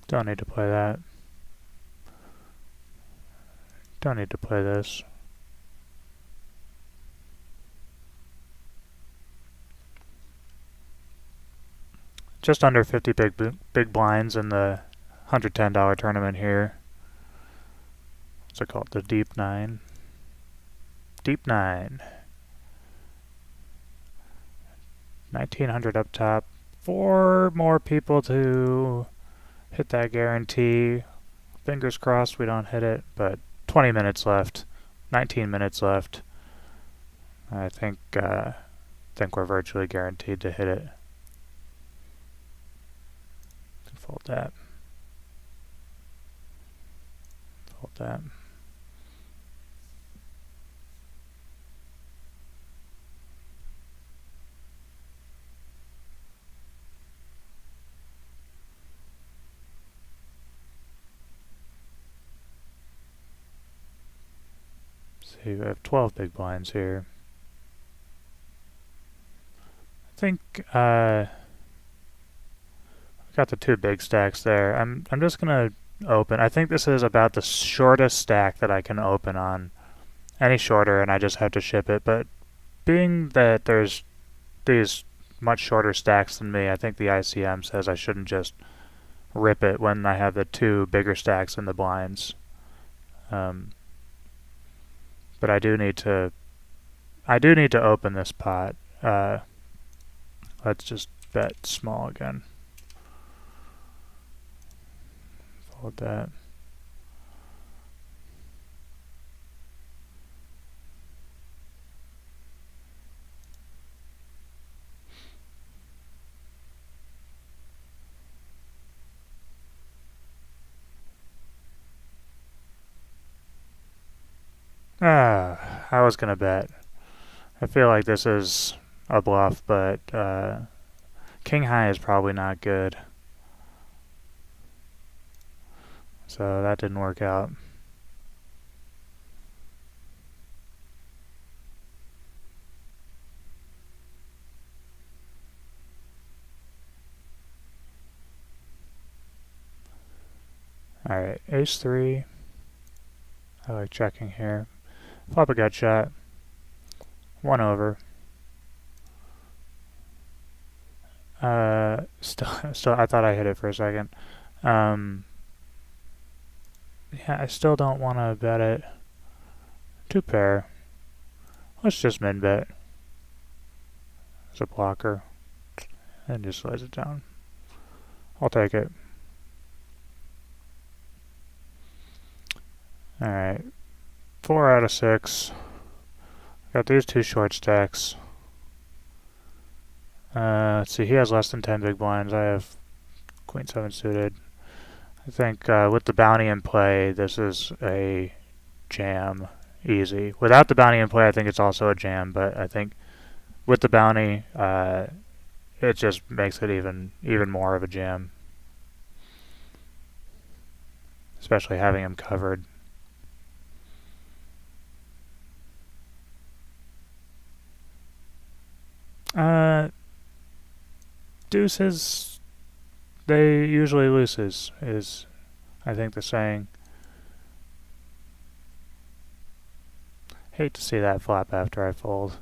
Don't need to play that. Don't need to play this. Just under 50 big blinds in the $110 tournament here. What's it called? The Deep 9. Deep 9. 1900 up top. 4 more people to hit that guarantee. Fingers crossed we don't hit it, but 20 minutes left. 19 minutes left. I think we're virtually guaranteed to hit it. Fold that. about that. See, we have 12 big blinds here. I think got the 2 big stacks there. I'm just gonna open. I think this is about the shortest stack that I can open on. Any shorter and I just have to ship it, but being that there's these much shorter stacks than me, I think the ICM says I shouldn't just rip it when I have the 2 bigger stacks in the blinds. But I do need to open this pot. Let's just bet small again. Fold that. I was gonna bet. I feel like this is a bluff, but king high is probably not good. So that didn't work out. Alright, ace 3. I like checking here. Flop a gut shot. 1 over. Still, I thought I hit it for a second. Yeah, I still don't want to bet it. 2 pair. Let's just min bet. As a blocker. And just lays it down. I'll take it. Alright. 4 out of 6. Got these 2 short stacks. Let's see, he has less than 10 big blinds. I have queen 7 suited. I think with the bounty in play, this is a jam. Easy. Without the bounty in play, I think it's also a jam, but I think with the bounty, it just makes it even more of a jam. Especially having him covered. Deuces, they usually loses, is I think the saying. Hate to see that flop after I fold.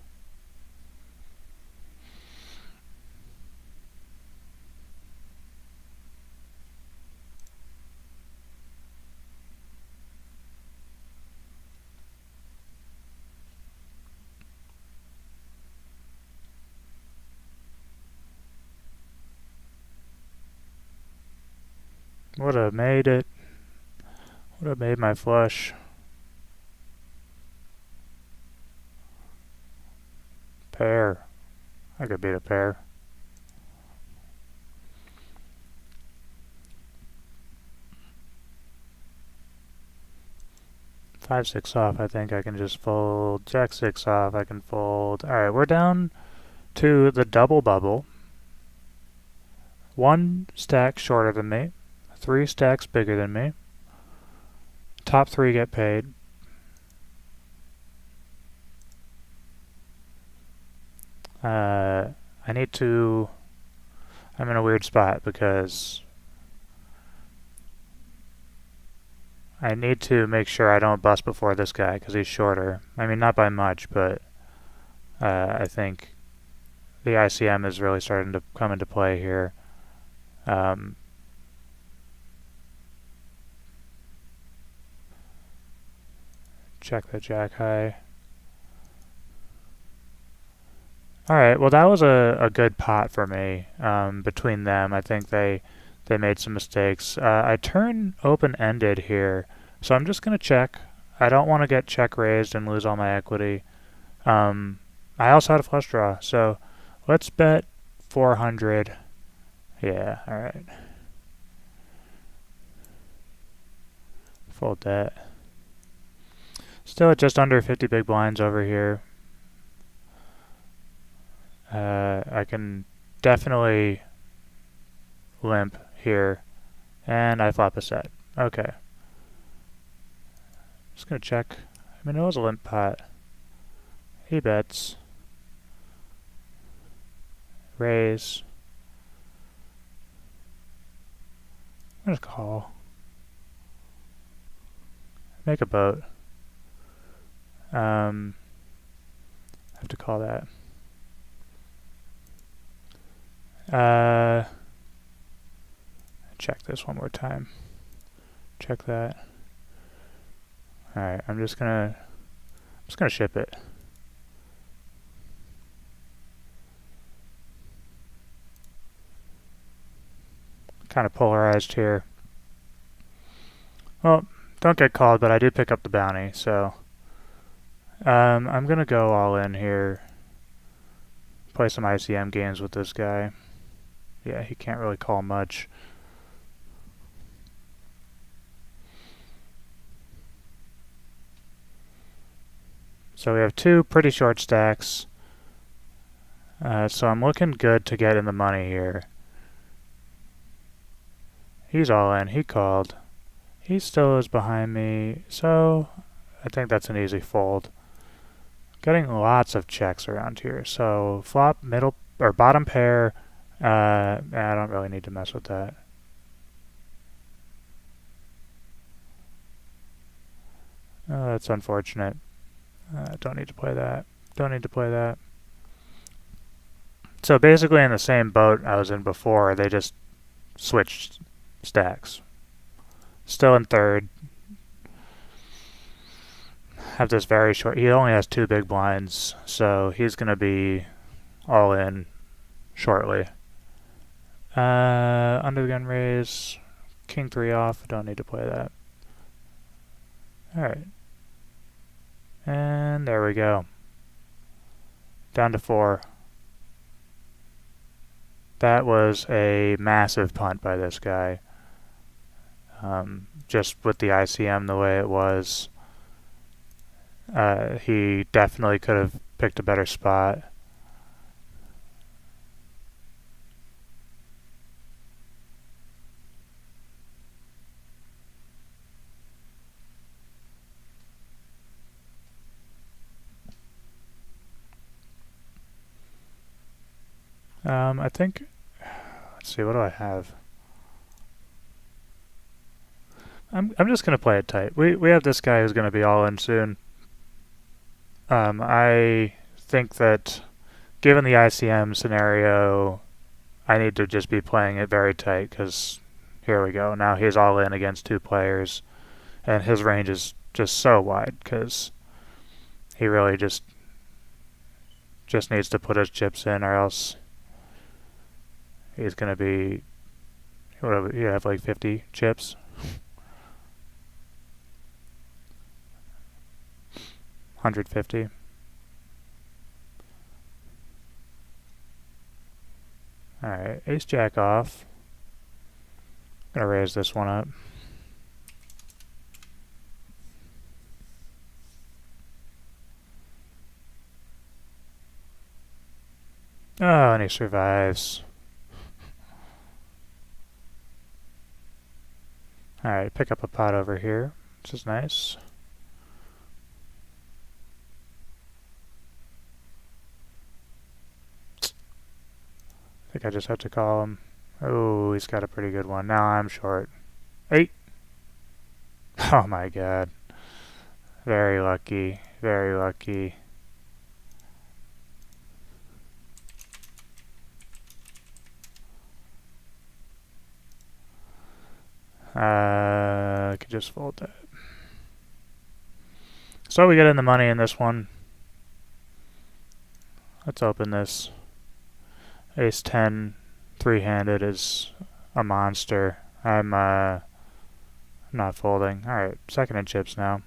Would have made it. Would have made my flush. Pair. I could beat a pair. Five, 6 off, I think I can just fold. Jack 6 off, I can fold. Alright, we're down to the double bubble. 1 stack shorter than me. 3 stacks bigger than me. Top 3 get paid. I need to... I'm in a weird spot because I need to make sure I don't bust before this guy because he's shorter. I mean, not by much, but I think the ICM is really starting to come into play here. Check the jack high. Alright, well that was a good pot for me. Between them, I think they made some mistakes. I turn open-ended here, so I'm just going to check. I don't want to get check raised and lose all my equity. I also had a flush draw, so let's bet 400. Yeah, alright. Fold that. Still at just under 50 big blinds over here. I can definitely limp here, and I flop a set. Okay. Just gonna check. I mean, it was a limp pot. He bets. Raise. I'm just call. Make a boat. I have to call that. Check this one more time. Check that. Alright, I'm just gonna ship it. Kind of polarized here. Well, don't get called, but I did pick up the bounty, so I'm gonna go all in here. Play some ICM games with this guy. Yeah, he can't really call much. So we have two pretty short stacks. So I'm looking good to get in the money here. He's all in. He called. He still is behind me, so I think that's an easy fold. Getting lots of checks around here. So flop, middle, or bottom pair. I don't really need to mess with that. Oh, that's unfortunate. Don't need to play that. Don't need to play that. So basically in the same boat I was in before, they just switched stacks. Still in third. Have this very short. He only has two big blinds, so he's going to be all in shortly. Under the gun raise. King 3 off. Don't need to play that. Alright. And there we go. Down to 4. That was a massive punt by this guy. Just with the ICM the way it was, he definitely could have picked a better spot. I think, let's see, what do I have? I'm just gonna play it tight. We have this guy who's gonna be all in soon. I think that given the ICM scenario, I need to just be playing it very tight because here we go. Now he's all in against two players, and his range is just so wide because he really just needs to put his chips in, or else he's gonna be, whatever, you have like 50 chips. 150. Alright, ace jack off. Gonna raise this one up. Oh, and he survives. Alright, pick up a pot over here, which is nice. I think I just have to call him. Oh, he's got a pretty good one. Now I'm short. 8. Oh my god. Very lucky. Very lucky. I could just fold that. So we get in the money in this one. Let's open this. Ace 10 three-handed is a monster. I'm not folding. Alright, second in chips now.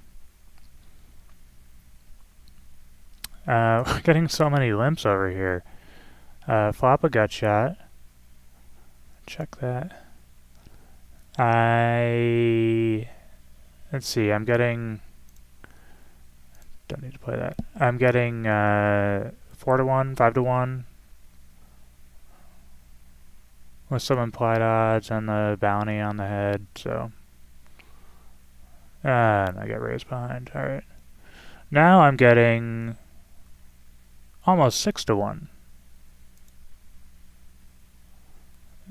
We're getting so many limps over here. Flop a gut shot. Check that. Let's see, I'm getting Don't need to play that. I'm getting 4 to 1, 5 to 1 with some implied odds and the bounty on the head, so. And I get raised behind. Alright. Now I'm getting almost 6 to 1.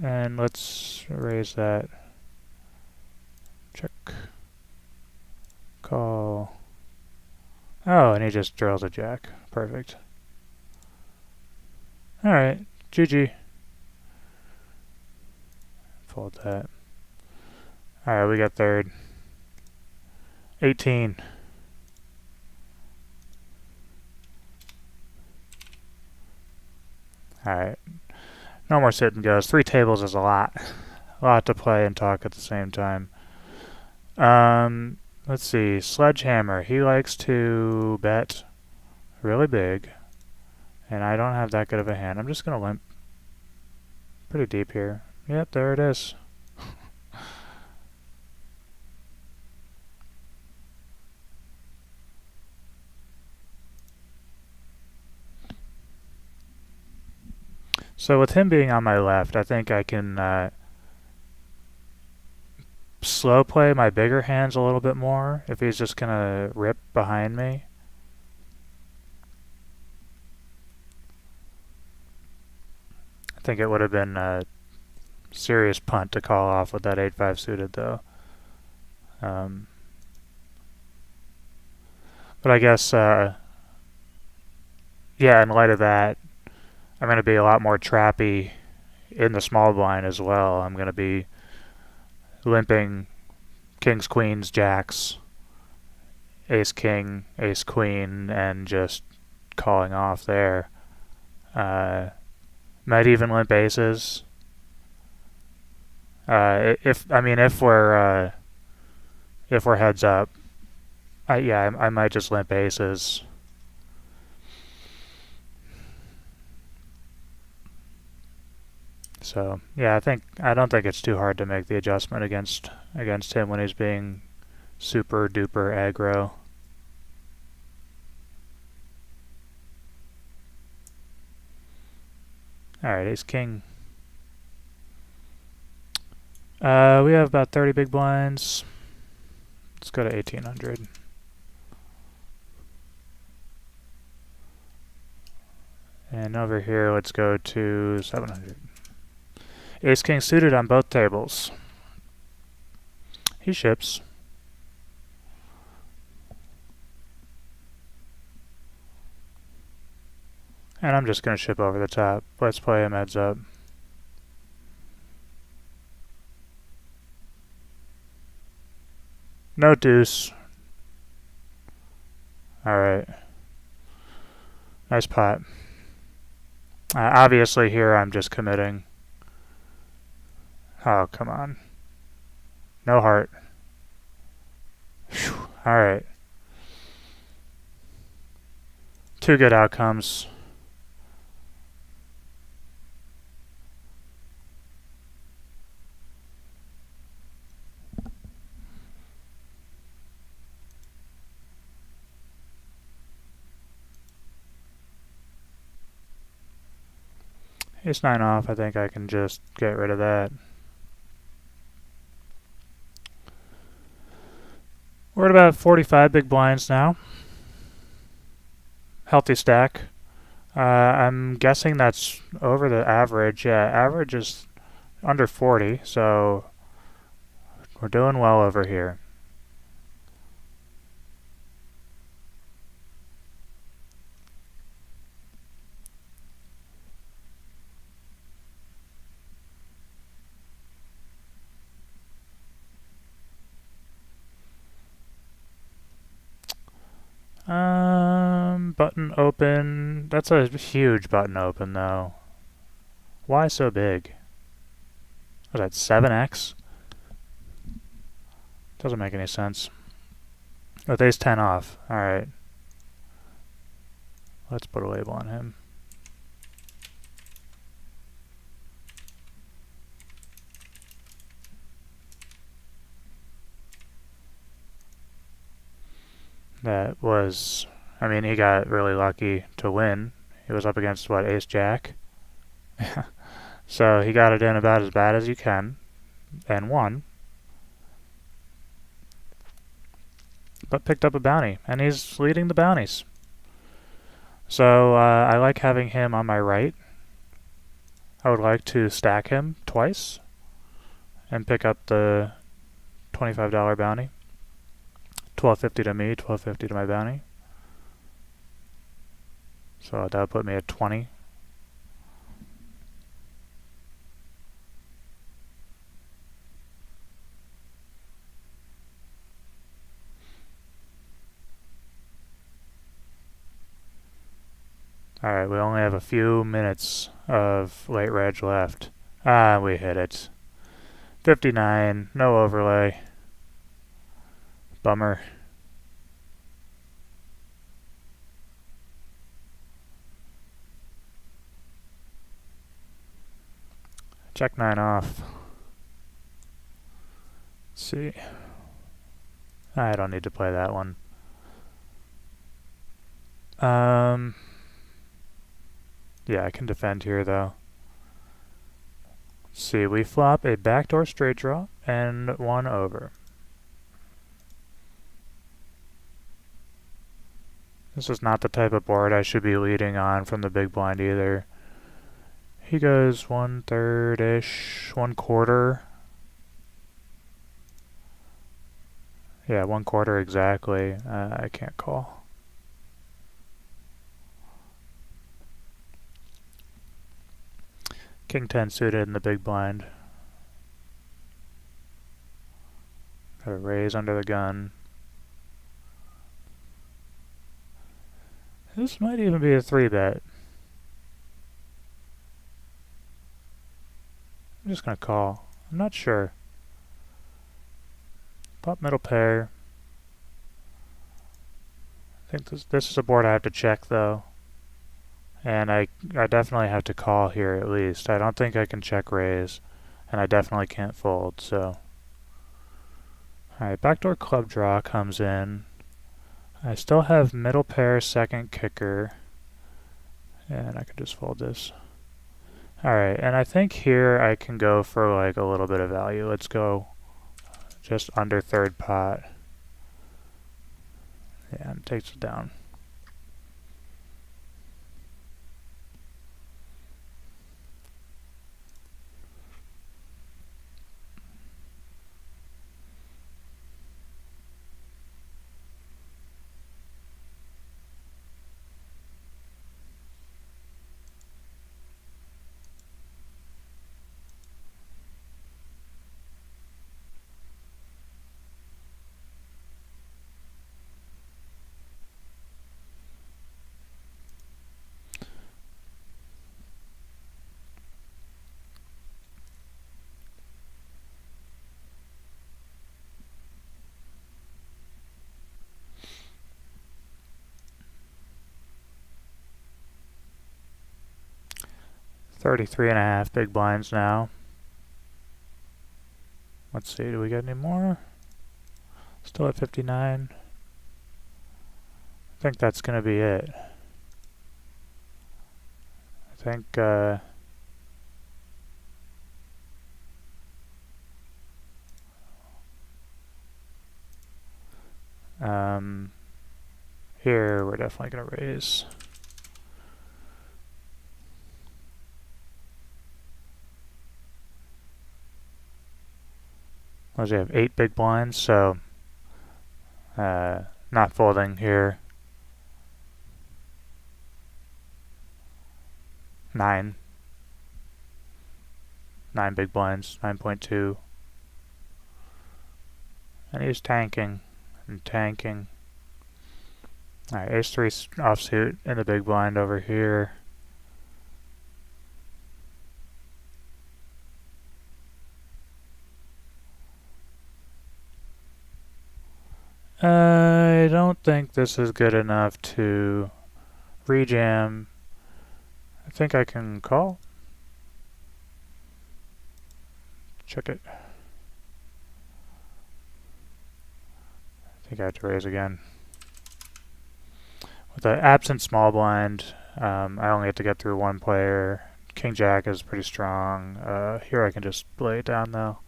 And let's raise that. Check. Call. Oh, and he just drills a jack. Perfect. Alright, GG. Fold that. Alright, we got third. 18. Alright. No more sit and goes. 3 tables is a lot. A lot to play and talk at the same time. Let's see. Sledgehammer. He likes to bet really big. And I don't have that good of a hand. I'm just going to limp pretty deep here. Yep, there it is. So with him being on my left, I think I can slow play my bigger hands a little bit more if he's just going to rip behind me. I think it would have been a serious punt to call off with that 8-5 suited, though. But I guess, yeah, in light of that, I'm going to be a lot more trappy in the small blind as well. I'm going to be limping kings, queens, jacks, ace, king, ace, queen, and just calling off there. Might even limp aces. If we're heads up, I might just limp aces. So yeah, I don't think it's too hard to make the adjustment against him when he's being super duper aggro. Alright, ace king. We have about 30 big blinds. Let's go to 1800. And over here, let's go to 700. Ace king suited on both tables. He ships. And I'm just going to ship over the top. Let's play him heads up. No deuce. Alright. Nice pot. Obviously here I'm just committing. Oh, come on. No heart. Alright. 2 good outcomes. Ace 9 off, I think I can just get rid of that. We're at about 45 big blinds now. Healthy stack. I'm guessing that's over the average. Yeah, average is under 40, so we're doing well over here. Button open. That's a huge button open, though. Why so big? Was that 7x? Doesn't make any sense. With ace 10 off. Alright. Let's put a label on him. That was I mean, he got really lucky to win. He was up against, what, ace-jack? So he got it in about as bad as you can, and won. But picked up a bounty, and he's leading the bounties. So I like having him on my right. I would like to stack him twice and pick up the $25 bounty. $12.50 to me, $12.50 to my bounty. So that would put me at 20. Alright, we only have a few minutes of late reg left. Ah, we hit it. 59, no overlay. Bummer. Check 9 off. Let's see. I don't need to play that one. Yeah, I can defend here though. Let's see, we flop a backdoor straight draw and 1 over. This is not the type of board I should be leading on from the big blind either. He goes 1/3-ish, 1/4. Yeah, 1/4 exactly. I can't call. King 10 suited in the big blind. Got a raise under the gun. This might even be a 3-bet. I'm just gonna call. I'm not sure. Pop middle pair. I think this is a board I have to check though. And I definitely have to call here at least. I don't think I can check raise. And I definitely can't fold, so. Alright, backdoor club draw comes in. I still have middle pair second kicker. And I can just fold this. Alright, and I think here I can go for like a little bit of value. Let's go just under third pot. Yeah, and takes it down. $33.5 big blinds now. Let's see, do we get any more? Still at 59. I think that's gonna be it. I think here we're definitely gonna raise. Unless we have 8 big blinds, so not folding here. 9 big blinds, 9.2. And he's tanking and tanking. Alright, ace-3 offsuit in the big blind over here. I don't think this is good enough to rejam. I think I can call. Check it. I think I have to raise again. With the absent small blind, I only have to get through one player. King Jack is pretty strong. Here I can just lay it down though.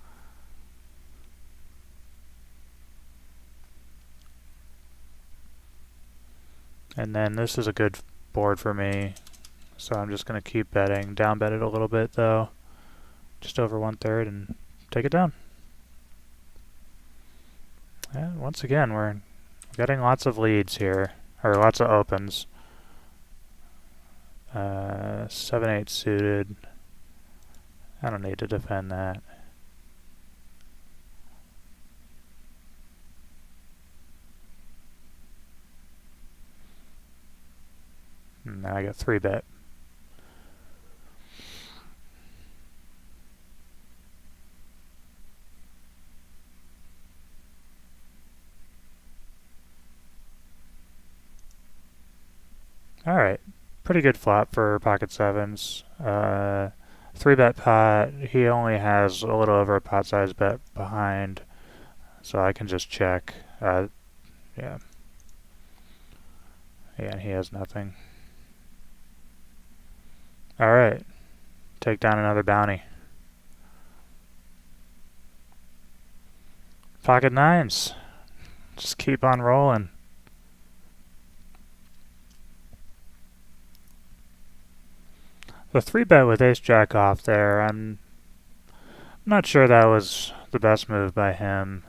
And then this is a good board for me, so I'm just going to keep betting. Down bet it a little bit though, just over 1/3, and take it down. And once again, we're getting lots of leads here, or lots of opens. 7-8 suited. I don't need to defend that. Now I got 3-bet. Alright, pretty good flop for pocket sevens. 3-bet pot, he only has a little over a pot size bet behind, so I can just check. Yeah. Yeah, he has nothing. Alright, take down another bounty. Pocket nines. Just keep on rolling. The 3-bet with ace jack off there, I'm not sure that was the best move by him.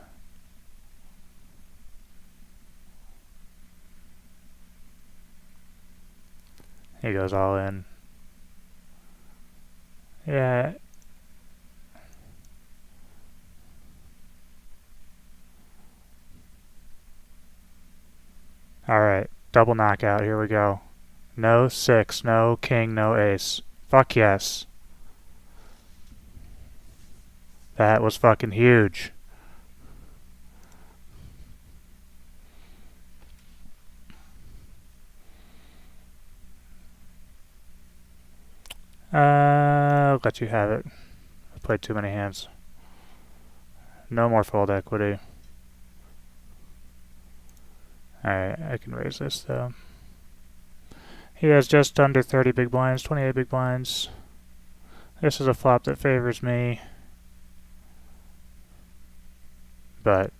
He goes all in. Yeah. Alright, double knockout, here we go. No 6, no king, no ace. Fuck yes. That was fucking huge. I'll let you have it. I played too many hands. No more fold equity. Alright, I can raise this though. He has just under 30 big blinds, 28 big blinds. This is a flop that favors me, but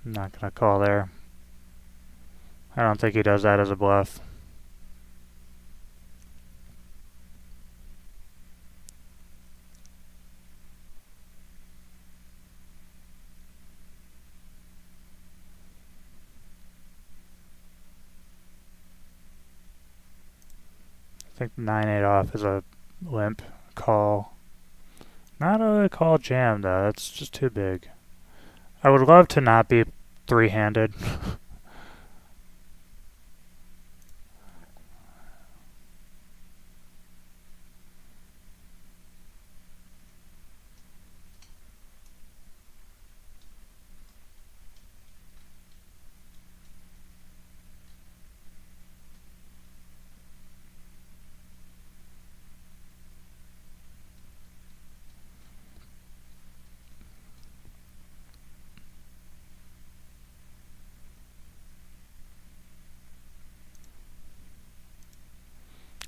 I'm not gonna call there. I don't think he does that as a bluff. I think 9-8 off is a limp call. Not a call jam though, that's just too big. I would love to not be three-handed.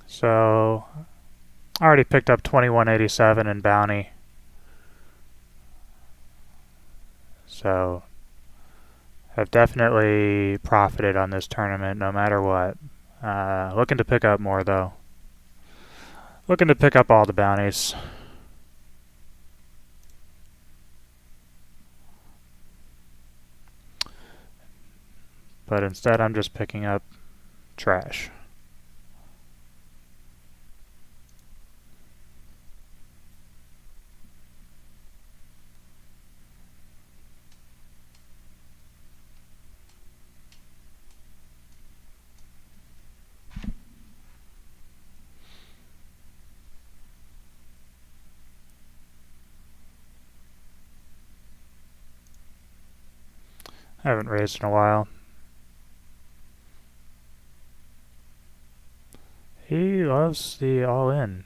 So, I already picked up 2187 in bounty. So, have definitely profited on this tournament no matter what. Looking to pick up more though. Looking to pick up all the bounties. But instead I'm just picking up trash. I haven't raised in a while. He loves the all-in.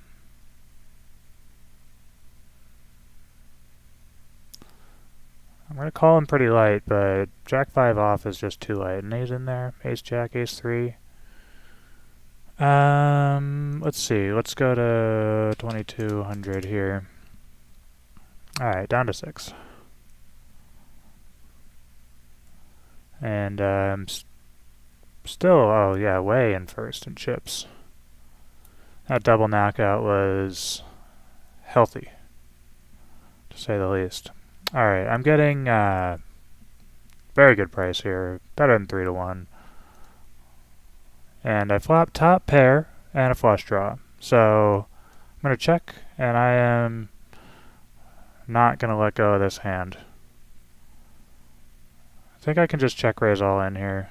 I'm gonna call him pretty light, but Jack 5 off is just too light. And he's in there. Ace Jack, Ace 3. Let's see. Let's go to 2200 here. Alright, down to 6. And still, oh yeah, way in first in chips. That double knockout was healthy, to say the least. Alright, I'm getting very good price here, better than 3 to 1. And I flop top pair and a flush draw. So I'm going to check, and I am not going to let go of this hand. I think I can just check raise all in here.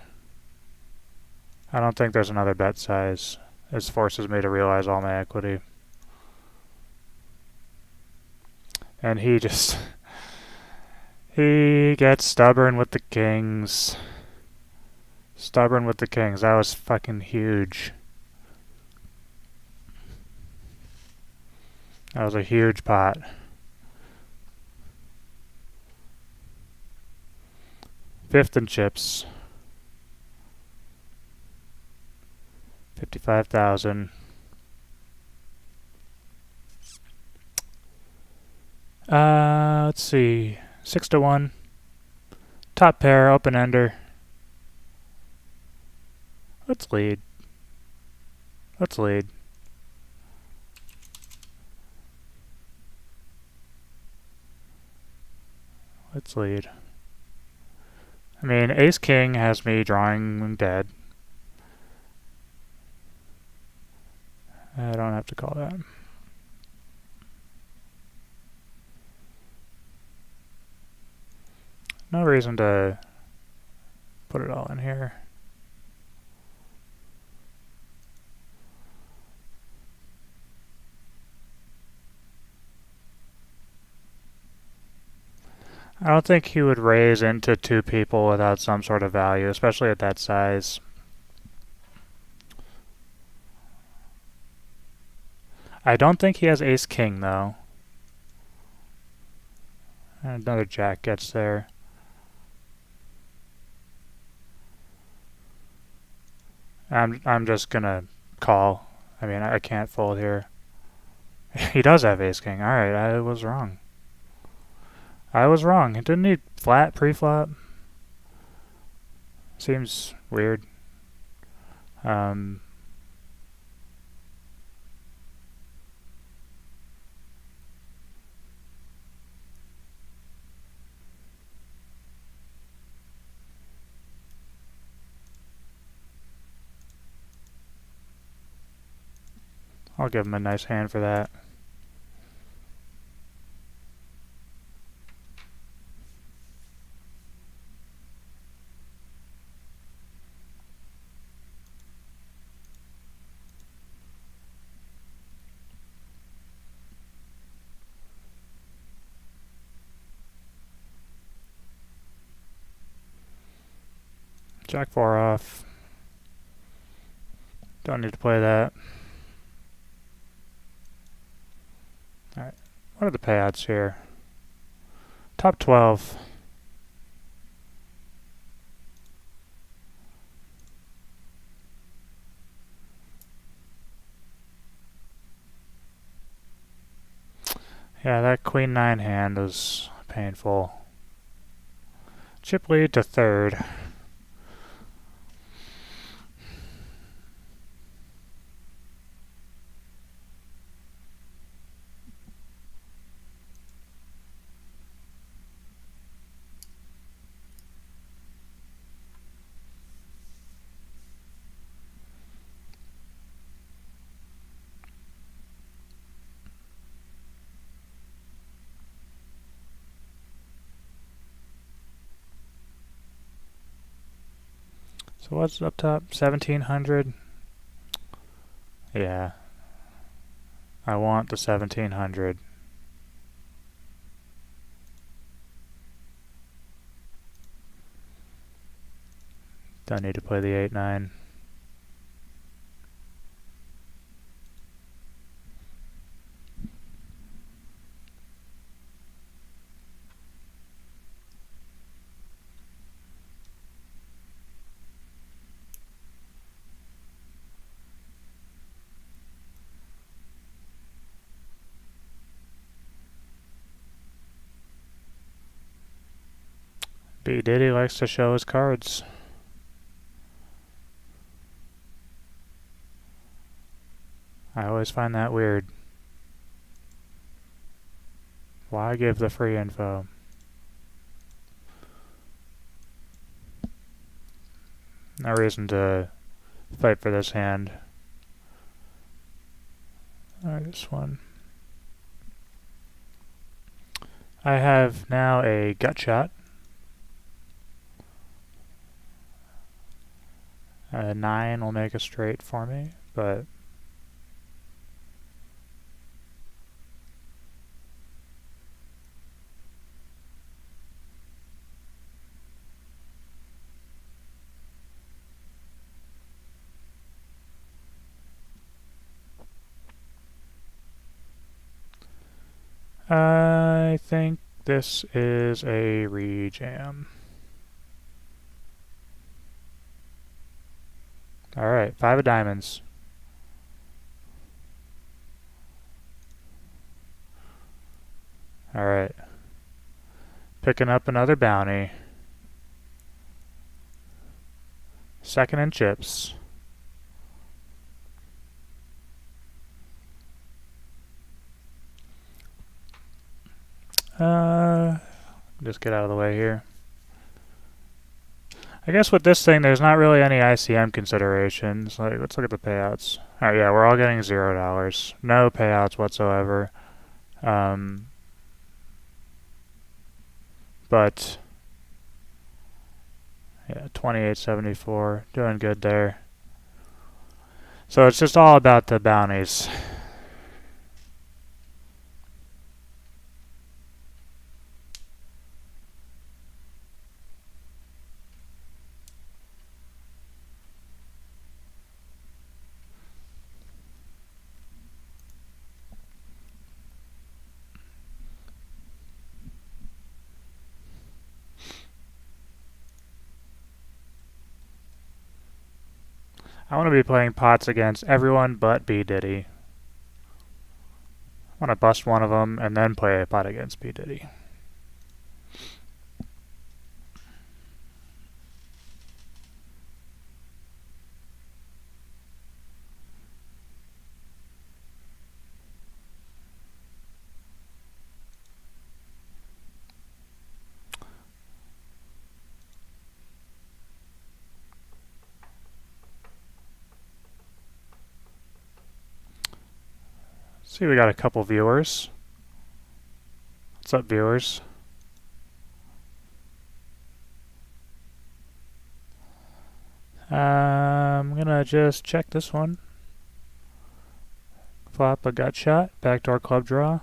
I don't think there's another bet size. This forces me to realize all my equity. And he just... he gets stubborn with the kings. Stubborn with the kings. That was fucking huge. That was a huge pot. Fifth in chips. 55,000. Let's see. 6 to 1. Top pair, open ender. Let's lead. Let's lead. Let's lead. I mean, Ace King has me drawing dead. I don't have to call that. No reason to put it all in here. I don't think he would raise into 2 people without some sort of value, especially at that size. I don't think he has Ace King though. And another Jack gets there. I'm just gonna call. I mean, I can't fold here. He does have Ace King. Alright, I was wrong. I was wrong. Didn't he flat pre-flop? Seems weird. I'll give him a nice hand for that. Jack 4 off. Don't need to play that. Alright, what are the payouts here? Top 12. Yeah, that Queen 9 hand is painful. Chip lead to 3rd. So what's up top? 1700? Yeah. I want the 1700. Don't need to play the 8-9. B. Diddy likes to show his cards. I always find that weird. Why give the free info? No reason to fight for this hand. Alright, this one. I have now a gut shot. A 9 will make a straight for me, but I think this is a rejam. Alright, 5 of diamonds. Alright. Picking up another bounty. Second in chips. Just get out of the way here. I guess with this thing, there's not really any ICM considerations. Like, let's look at the payouts. Alright, yeah, we're all getting $0. No payouts whatsoever. But yeah, 28.74, doing good there. So it's just all about the bounties. I want to be playing pots against everyone but B. Diddy. I want to bust one of them and then play a pot against B. Diddy. See, we got a couple viewers. What's up, viewers? I'm gonna just check this one. Flop a gut shot, backdoor club draw.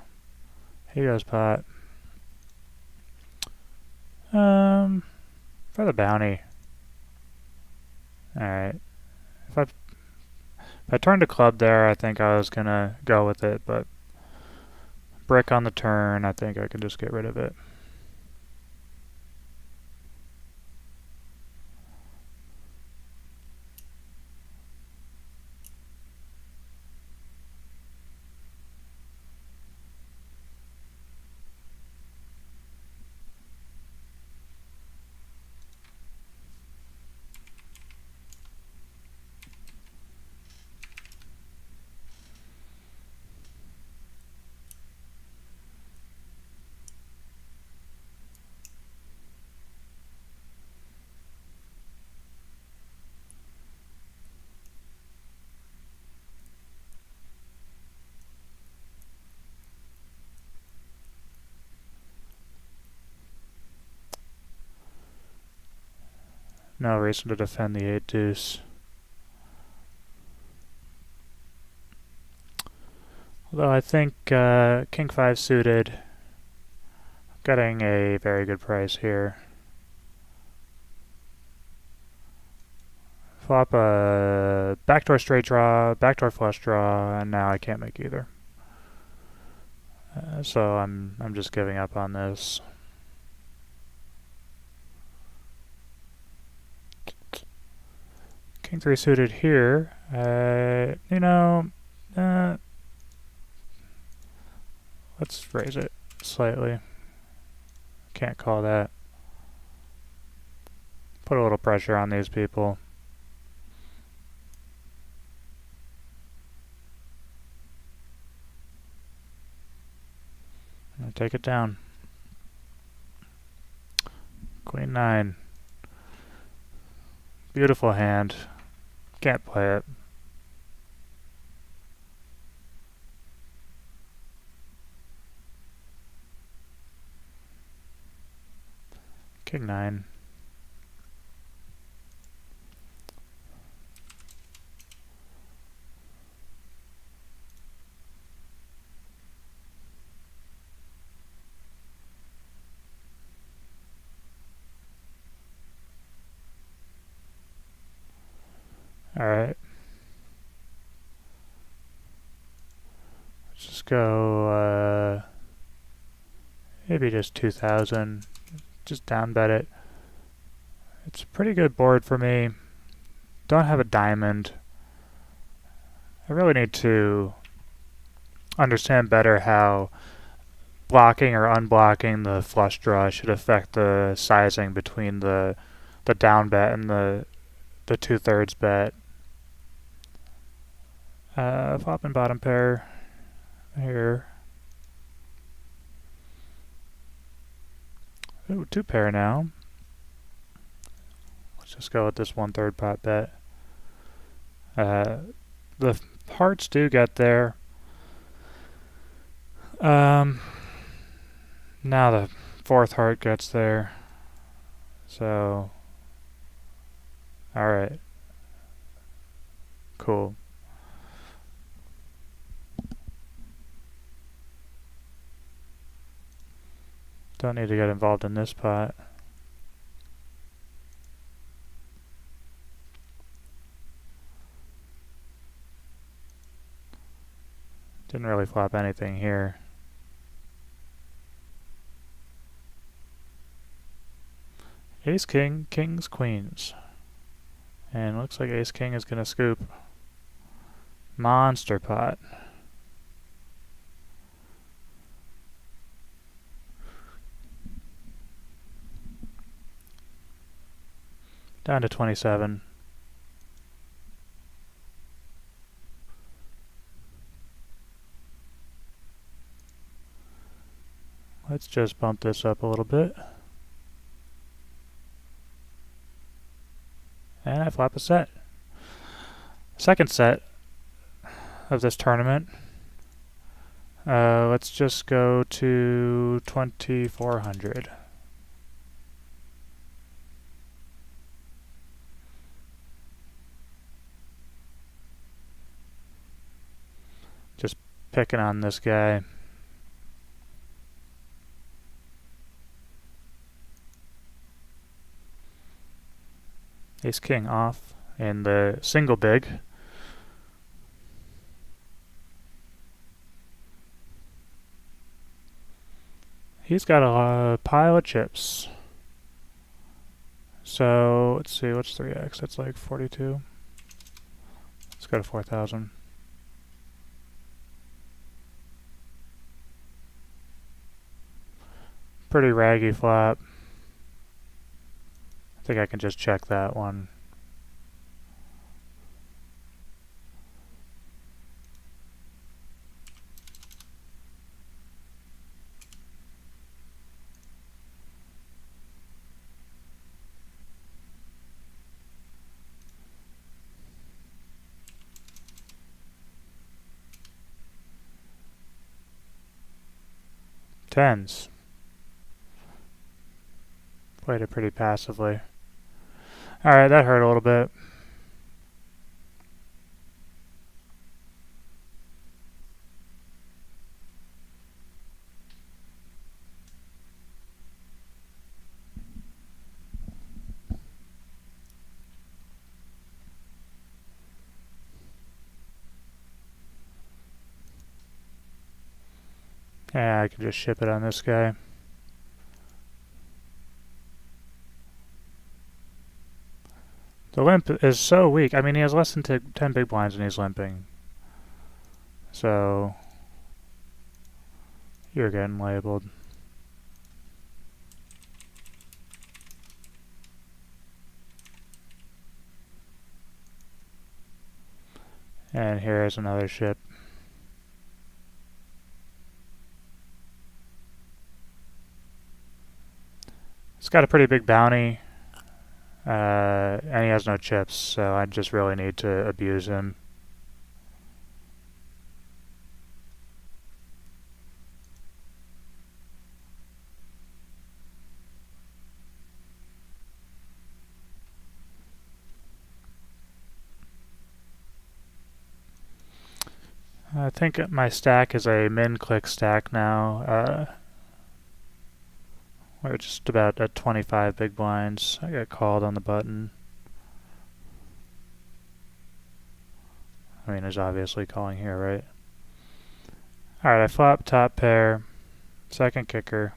Here goes pot. For the bounty. Alright. If I turned a club there, I think I was gonna go with it, but brick on the turn, I think I can just get rid of it. No reason to defend the 8 deuce. Although I think king 5 suited, getting a very good price here. Flop a backdoor straight draw, backdoor flush draw, and now I can't make either. So I'm just giving up on this. King 3 suited here. Let's raise it slightly. Can't call that. Put a little pressure on these people. Take it down. Queen 9. Beautiful hand. Can't play it. King 9. Alright. Let's just go, maybe just 2,000. Just down bet it. It's a pretty good board for me. Don't have a diamond. I really need to understand better how blocking or unblocking the flush draw should affect the sizing between the down bet and the 2/3 bet. Flop and bottom pair here. Ooh, 2 pair now. Let's just go with this 1/3 pot bet. The hearts do get there. Now the 4th heart gets there. So, alright. Cool. Don't need to get involved in this pot. Didn't really flop anything here. Ace, king, kings, queens. And looks like ace, king is gonna scoop. Monster pot. Down to 27. Let's just bump this up a little bit. And I flop a set. Second set of this tournament. Let's just go to 2,400. Just picking on this guy. Ace king off in the single big. He's got a pile of chips. So let's see, what's 3x? That's like 42. Let's go to 4,000. Pretty raggy flop. I think I can just check that one. Tens. Played it pretty passively. Alright, that hurt a little bit. Yeah, I can just ship it on this guy. The limp is so weak. I mean, he has less than 10 big blinds and he's limping. So, you're getting labeled. And here is another ship. It's got a pretty big bounty, and he has no chips, so I just really need to abuse him. I think my stack is a min-click stack now. We're just about at 25 big blinds. I got called on the button. I mean, he's obviously calling here, right? Alright, I flop top pair, second kicker.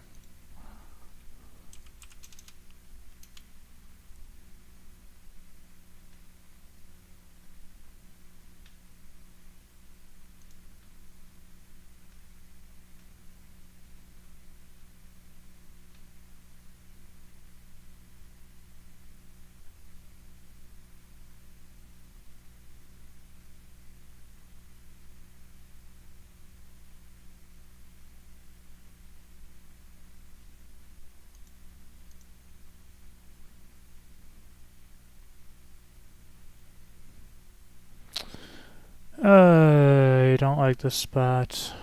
I don't like this spot.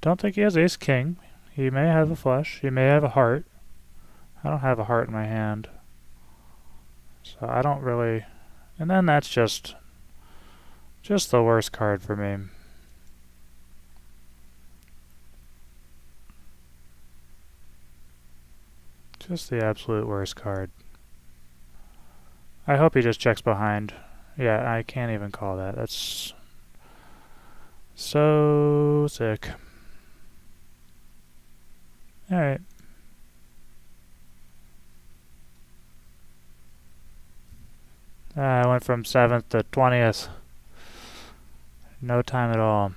Don't think he has ace-king. He may have a flush. He may have a heart. I don't have a heart in my hand. So I don't really... And then that's just the worst card for me. Just the absolute worst card. I hope he just checks behind. Yeah, I can't even call that. That's so sick. Alright. I went from 7th to 20th. No time at all.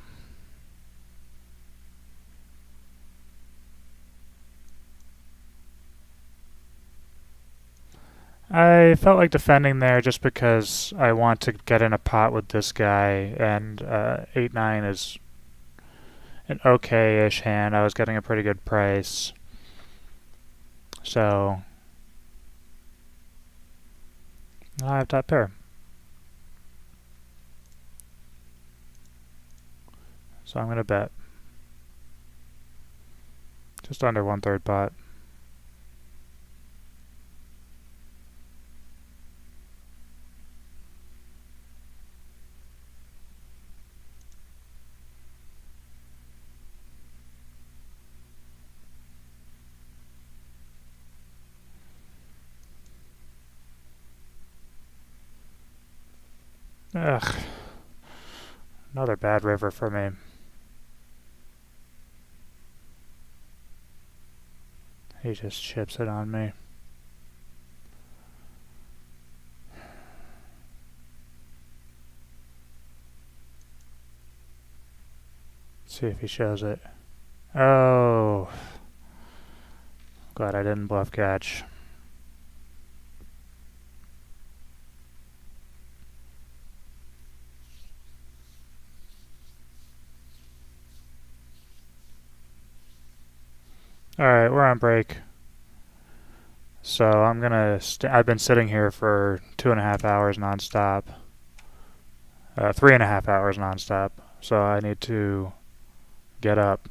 I felt like defending there just because I want to get in a pot with this guy, and 8-9 is an okay-ish hand. I was getting a pretty good price. So, I have top pair. So I'm going to bet. Just under 1/3 pot. Ugh. Another bad river for me. He just chips it on me. See if he shows it. Oh. Glad I didn't bluff catch. Alright, we're on break. So I'm gonna... I've been sitting here for 2.5 hours nonstop. 3.5 hours nonstop. So I need to get up.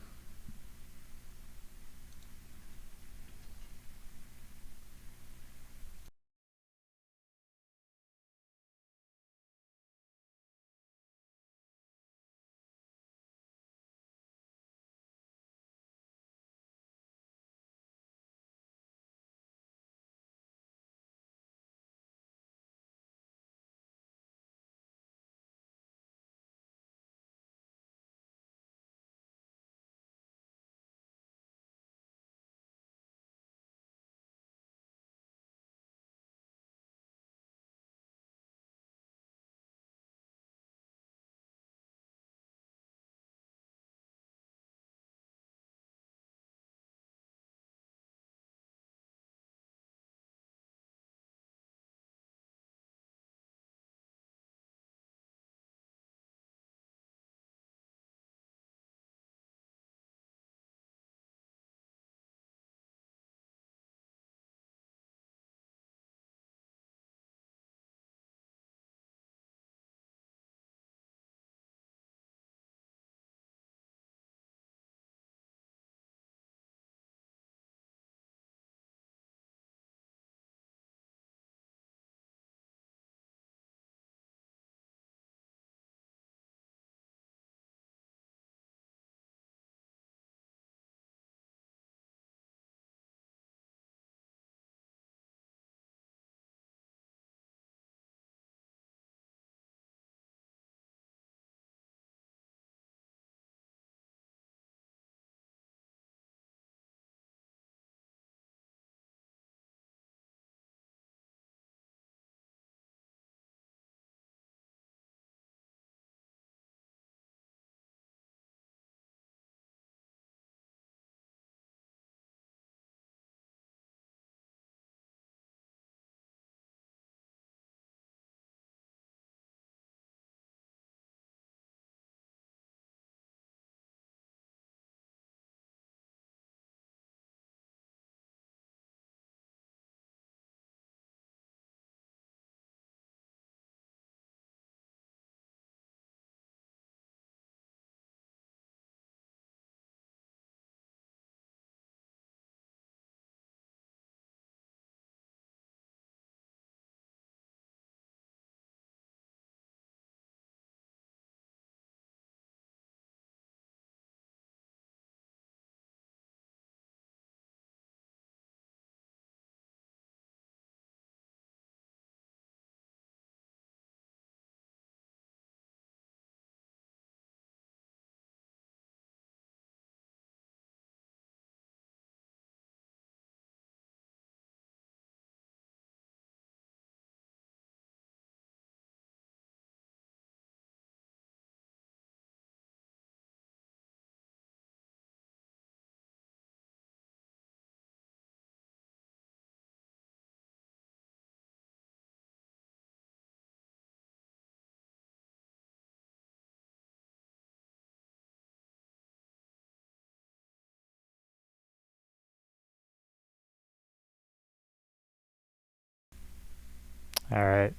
Alright,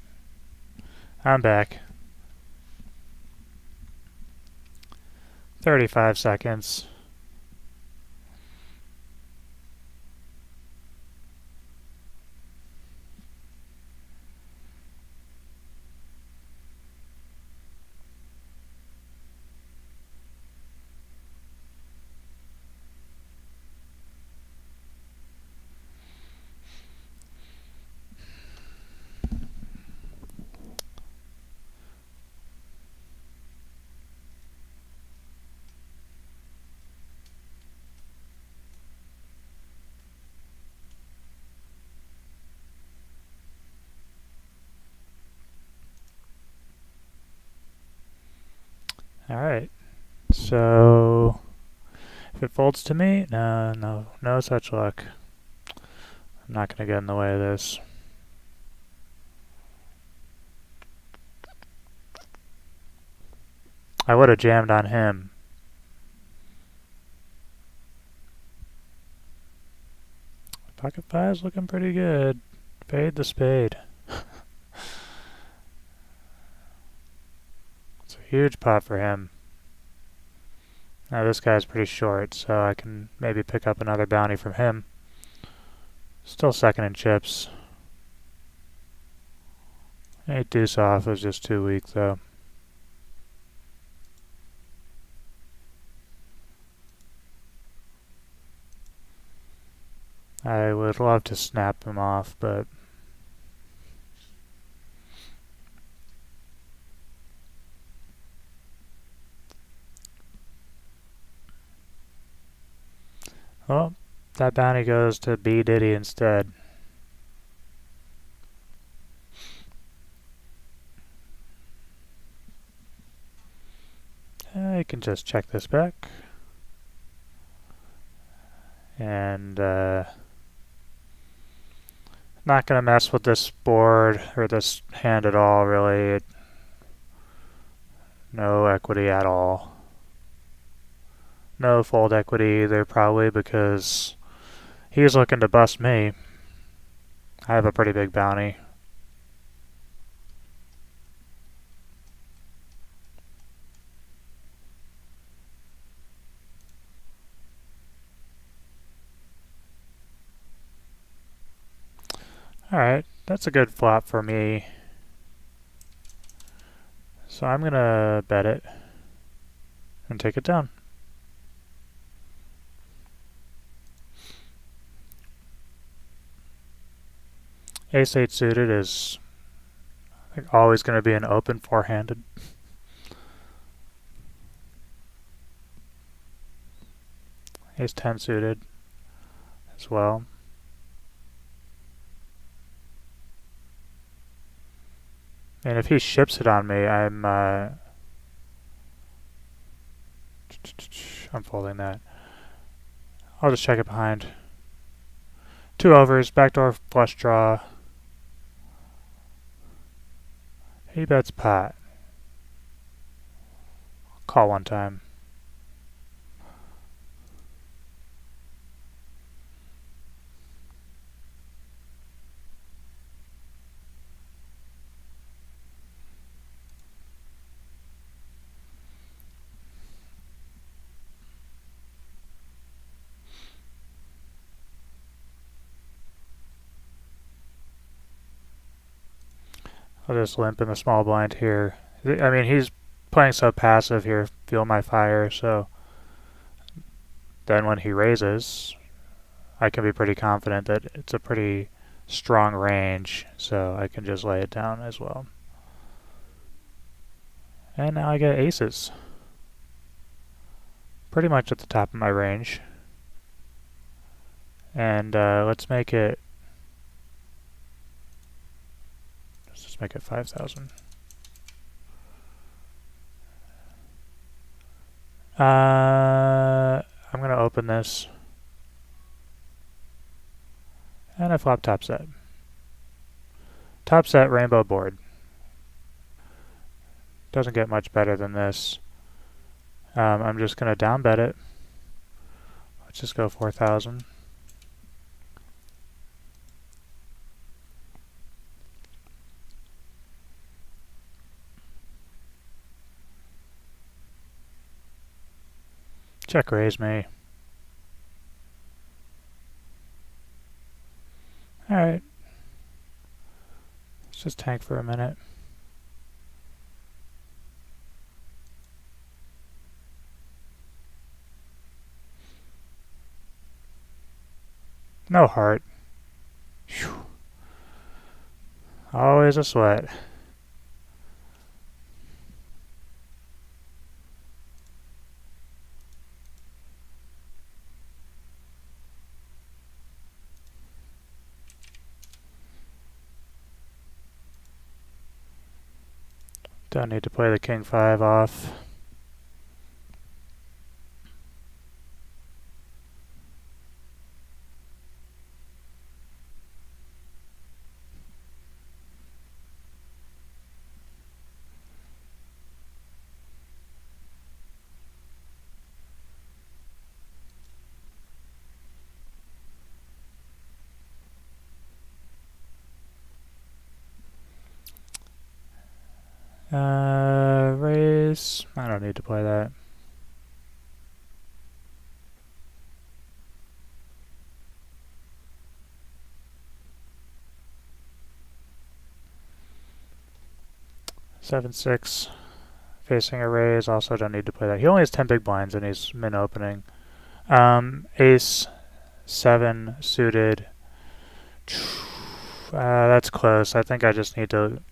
I'm back. 35 seconds. Alright, so if it folds to me, no such luck. I'm not going to get in the way of this. I would have jammed on him. Pocket five's looking pretty good. Fade the spade. It's a huge pot for him. Now this guy's pretty short, so I can maybe pick up another bounty from him. Still second in chips. 8 deuce off was just too weak though. I would love to snap him off, but well, that bounty goes to B Diddy instead. I can just check this back. And not gonna mess with this board or this hand at all, really. No equity at all. No fold equity either, probably because he's looking to bust me. I have a pretty big bounty. Alright, that's a good flop for me. So I'm gonna bet it and take it down. Ace-8 suited is always going to be an open four-handed. Ace-10 suited as well. And if he ships it on me, I'm folding that. I'll just check it behind. 2 overs, backdoor flush draw. He bets pot. Call one time. I'll just limp in the small blind here. I mean, he's playing so passive here, feel my fire, so then when he raises, I can be pretty confident that it's a pretty strong range, so I can just lay it down as well. And now I get aces. Pretty much at the top of my range. And let's make it... Let's just make it 5,000. I'm going to open this. And I flop top set. Top set rainbow board. Doesn't get much better than this. I'm just going to down bet it. Let's just go 4,000. Check raise me. Alright. Let's just tank for a minute. No heart. Whew. Always a sweat. Don't need to play the king 5 off. Raise. I don't need to play that. Seven, 6. Facing a raise. Also don't need to play that. He only has 10 big blinds and he's min opening. Ace 7 suited. That's close. I think I just need to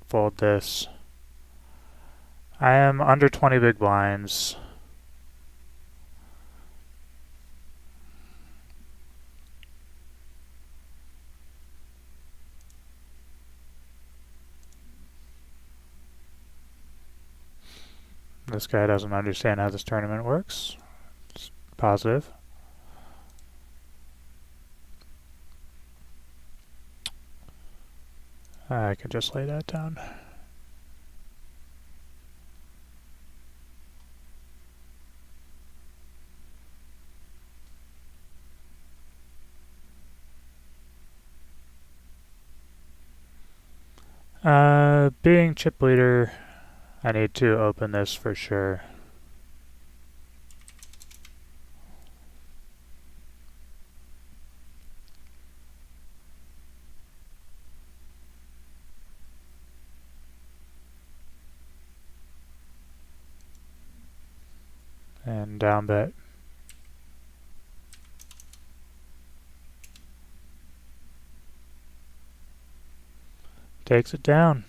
fold this. I am under 20 big blinds. This guy doesn't understand how this tournament works. It's positive. I can just lay that down. Being chip leader, I need to open this for sure. And down bet. Takes it down.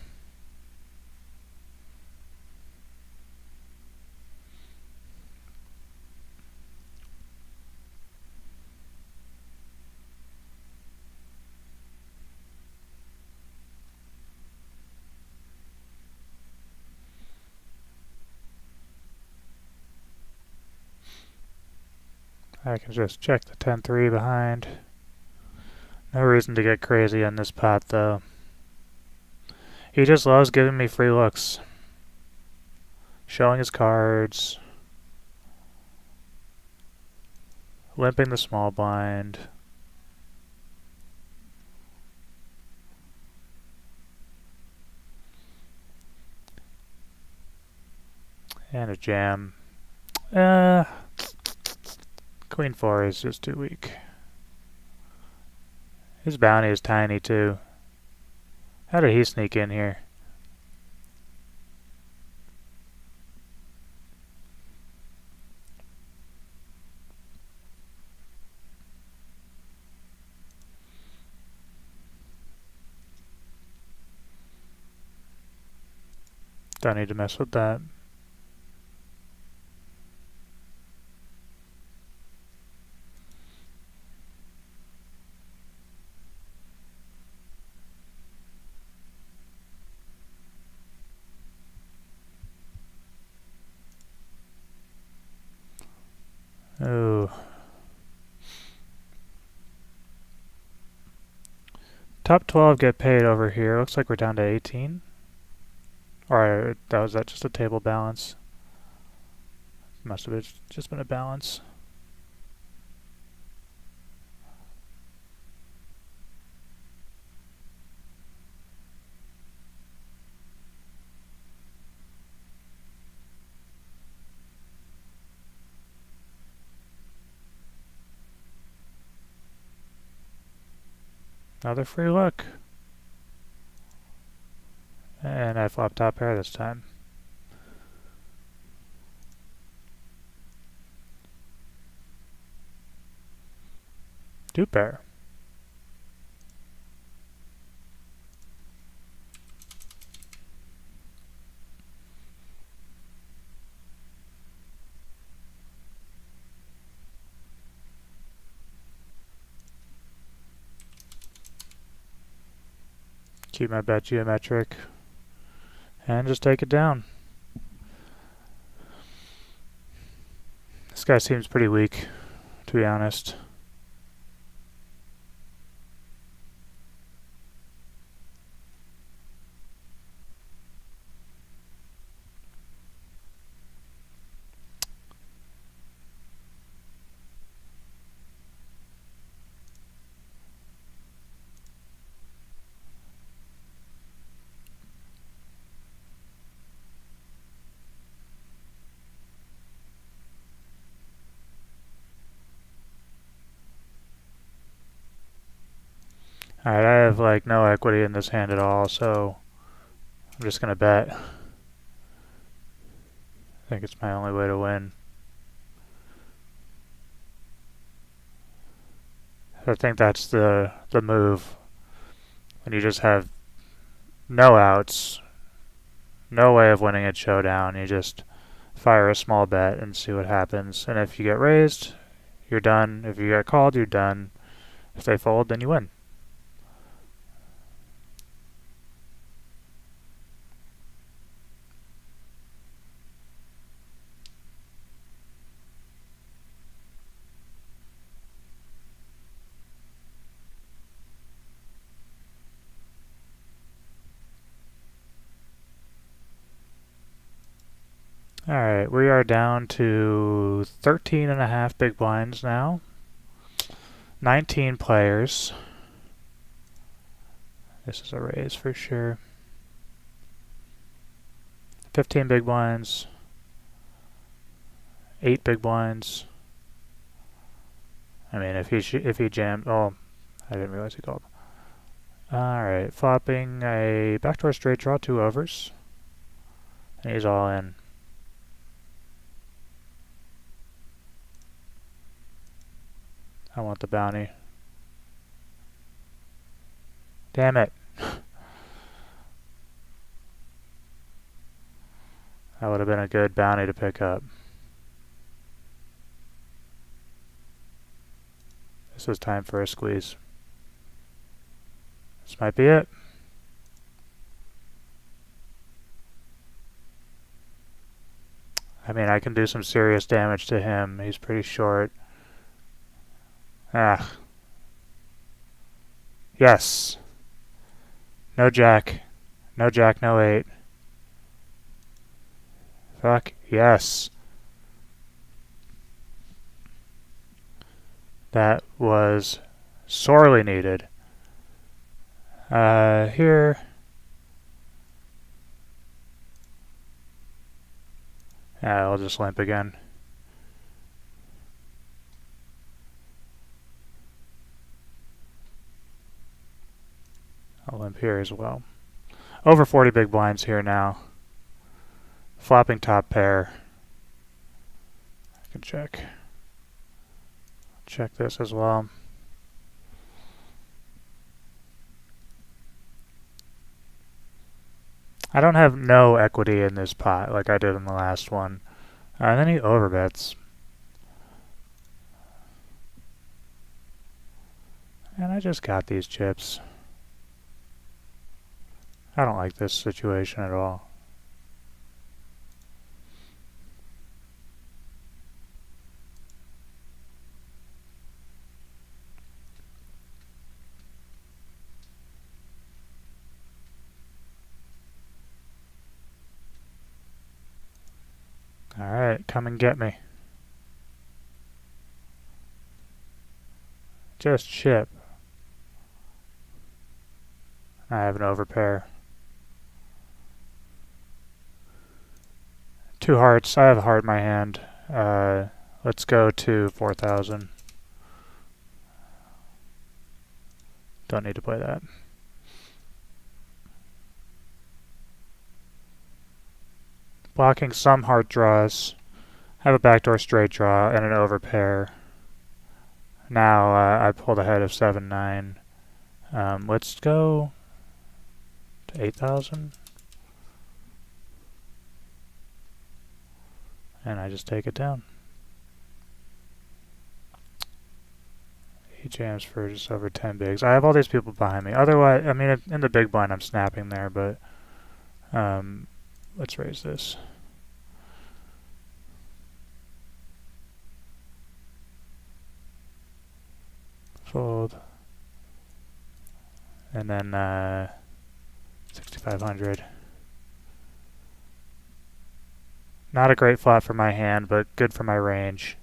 I can just check the 10-3 behind. No reason to get crazy on this pot though. He just loves giving me free looks. Showing his cards. Limping the small blind. And a jam. Queen 4 is just too weak. His bounty is tiny too. How did he sneak in here? Don't need to mess with that. Oh. Top 12 get paid over here. Looks like we're down to 18. Or was that just a table balance? Must have just been a balance. Another free look. And I flop top pair this time. Two pair. Keep my bet geometric. And just take it down. This guy seems pretty weak, to be honest. Alright, I have like no equity in this hand at all, so I'm just gonna bet. I think it's my only way to win. I think that's the move. When you just have no outs, no way of winning at showdown, you just fire a small bet and see what happens. And if you get raised, you're done. If you get called, you're done. If they fold, then you win. Alright, we are down to 13.5 big blinds now. 19 players. This is a raise for sure. 15 big blinds. 8 big blinds. I mean, if he jammed... Oh, I didn't realize he called. Alright, flopping a backdoor straight draw, 2 overs. And he's all in. I want the bounty. Damn it. That would have been a good bounty to pick up. This is time for a squeeze. This might be it. I mean, I can do some serious damage to him. He's pretty short. Ah. Yes. No jack. No jack, no 8. Fuck. Yes. That was sorely needed. Here. Yeah, I'll just limp again. I'll limp here as well. Over 40 big blinds here now. Flopping top pair. I can check. Check this as well. I don't have no equity in this pot like I did in the last one. And then he overbets. And I just got these chips. I don't like this situation at all. Alright, come and get me. Just chip. I have an overpair. 2 hearts. I have a heart in my hand. Let's go to 4,000. Don't need to play that. Blocking some heart draws. Have a backdoor straight draw and an overpair. Now I pulled ahead of 7-9. Let's go to 8,000. And I just take it down. He jams for just over 10 bigs. I have all these people behind me. Otherwise, I mean, in the big blind I'm snapping there, but let's raise this. Fold. And then 6,500. Not a great flop for my hand, but good for my range.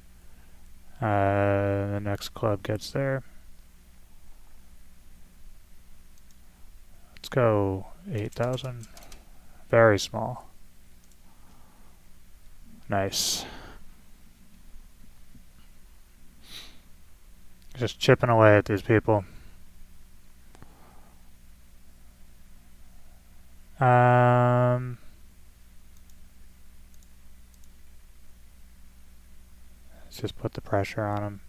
The next club gets there. Let's go 8,000. Very small. Nice. Just chipping away at these people. Let's just put the pressure on them.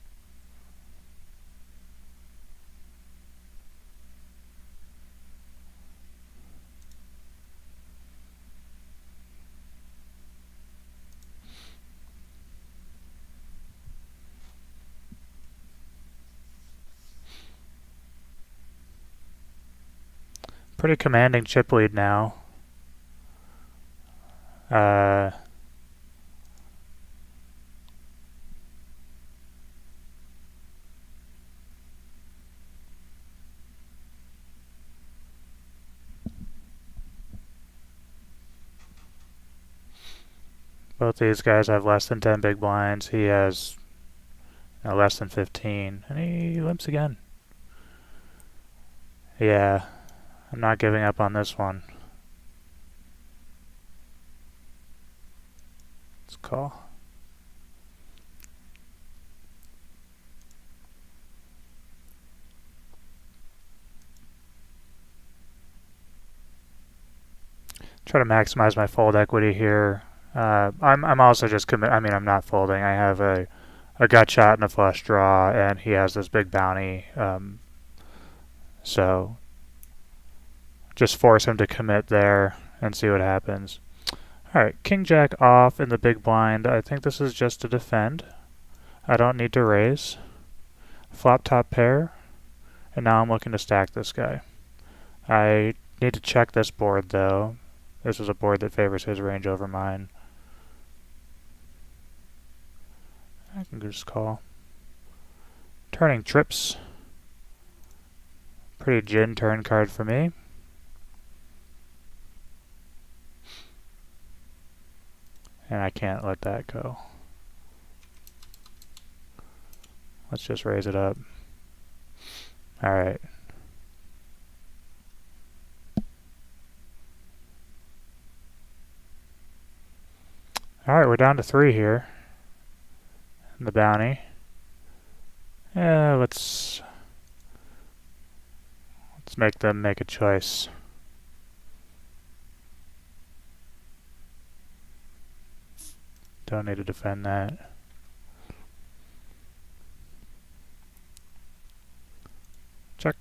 Pretty commanding chip lead now. Both these guys have less than 10 big blinds. He has less than 15, and he limps again. Yeah, I'm not giving up on this one. Let's call. Try to maximize my fold equity here. I'm also just I'm not folding. I have a gut shot and a flush draw, and he has this big bounty. So just force him to commit there and see what happens. Alright, King Jack off in the big blind. I think this is just to defend. I don't need to raise. Flop top pair. And now I'm looking to stack this guy. I need to check this board though. This is a board that favors his range over mine. I can just call. Turning trips. Pretty gin turn card for me. And I can't let that go. Let's just raise it up. Alright. Alright, we're down to 3 here. And the bounty. Yeah, let's make them make a choice. Don't need to defend that. Check.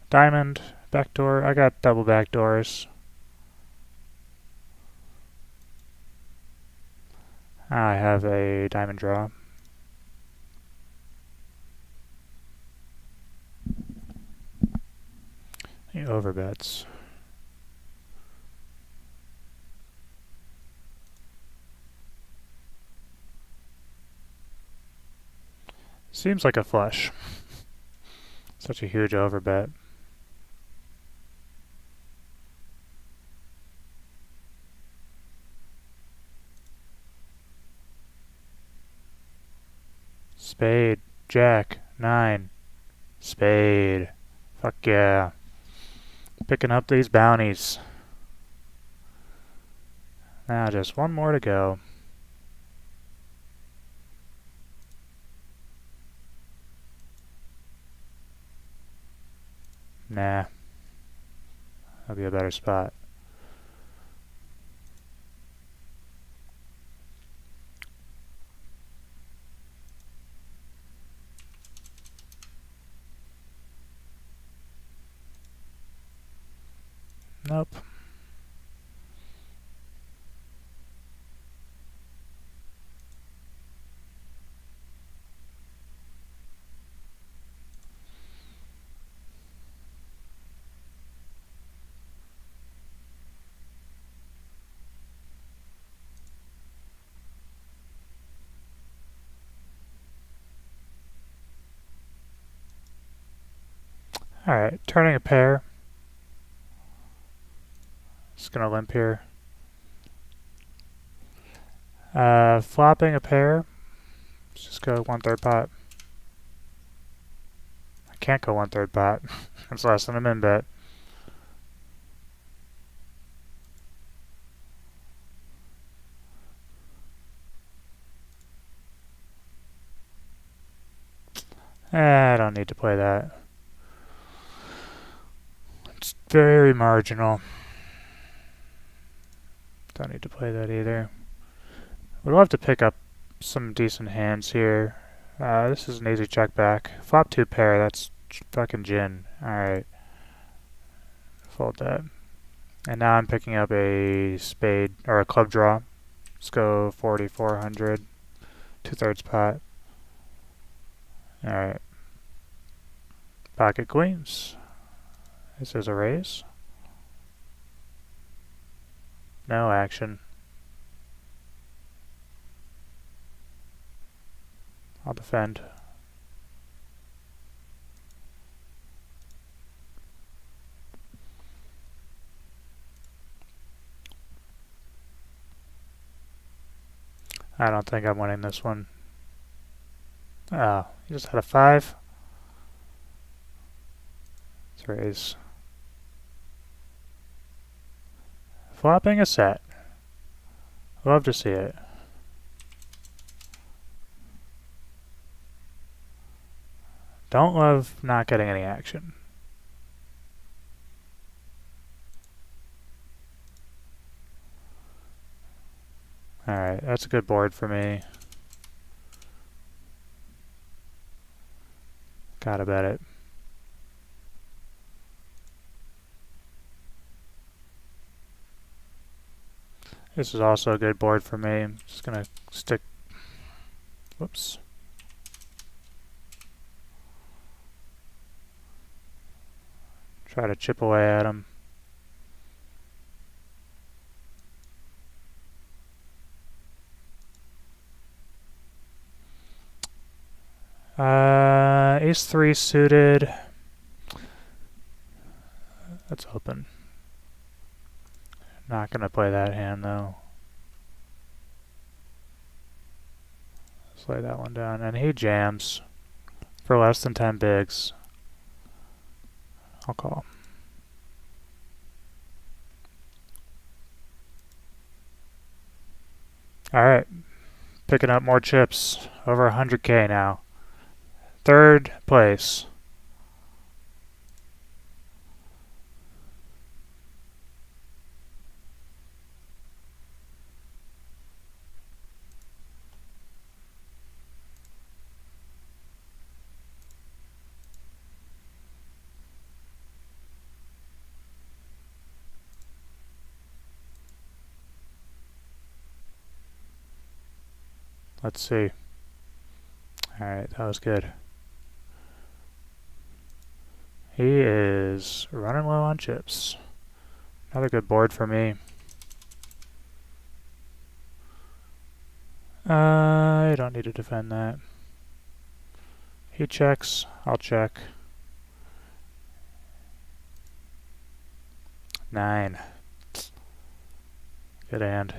Diamond, backdoor. I got double backdoors. I have a diamond draw. He overbets. Seems like a flush. Such a huge overbet. Spade, Jack, 9. Spade. Fuck yeah. Picking up these bounties. Now just one more to go. Nah. That'll be a better spot. Nope. Alright, turning a pair. Just gonna limp here. Flopping a pair. Let's just go 1/3 pot. I can't go 1/3 pot. That's less than a min bet. I don't need to play that. It's very marginal. Don't need to play that either. Would love to pick up some decent hands here. This is an easy check back. Flop 2 pair, that's fucking gin. Alright. Fold that. And now I'm picking up a spade, or a club draw. Let's go 40, 400. 2/3 pot. Alright. Pocket queens. This is a raise. No action. I'll defend. I don't think I'm winning this one. Oh, you just had a 5. Let's raise. Flopping a set. Love to see it. Don't love not getting any action. Alright, that's a good board for me. Gotta bet it. This is also a good board for me. I'm just gonna stick... Whoops. Try to chip away at him. Ace 3 suited. That's open. Not gonna play that hand though. Let's lay that one down. And he jams for less than 10 bigs. I'll call. Alright. Picking up more chips. Over 100k now. 3rd place. Let's see. Alright, that was good. He is running low on chips. Another good board for me. I don't need to defend that. He checks, I'll check. 9. Good hand.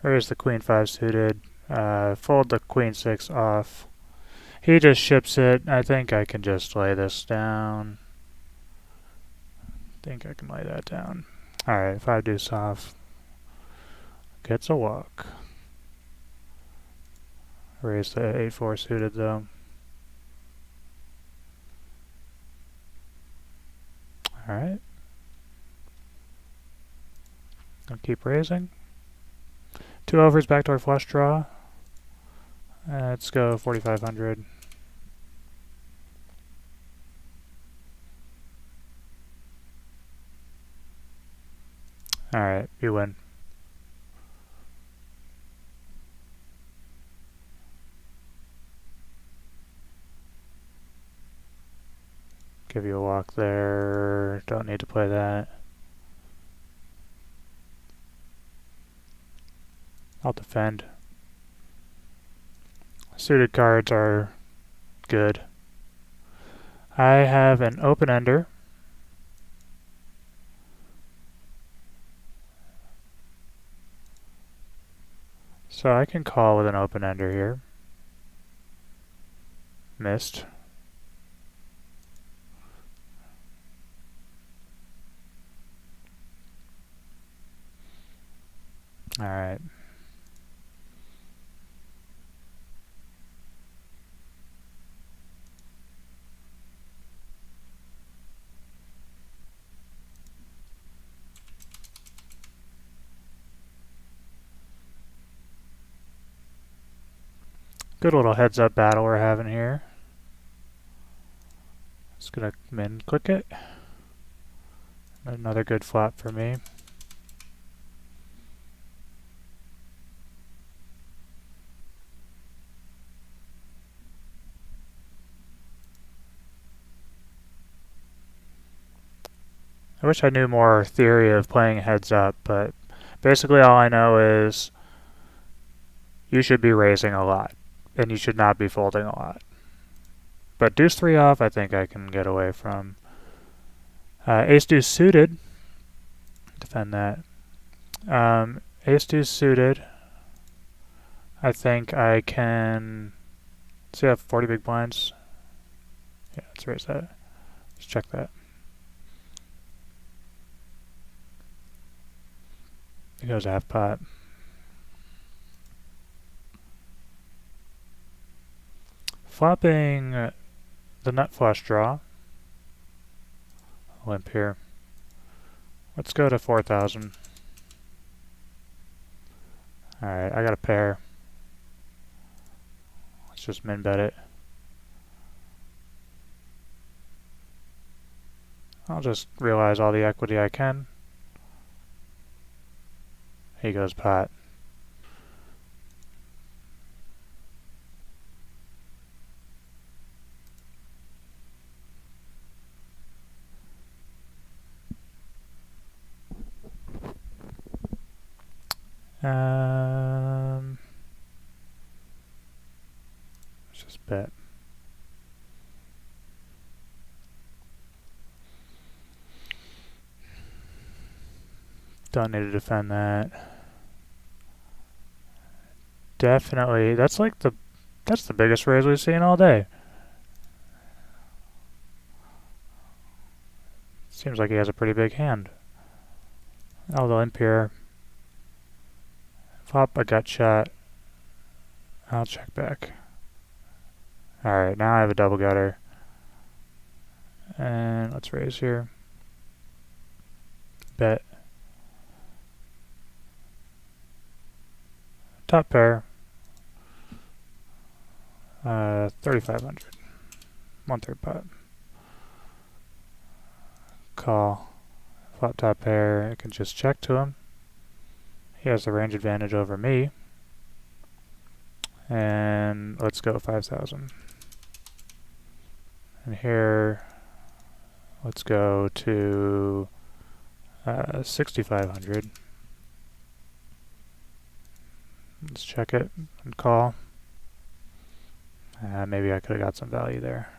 Raise the queen 5 suited. Fold the queen 6 off. He just ships it. I think I can just lay this down. think I can lay that down. Alright, 5 deuce off. Gets a walk. Raise the 8-4 suited though. Alright. I'll keep raising. 2 overs, backdoor flush draw. Let's go 4,500. Alright, you win. Give you a walk there. Don't need to play that. I'll defend. Suited cards are good. I have an open ender. So I can call with an open ender here. Missed. Alright. Good little heads up battle we're having here. Just gonna min click it. Another good flop for me. I wish I knew more theory of playing heads up, but basically all I know is you should be raising a lot, and you should not be folding a lot. But deuce 3 off, I think I can get away from. Ace deuce suited. Defend that. Ace deuce suited. I think I can. See, I have 40 big blinds. Yeah, let's raise that. Let's check that. It goes half pot. Flopping the nut flush draw. Limp here. Let's go to 4,000. Alright, I got a pair. Let's just min bet it. I'll just realize all the equity I can. He goes pot. Let's just bet. Don't need to defend that. Definitely, that's the biggest raise we've seen all day. Seems like he has a pretty big hand. Oh, the limp here. Flop a gut shot. I'll check back. Alright, now I have a double gutter. And let's raise here. Bet. Top pair. 3,500. 1/3 pot. Call. Flop top pair. I can just check to him. He has the range advantage over me. And let's go 5,000. And here, let's go to 6,500. Let's check it and call. Maybe I could have got some value there.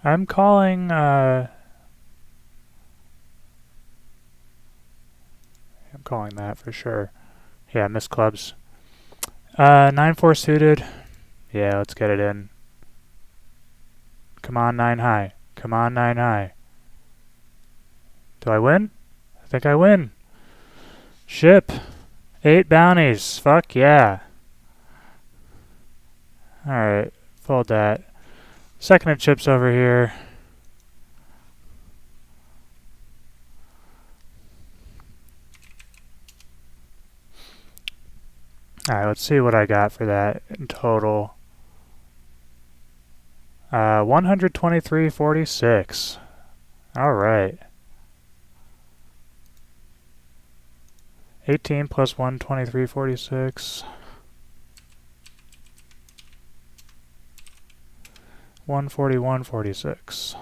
I'm calling calling that for sure. Yeah, missed clubs. 9-4 suited. Yeah, let's get it in. Come on, 9 high. Come on, 9 high. Do I win? I think I win. Ship. 8 bounties. Fuck yeah. Alright, fold that. Second of chips over here. Alright, let's see what I got for that in total. 123.46. Alright. 18 plus 123.46. 141.46.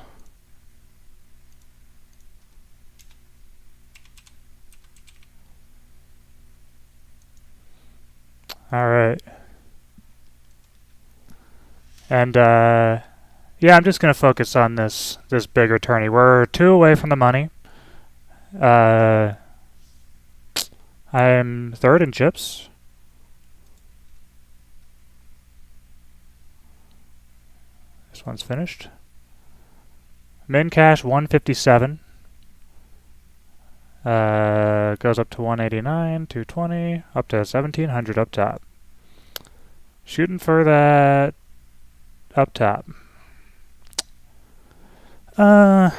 Alright. And, yeah, I'm just going to focus on this bigger tourney. We're 2 away from the money. I'm 3rd in chips. This one's finished. Min cash 157. Goes up to 189, 220, up to 1700 up top. Shooting for that up top. I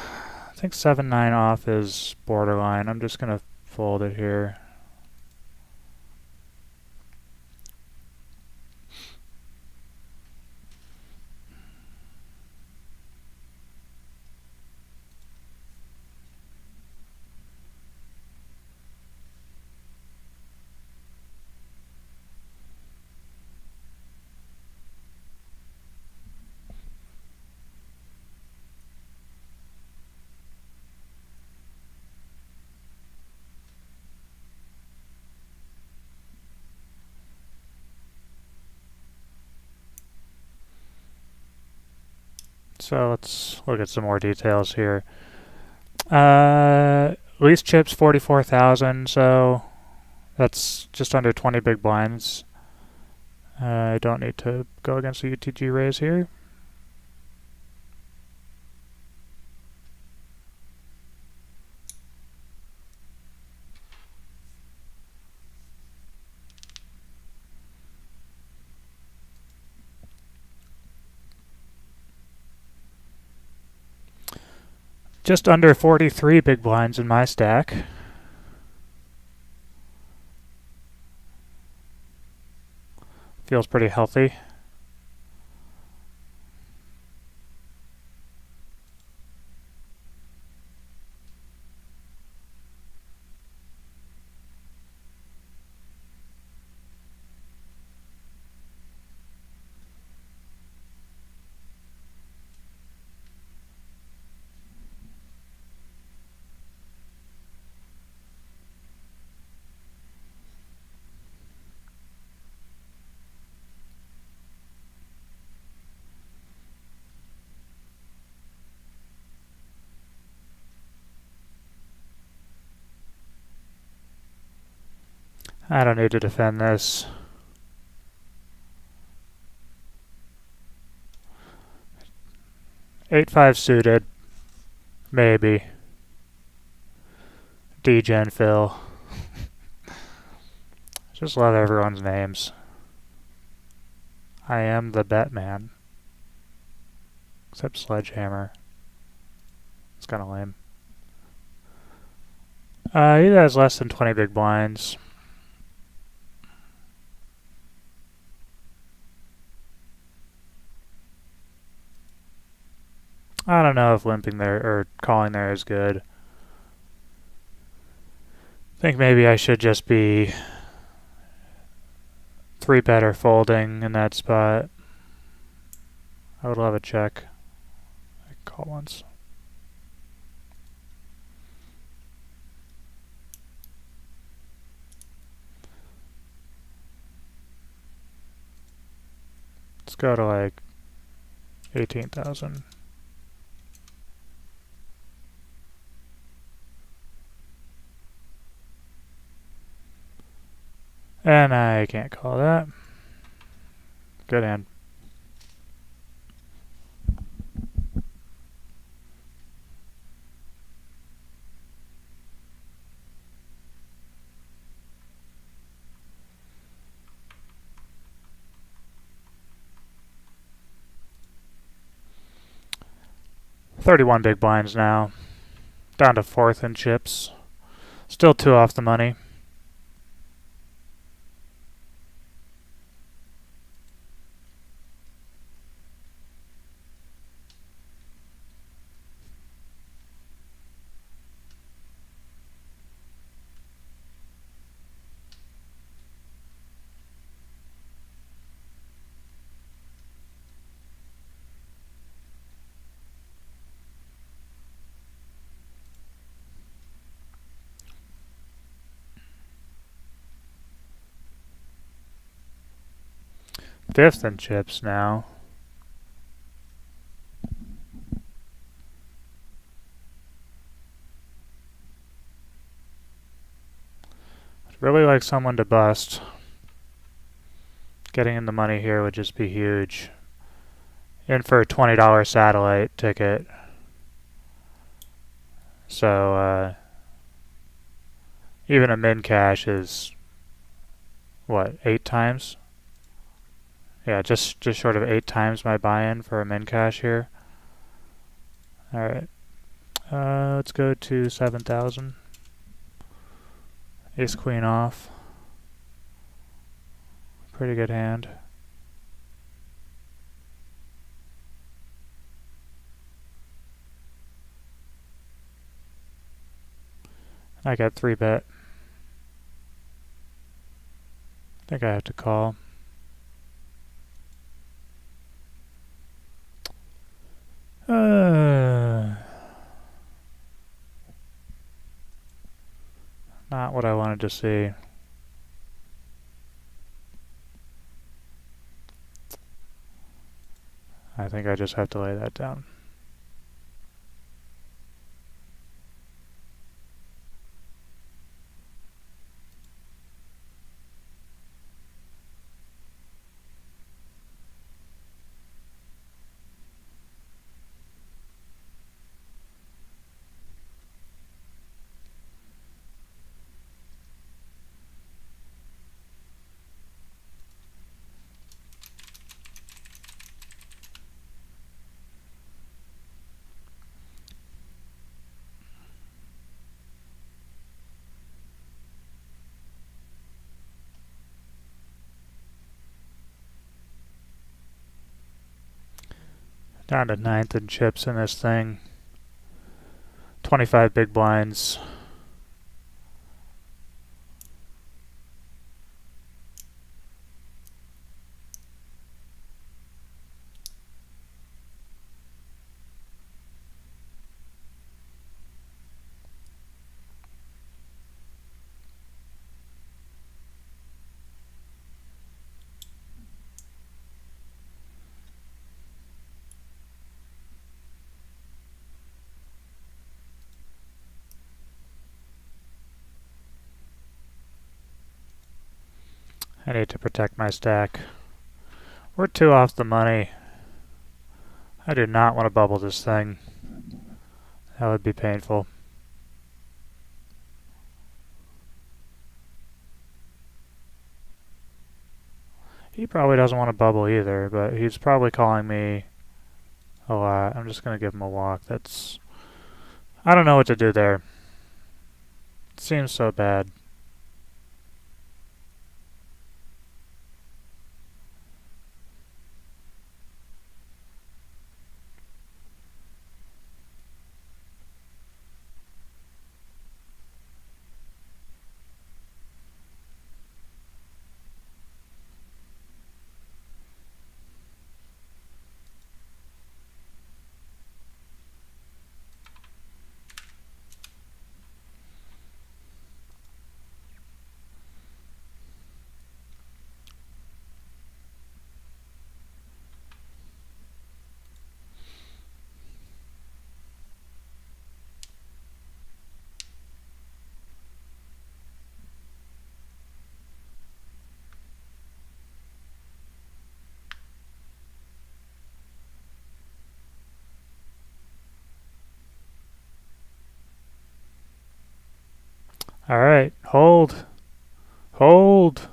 think 7-9 off is borderline. I'm just gonna fold it here. So let's look at some more details here. Least chips 44,000, so that's just under 20 big blinds. I don't need to go against the UTG raise here. Just under 43 big blinds in my stack. Feels pretty healthy. I don't need to defend this. Eight-5 suited. Maybe. D-Gen Phil. Just love everyone's names. I am the Batman. Except Sledgehammer. It's kinda lame. He has less than 20 big blinds. I don't know if limping there or calling there is good. I think maybe I should just be 3-bet or folding in that spot. I would love a check. I can call once. Let's go to like 18,000. And I can't call that. Good hand. $31 big blinds now. Down to fourth in chips. Still 2 off the money. Fifth in chips now. I'd really like someone to bust. Getting in the money here would just be huge. In for a $20 satellite ticket. So, even a min cash is, what, 8 times? Yeah, just short of 8 times my buy-in for a min cash here. Alright. Let's go to 7,000. Ace queen off. Pretty good hand. I got 3-bet. I think I have to call. Not what I wanted to see. I think I just have to lay that down. Down to 9th in chips in this thing. 25 big blinds. I need to protect my stack. We're 2 off the money. I do not want to bubble this thing. That would be painful. He probably doesn't want to bubble either, but he's probably calling me a lot. I'm just going to give him a walk. I don't know what to do there. It seems so bad. Alright, hold. Hold.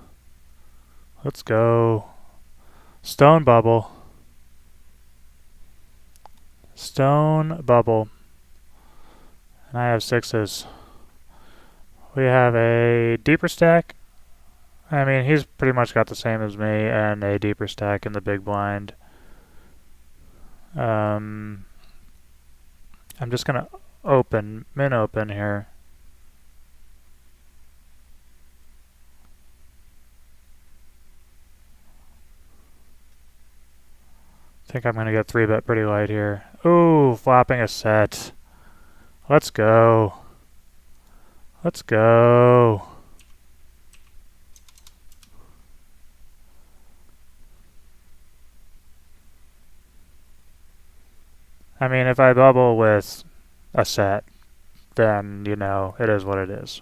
Let's go. Stone bubble. Stone bubble. And I have sixes. We have a deeper stack. I mean, he's pretty much got the same as me and a deeper stack in the big blind. I'm just gonna min open here. I think I'm gonna get 3-bet pretty light here. Ooh, flopping a set. Let's go. Let's go. I mean, if I bubble with a set, then, you know, it is what it is.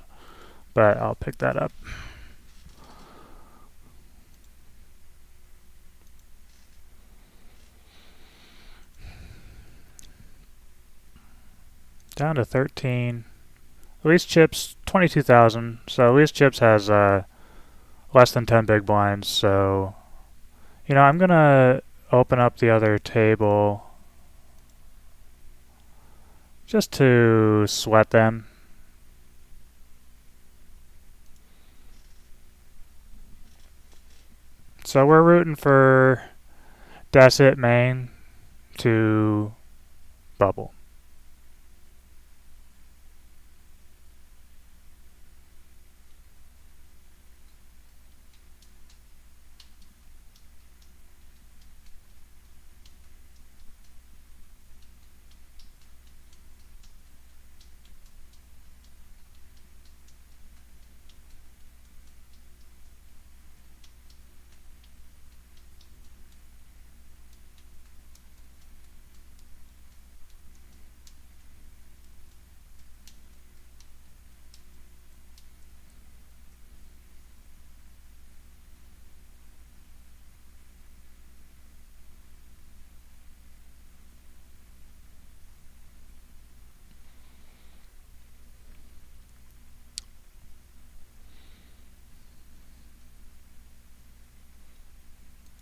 But I'll pick that up. Down to 13. Least chips, 22,000. So least chips has less than 10 big blinds. So, you know, I'm going to open up the other table just to sweat them. So we're rooting for Dasset main to bubble.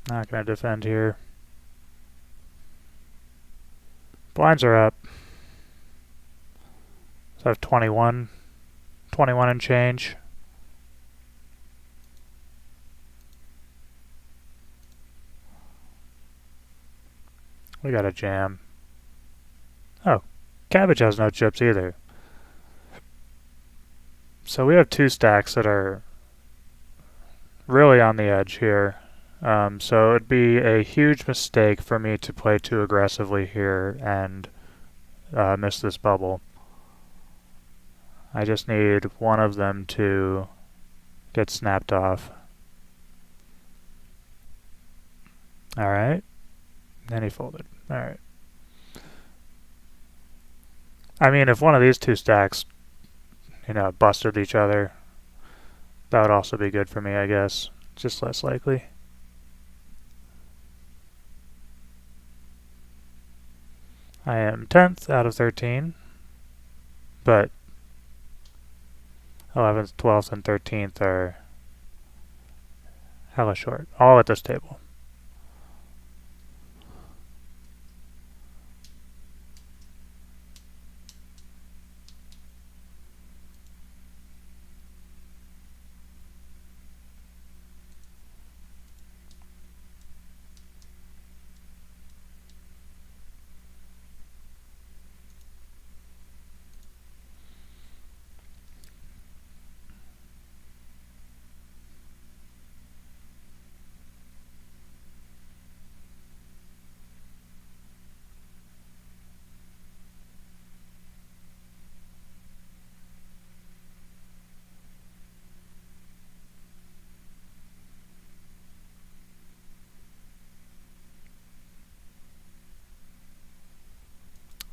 Not going to defend here. Blinds are up. So I have 21. 21 and change. We got a jam. Oh, Cabbage has no chips either. So we have two stacks that are really on the edge here. So it'd be a huge mistake for me to play too aggressively here and miss this bubble. I just need one of them to get snapped off. Alright. Then he folded. Alright. I mean, if one of these two stacks, you know, busted each other, that would also be good for me, I guess. Just less likely. I am 10th out of 13, but 11th, 12th, and 13th are hella short, all at this table.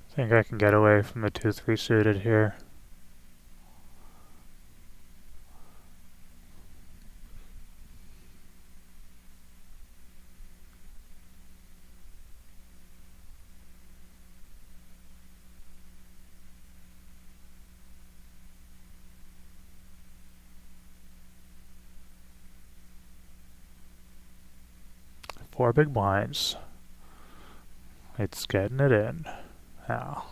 I think I can get away from the 2-3 suited here. 4 big blinds. It's getting it in. Now.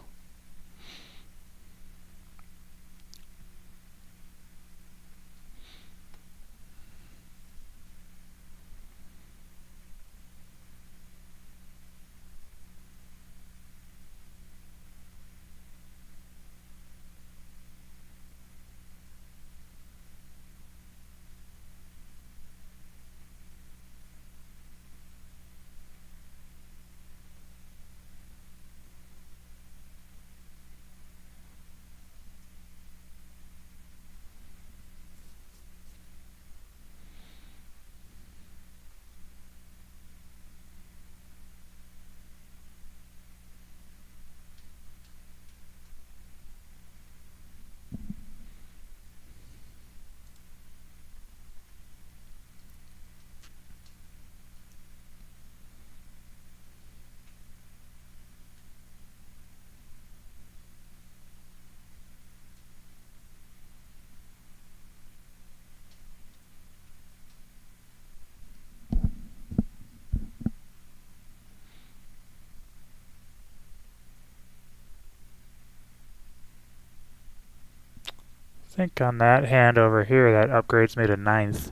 I think on that hand over here, that upgrades me to 9th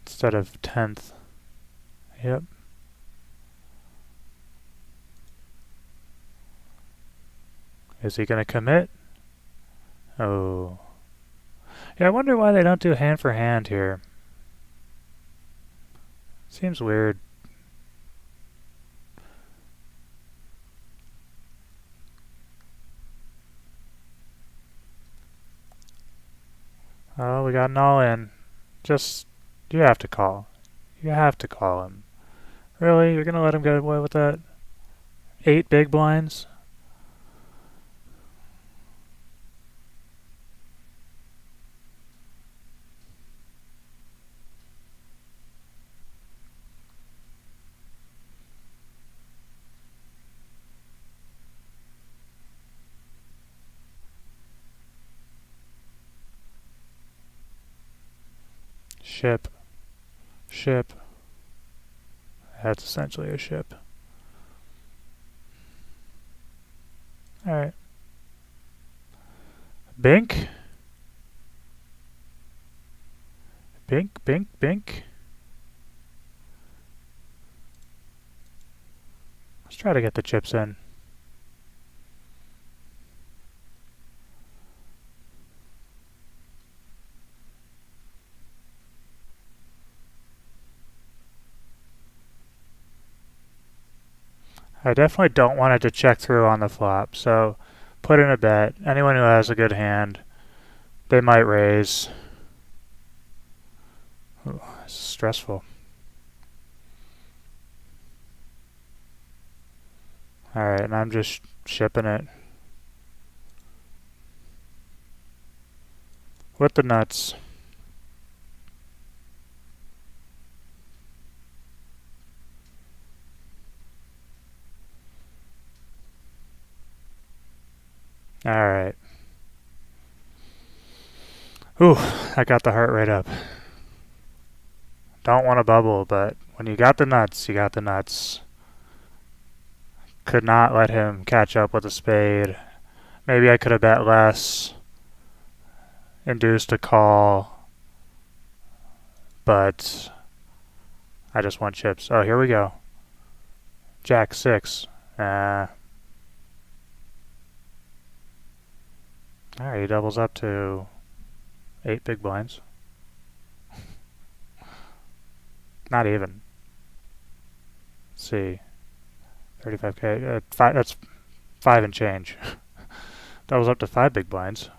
instead of 10th. Yep. Is he gonna commit? Oh. Yeah, I wonder why they don't do hand for hand here. Seems weird. Oh, we got an all in. Just, you have to call. You have to call him. Really? You're gonna let him get away with that? 8 big blinds? Ship. Ship. That's essentially a ship. Alright. Bink? Bink, bink, bink. Let's try to get the chips in. I definitely don't want it to check through on the flop, so put in a bet. Anyone who has a good hand, they might raise. Ooh, this is stressful. Alright, and I'm just shipping it. With the nuts. Alright. Ooh, I got the heart rate up. Don't want to bubble, but when you got the nuts, you got the nuts. Could not let him catch up with a spade. Maybe I could have bet less. Induced a call. But I just want chips. Oh, here we go. Jack 6. Alright, he doubles up to 8 big blinds. Not even. Let's see. 35k. That's 5 and change. Doubles up to 5 big blinds.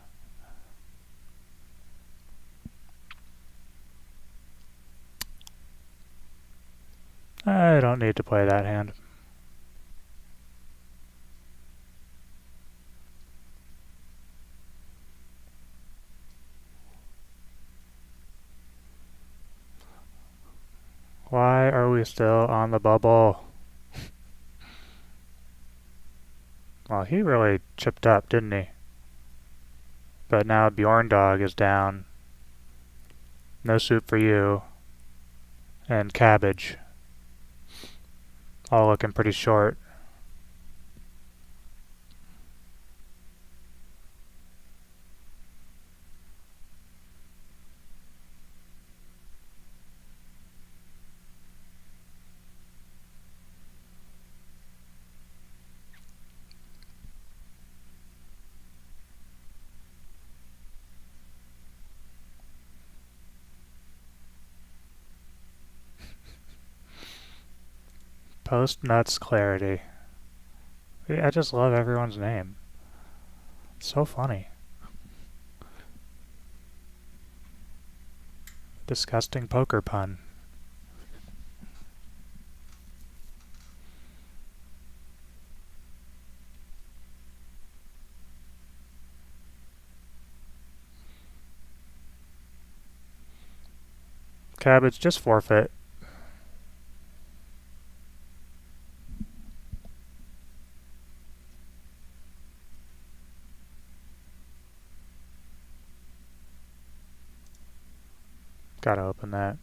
I don't need to play that hand. Why are we still on the bubble? Well, he really chipped up, didn't he? But now Bjorn Dog is down. No soup for you. and cabbage. All looking pretty short. Post nuts clarity. I just love everyone's name. It's so funny. Disgusting poker pun. Cabbage, just forfeit. Gotta open that.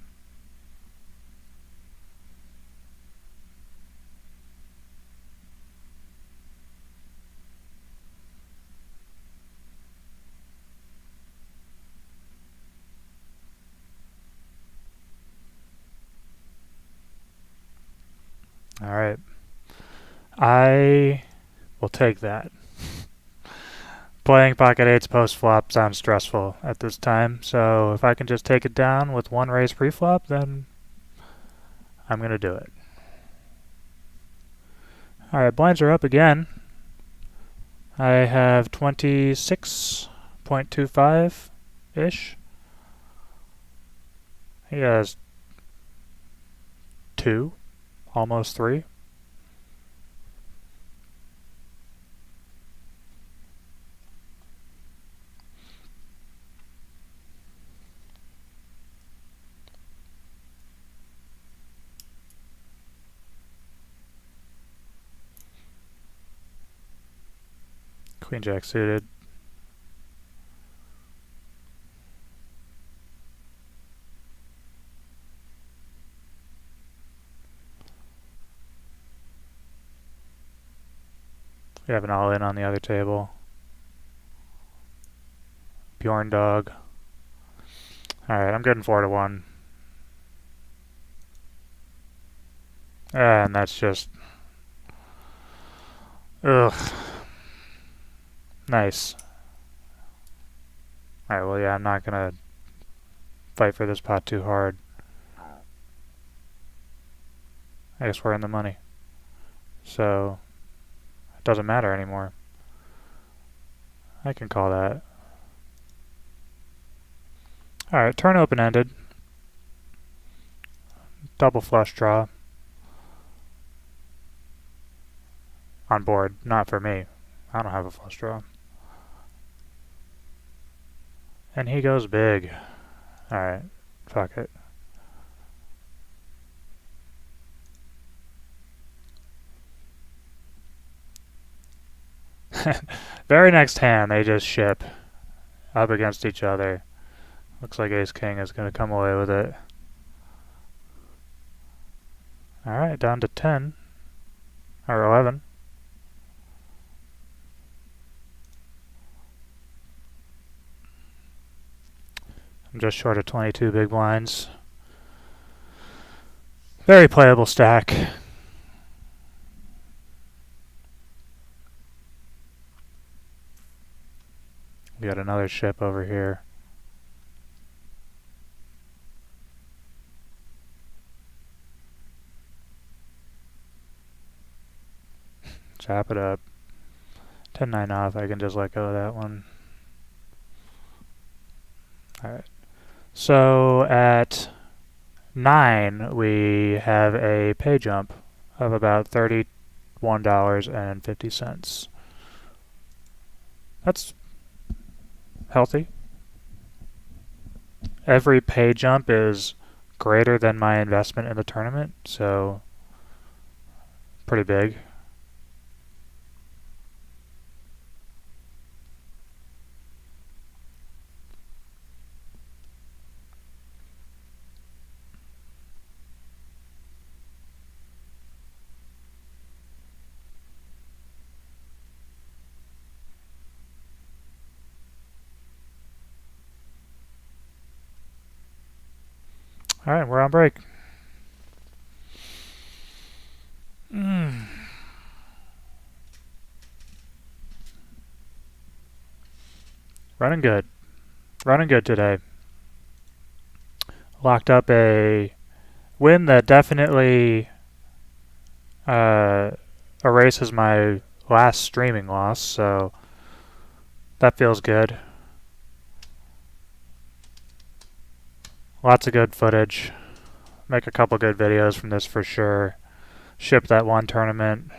Alright. I will take that. Playing pocket eights post flop sounds stressful at this time, so if I can just take it down with one raise pre-flop, then I'm gonna do it. Alright, blinds are up again. I have 26.25-ish. He has 2, almost 3. Queen jack suited. We have an all-in on the other table. Bjorn dog. Alright, I'm getting 4-1. And that's just... Ugh. Nice. Alright, well, yeah, I'm not gonna fight for this pot too hard. I guess we're in the money. So, it doesn't matter anymore. I can call that. Alright, turn open-ended. Double flush draw. On board. Not for me. I don't have a flush draw. And he goes big. Alright, fuck it. Very next hand, they just ship up against each other. Looks like ace-king is going to come away with it. Alright, down to 10. Or 11. I'm just short of 22 big blinds. Very playable stack. We got another ship over here. Chop it up. 10-9 off, I can just let go of that one. Alright. So at 9, we have a pay jump of about $31.50. That's healthy. Every pay jump is greater than my investment in the tournament, so pretty big. Alright, we're on break. Mm. Running good. Running good today. Locked up a win that definitely erases my last streaming loss, so that feels good. Lots of good footage. Make a couple good videos from this for sure. Ship that one tournament.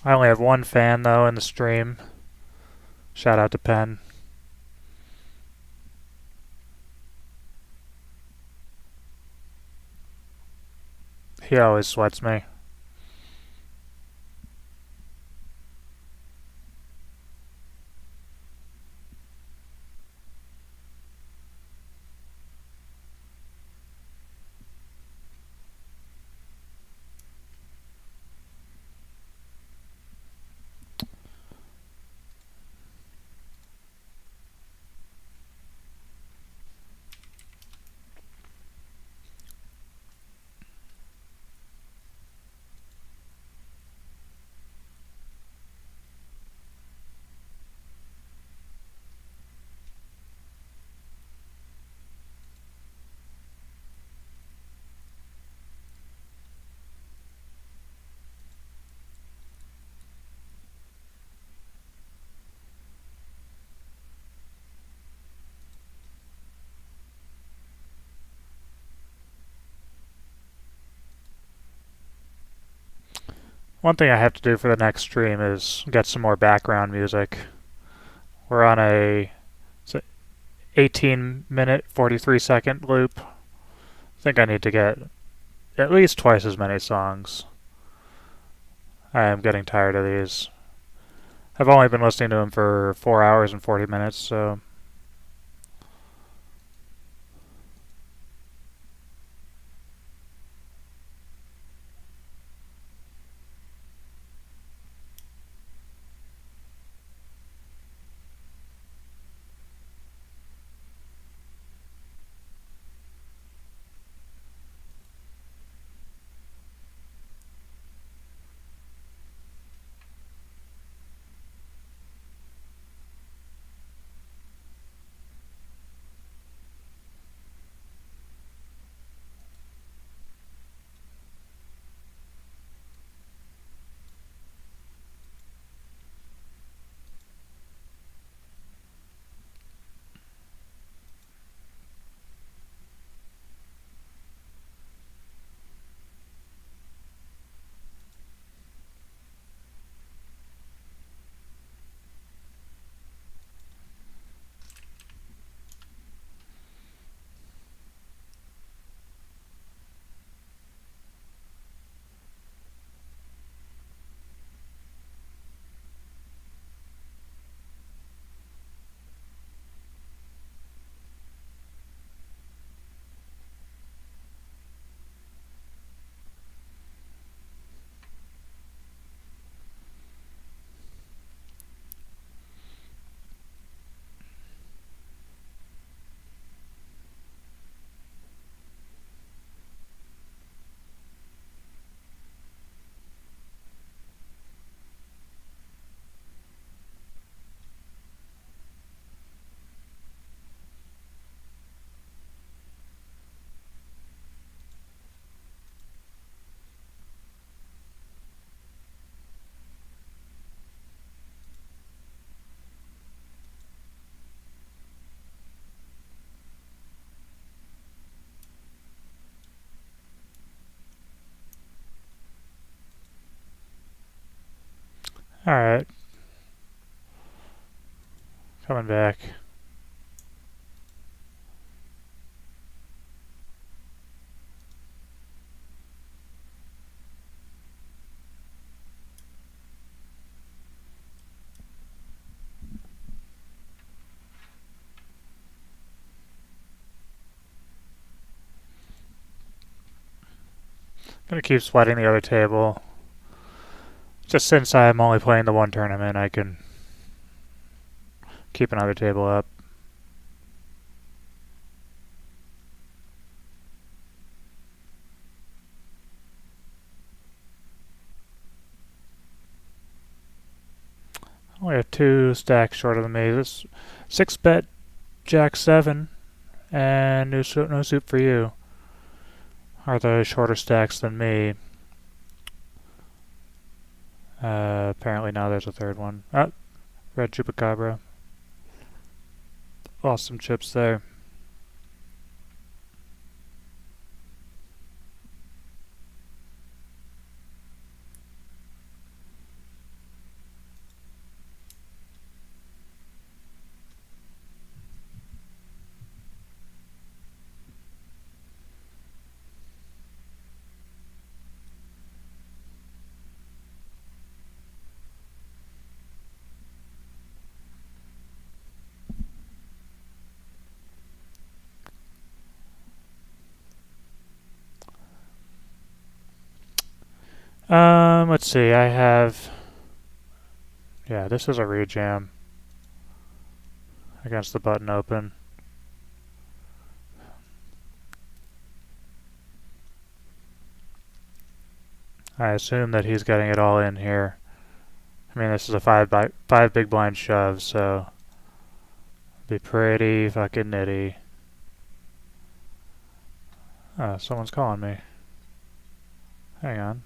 I only have one fan though in the stream. Shout out to Penn. He always sweats me. One thing I have to do for the next stream is get some more background music. We're on a 18-minute, 43-second loop. I think I need to get at least twice as many songs. I am getting tired of these. I've only been listening to them for 4 hours and 40 minutes, so... Alright. Coming back. Gonna keep sweating the other table. Just since I'm only playing the one tournament, I can keep another table up. Only have 2 stacks shorter than me. This 6-bet Jack 7 and no suit for you are the shorter stacks than me. Apparently now there's a third one. Oh, red Chupacabra. Awesome chips there. Let's see. I have. Yeah, this is a rejam against the button open. I assume that he's getting it all in here. I mean, this is a 5 big blind shove, so be pretty fucking nitty. Someone's calling me. Hang on.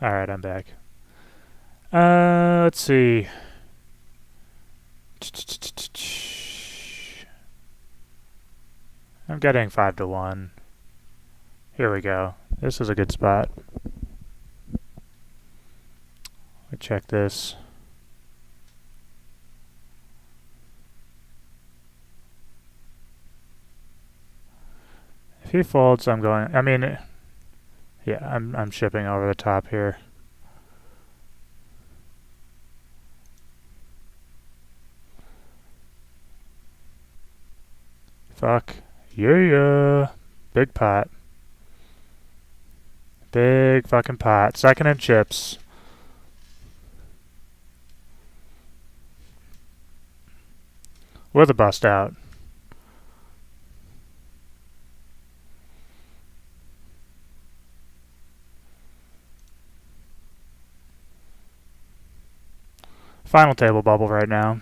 Alright, I'm back. Let's see. I'm getting 5 to 1. Here we go. This is a good spot. Let me check this. If he folds, I'm going. I mean, yeah, I'm shipping over the top here. Fuck. Yeah. Big pot. Big fucking pot. Second in chips. With a bust out. Final table bubble right now.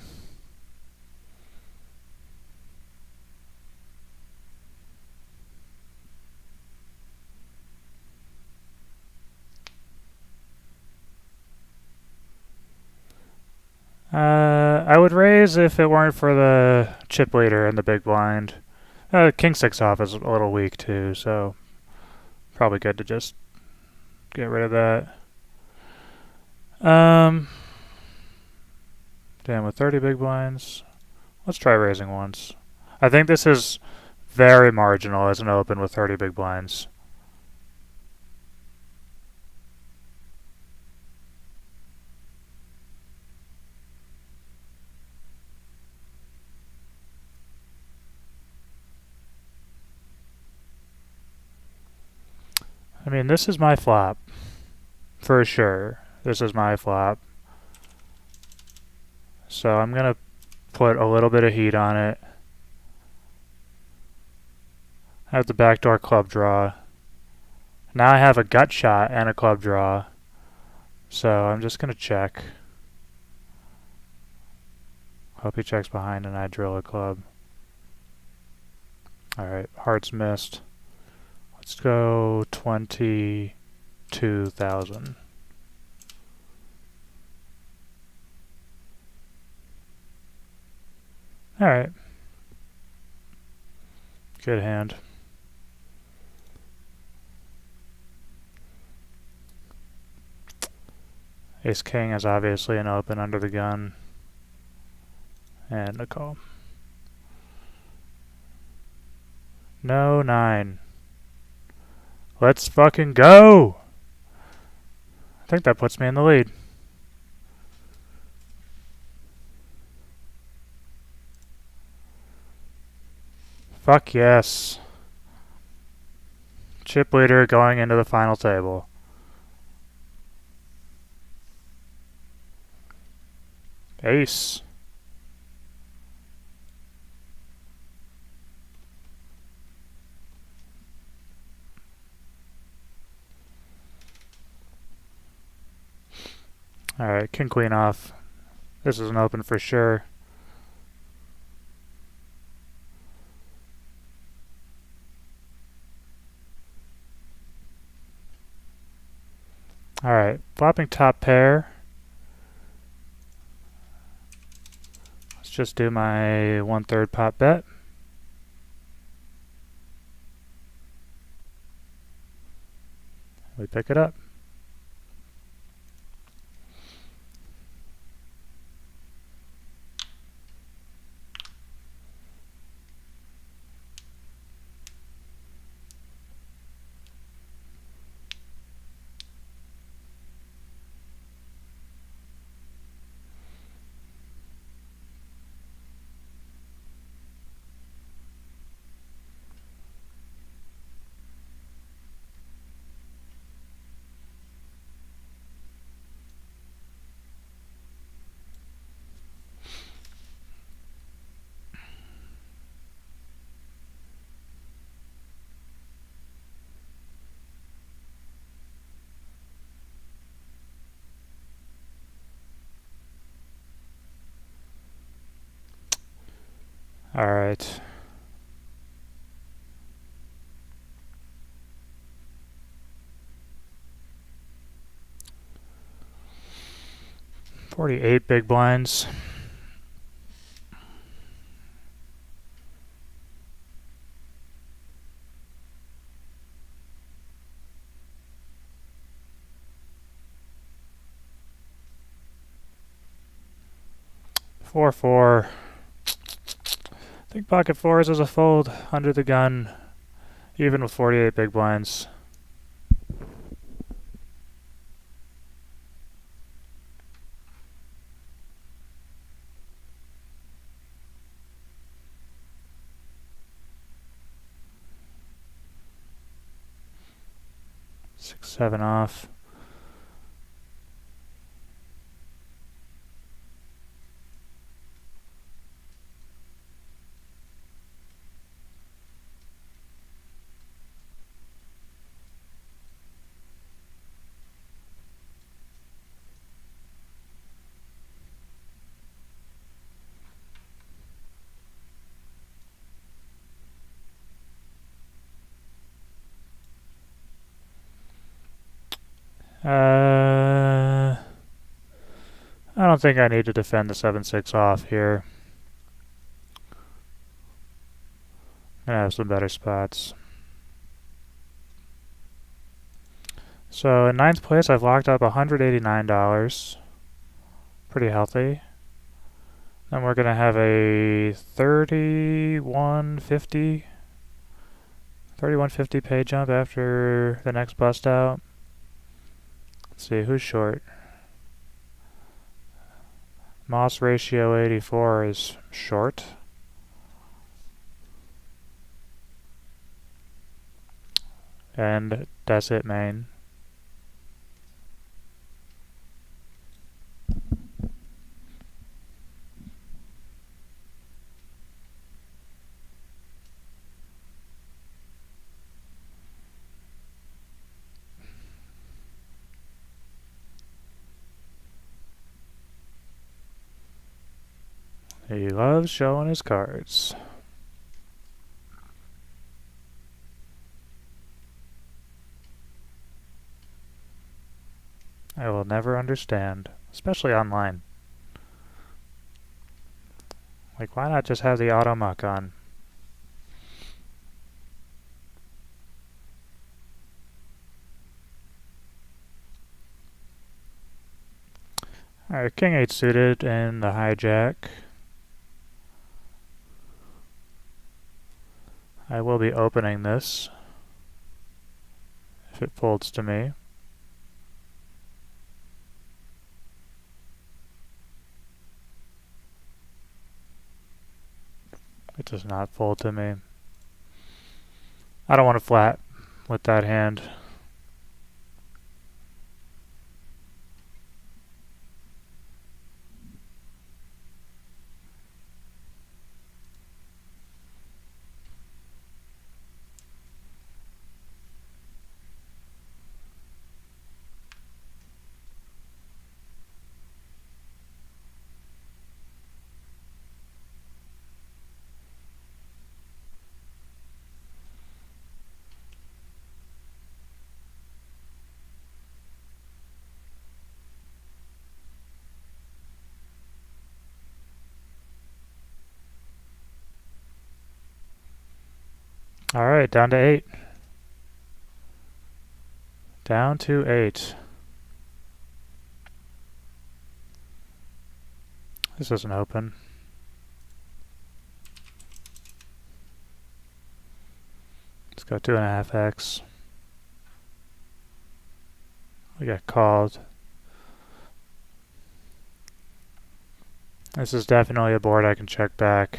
I would raise if it weren't for the chip leader and the big blind. King 6 off is a little weak too, so probably good to just get rid of that. Damn, with 30 big blinds, let's try raising once. I think this is very marginal as an open with 30 big blinds. I mean, this is my flop. For sure. This is my flop. So I'm going to put a little bit of heat on it. I have the backdoor club draw. Now I have a gut shot and a club draw. So I'm just going to check. Hope he checks behind and I drill a club. Alright, hearts missed. Let's go 22,000. Alright. Good hand. Ace King is obviously an open under the gun. And a call. No, 9. Let's fucking go! I think that puts me in the lead. Fuck yes. Chip leader going into the final table. Ace. Alright, king queen off. This is an open for sure. Alright, flopping top pair. Let's just do my 1/3 pot bet. We pick it up. Alright. 48 big blinds. Four, four. I think pocket fours is a fold under the gun, even with 48 big blinds. Six, seven off. I don't think I need to defend the 7-6 off here. I have some better spots. So in ninth place, I've locked up $189. Pretty healthy. Then we're gonna have a 3150 pay jump after the next bust out. Let's see, who's short? Moss ratio 84 is short. And that's it, main. He loves showing his cards. I will never understand, especially online. Like, why not just have the auto muck on? Alright, king 8 suited and the hijack. I will be opening this if it folds to me. It does not fold to me. I don't want to flat with that hand. Alright, down to 8. Down to 8. This isn't open. Let's go 2.5x. We got called. This is definitely a board I can check back.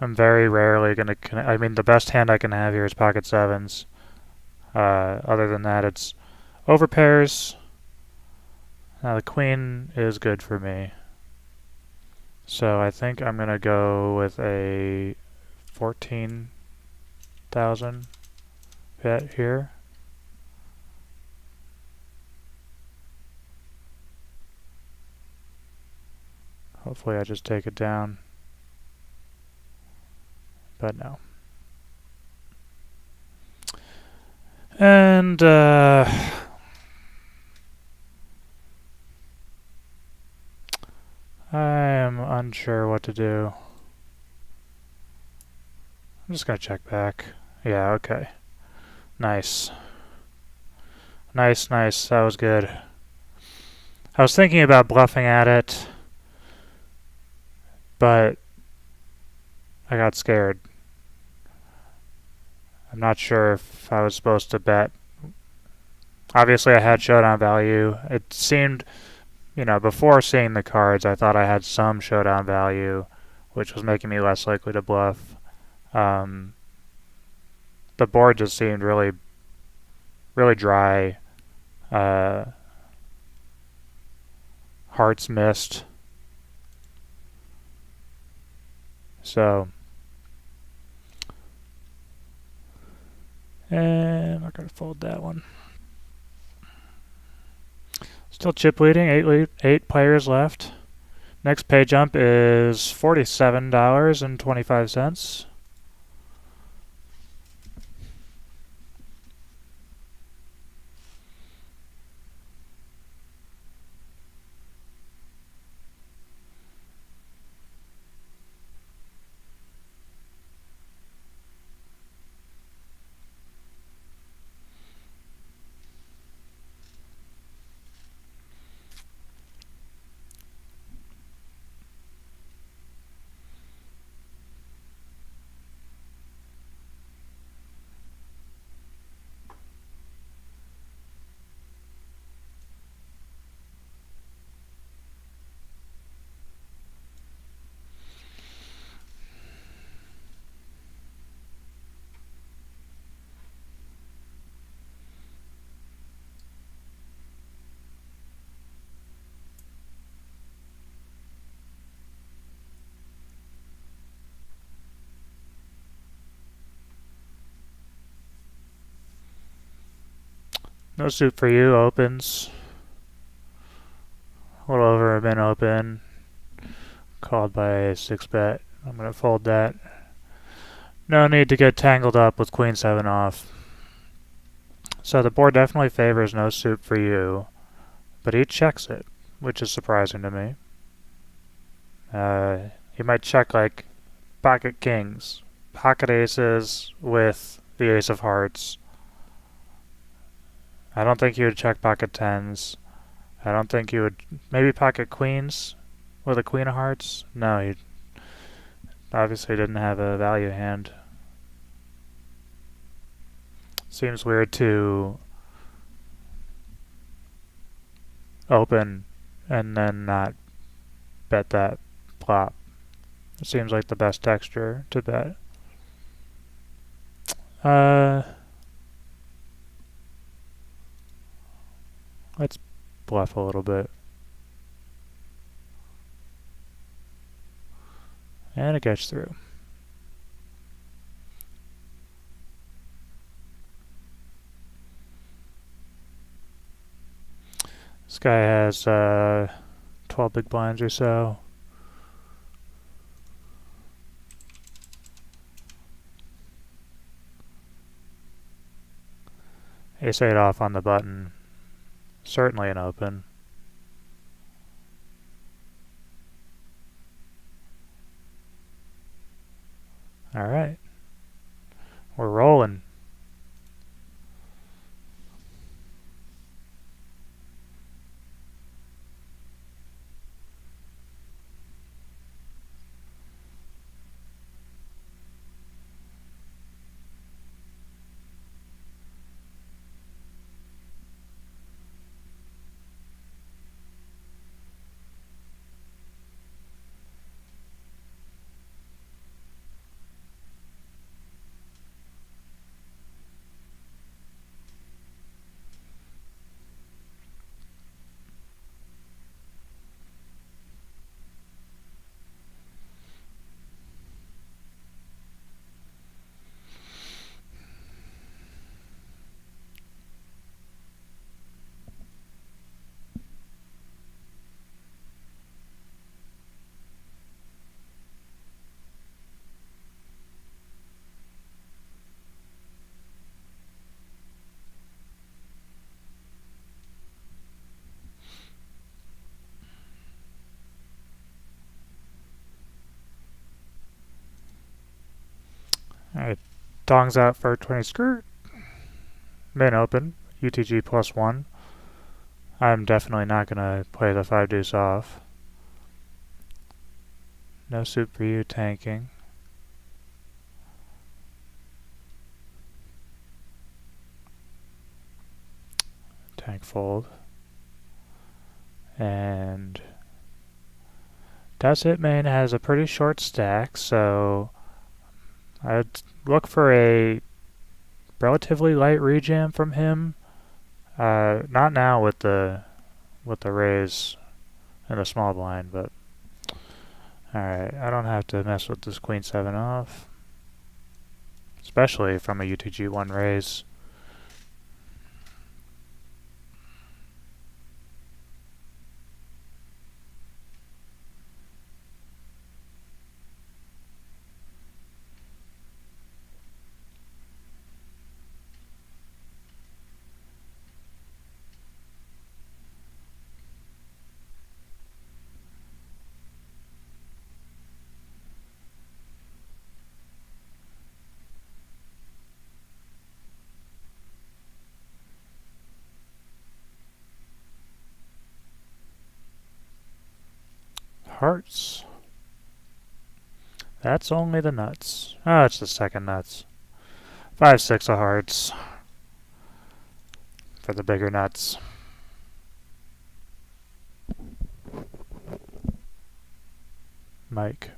I'm very rarely going to I mean, the best hand I can have here is pocket sevens. Other than that, it's overpairs. Now the queen is good for me. So I think I'm going to go with a 14,000 bet here. Hopefully I just take it down. But no. And I am unsure what to do. I'm just gonna check back. Yeah, okay. Nice. Nice, nice. That was good. I was thinking about bluffing at it, but I got scared. I'm not sure if I was supposed to bet. Obviously, I had showdown value. It seemed, before seeing the cards, I thought I had some showdown value, which was making me less likely to bluff. Um, the board just seemed really, really dry. Uh, Hearts missed. So, and I'm not going to fold that one. Still chip leading, eight players left. Next pay jump is $47.25. No suit for you opens. A little over a min open. Called by a 6-bet. I'm going to fold that. No need to get tangled up with Queen 7 off. So the board definitely favors no suit for you, but he checks it, which is surprising to me. He might check like pocket kings, pocket aces with the ace of hearts. I don't think he would check pocket tens. I don't think he would. Maybe pocket queens with a queen of hearts? No, he obviously didn't have a value hand. Seems weird to open and then not bet that flop. It seems like the best texture to bet. Let's bluff a little bit. And it gets through. This guy has 12 big blinds or so. Ace-8 off on the button. Certainly an open. Alright. We're rolling. Alright, Dong's out for 20 skirt. Main open, UTG +1. I'm definitely not gonna play the 5 deuce off. No suit for you tanking. Tank fold. And Das Hitman has a pretty short stack, so I'd look for a relatively light rejam from him. Not now with the raise and the small blind, but alright, I don't have to mess with this queen 7 off, especially from a UTG 1 raise. Hearts. That's only the nuts. Oh, it's the second nuts. 5-6 of hearts for the bigger nuts. Mike.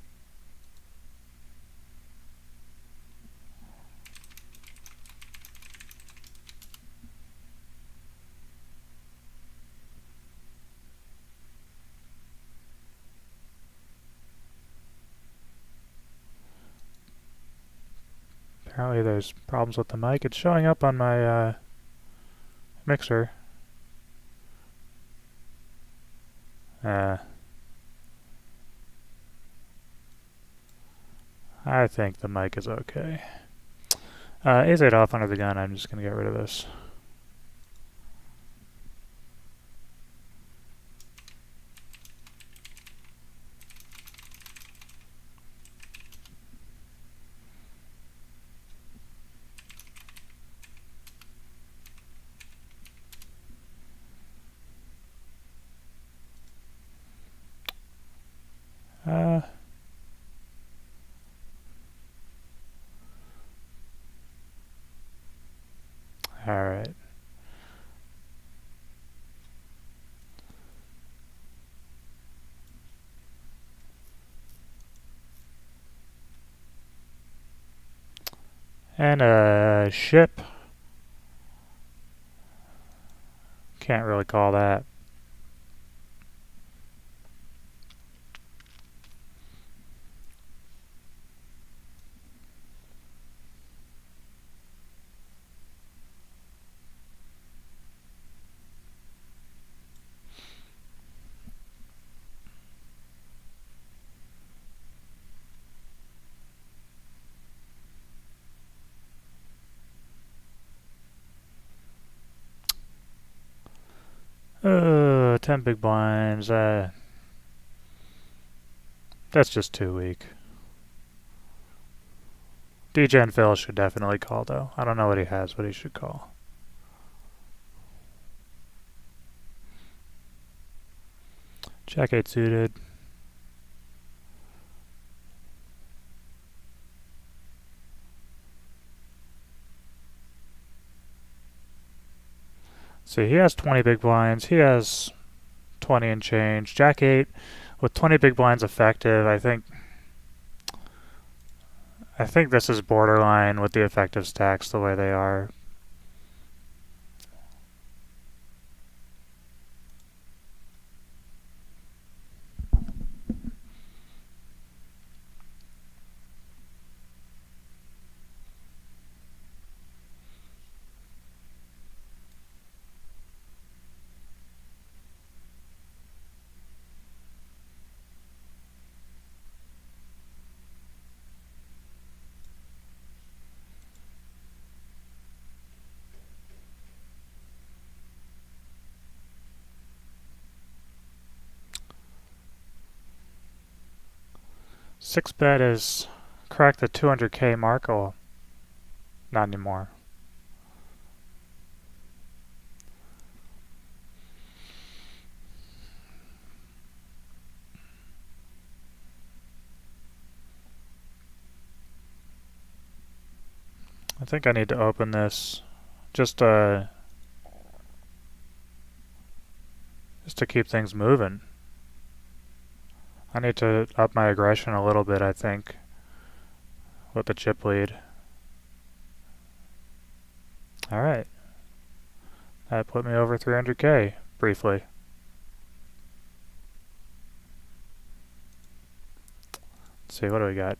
Apparently there's problems with the mic. It's showing up on my mixer. I think the mic is okay. Ace-8 off under the gun. I'm just going to get rid of this. Alright. And a ship. Can't really call that. Oh, 10 big blinds. That's just too weak. DJ and Phil should definitely call, though. I don't know what he has, but he should call. Jack 8 suited. See, he has 20 big blinds. He has 20 and change. Jack 8 with 20 big blinds effective. I think this is borderline with the effective stacks the way they are. Six bet is cracked the 200K mark. Not anymore. I think I need to open this just to keep things moving. I need to up my aggression a little bit, I think, with the chip lead. Alright. That put me over 300k, briefly. Let's see, what do we got?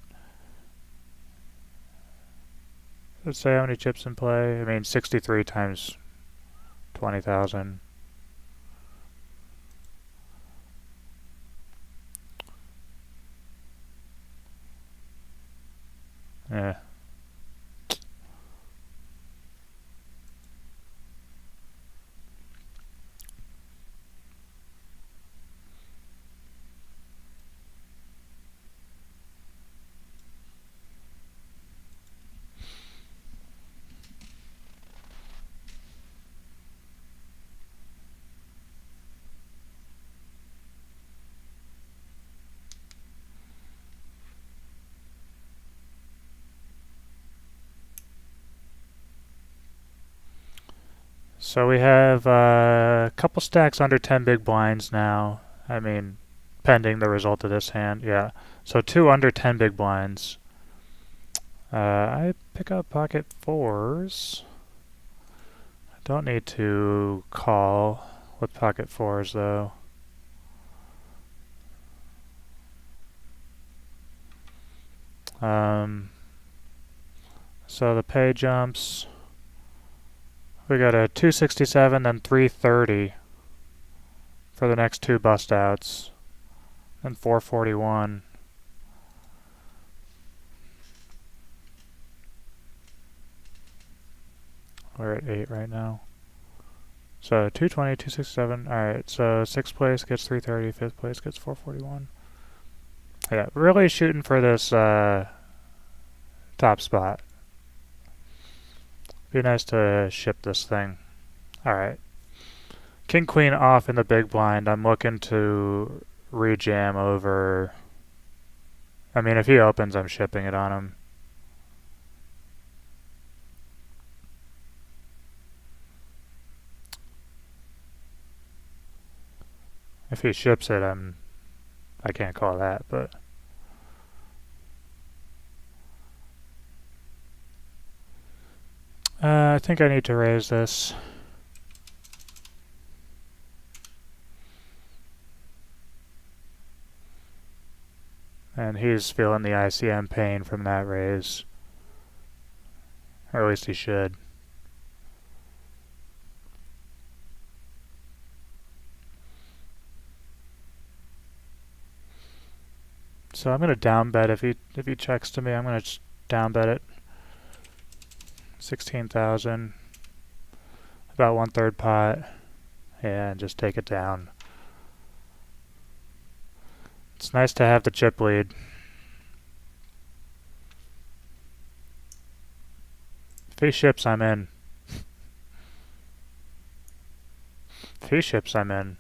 Let's say how many chips in play. I mean, 63 times 20,000. Yeah. So we have a couple stacks under 10 big blinds now. I mean, pending the result of this hand. Yeah. So 2 under 10 big blinds. I pick up pocket 4s. I don't need to call with pocket 4s though. So the pay jumps. We got a 267, then 330 for the next 2 bust outs, then 441. We're at 8 right now. So 220, 267. Alright, so 6th place gets 330, 5th place gets 441. Yeah, really shooting for this top spot. Be nice to ship this thing. Alright. King Queen off in the big blind. I'm looking to rejam over. I mean, if he opens, I'm shipping it on him. If he ships it, I can't call that, but I think I need to raise this. And he's feeling the ICM pain from that raise. Or at least he should. So I'm gonna down bet if he checks to me. I'm gonna just down bet it. 16,000. About 1/3 pot. Yeah, and just take it down. It's nice to have the chip lead. If he ships, I'm in. If he ships, I'm in.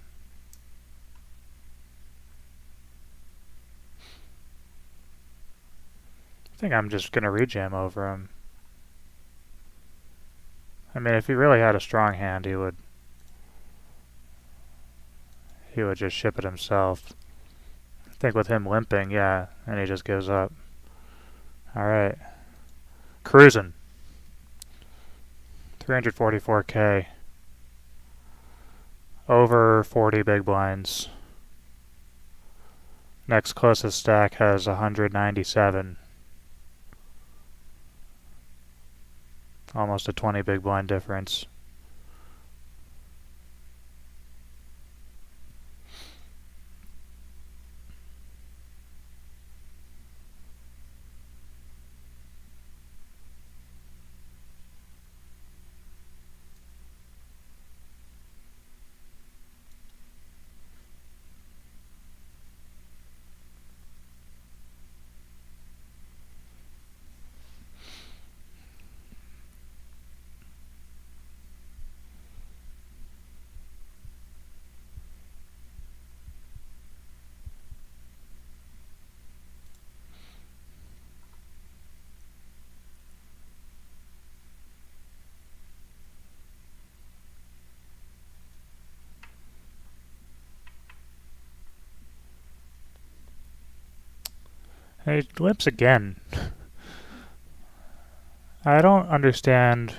I think I'm just gonna rejam over him. I mean, if he really had a strong hand, he would just ship it himself. I think with him limping, yeah, and he just gives up. Alright. Cruising. 344k. Over 40 big blinds. Next closest stack has 197. Almost a 20 big blind difference. He limps again. I don't understand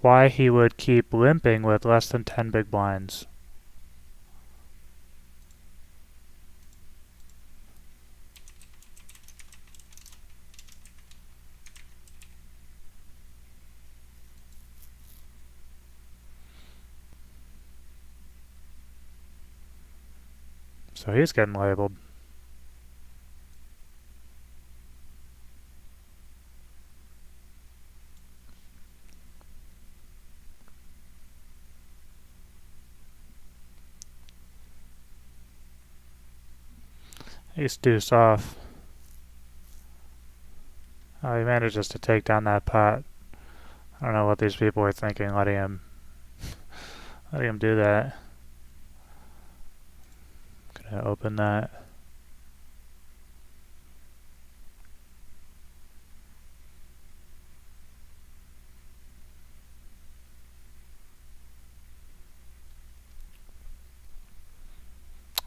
why he would keep limping with less than 10 big blinds. So he's getting labeled. He's deuce off. Oh, he manages to take down that pot. I don't know what these people are thinking, letting him do that. Gonna open that.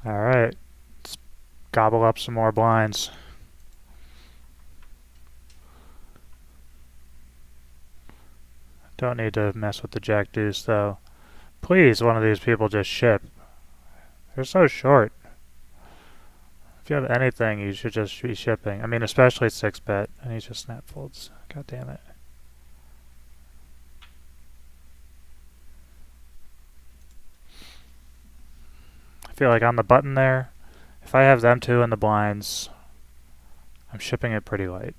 Alright, let's gobble up some more blinds. Don't need to mess with the jack deuce though. Please, one of these people just ship. They're so short. If you have anything, you should just be shipping. I mean, especially 6-bet, and he just snap folds. God damn it. I feel like on the button there, if I have them two in the blinds, I'm shipping it pretty light.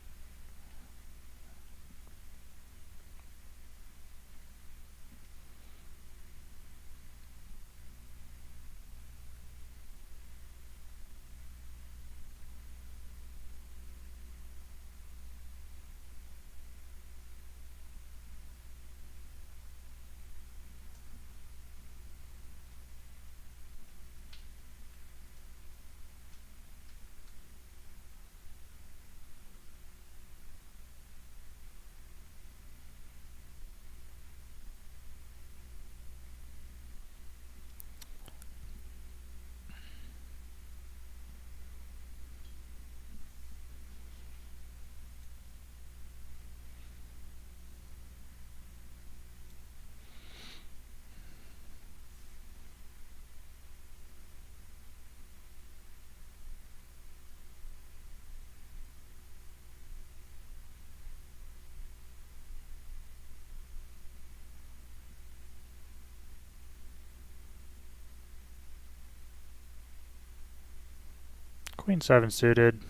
Queen 7 suited.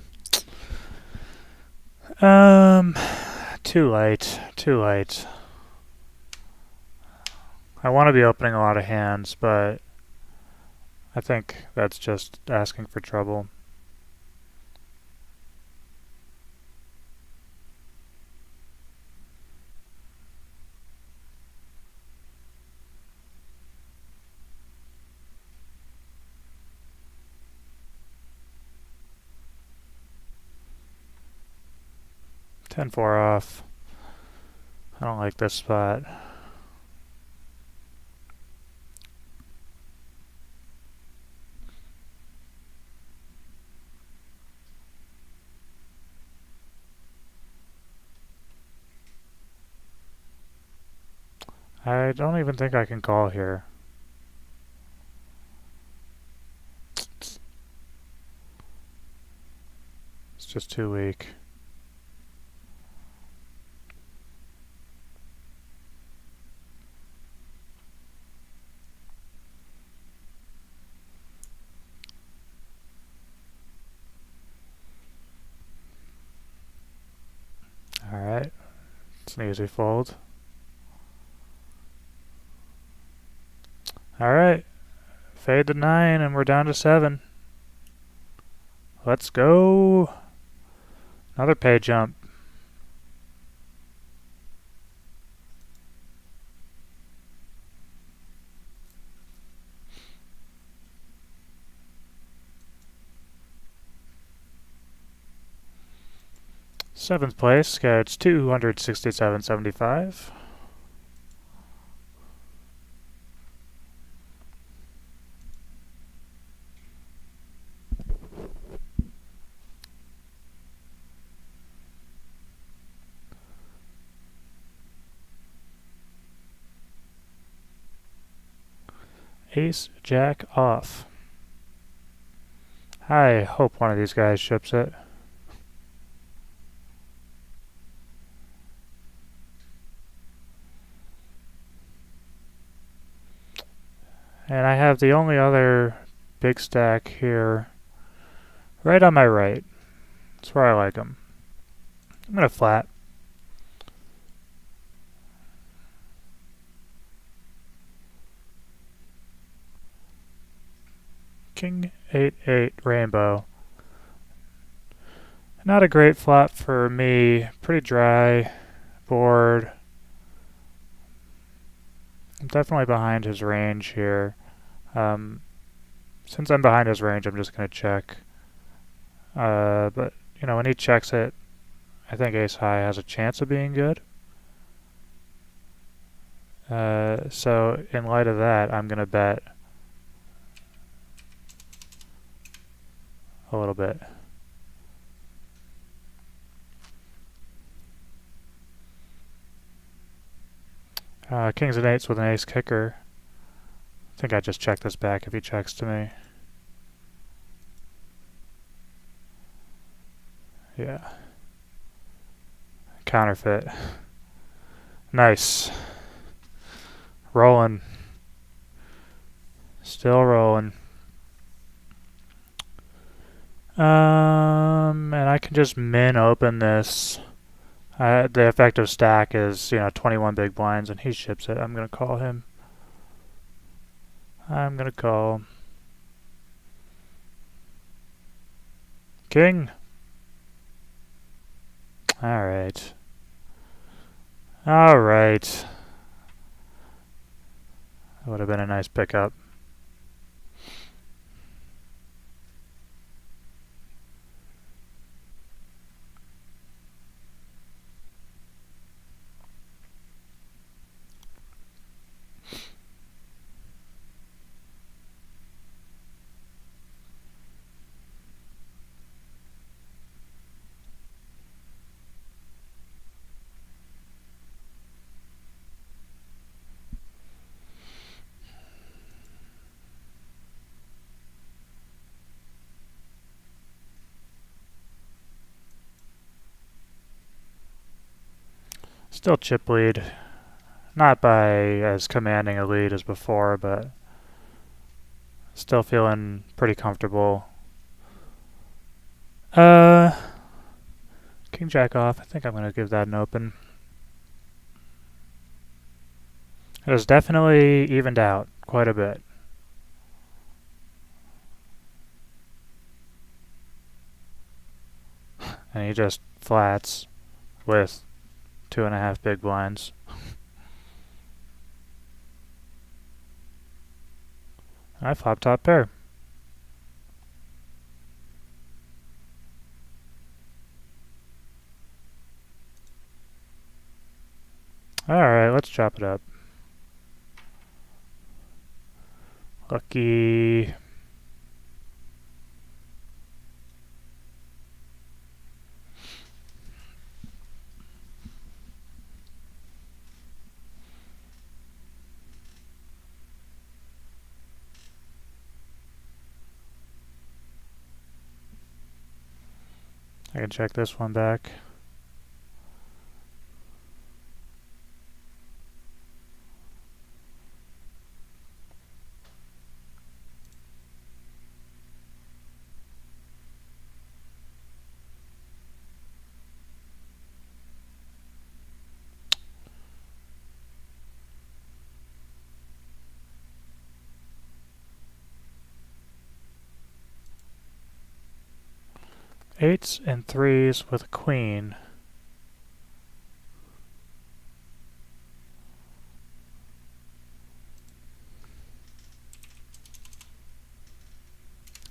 Too late. Too late. I want to be opening a lot of hands, but I think that's just asking for trouble. Ten four off. I don't like this spot. I don't even think I can call here. It's just too weak. Alright, it's an easy fold. Alright, fade to 9 and we're down to 7. Let's go. Another pay jump. Seventh place gets 267.75. ace jack off. I hope one of these guys ships it. And I have the only other big stack here right on my right. That's where I like them. I'm going to flat. King 8-8 rainbow. Not a great flop for me. Pretty dry board. I'm definitely behind his range here. Since I'm behind his range, I'm just going to check. But, you know, when he checks it, I think ace high has a chance of being good. So in light of that, I'm going to bet a little bit. Kings and eights with an ace kicker. I think I just check this back if he checks to me. Yeah. Counterfeit. Nice. Rolling. Still rolling. And I can just min open this. The effective stack is, 21 big blinds, and he ships it. I'm going to call him. I'm going to call. King. Alright. Alright. That would have been a nice pickup. Still chip lead. Not by as commanding a lead as before, but still feeling pretty comfortable. King jack off. I think I'm going to give that an open. It was definitely evened out quite a bit. And he just flats with 2.5 big blinds. I flop top pair. Alright, let's chop it up. Lucky. I can check this one back. Eights and threes with a queen.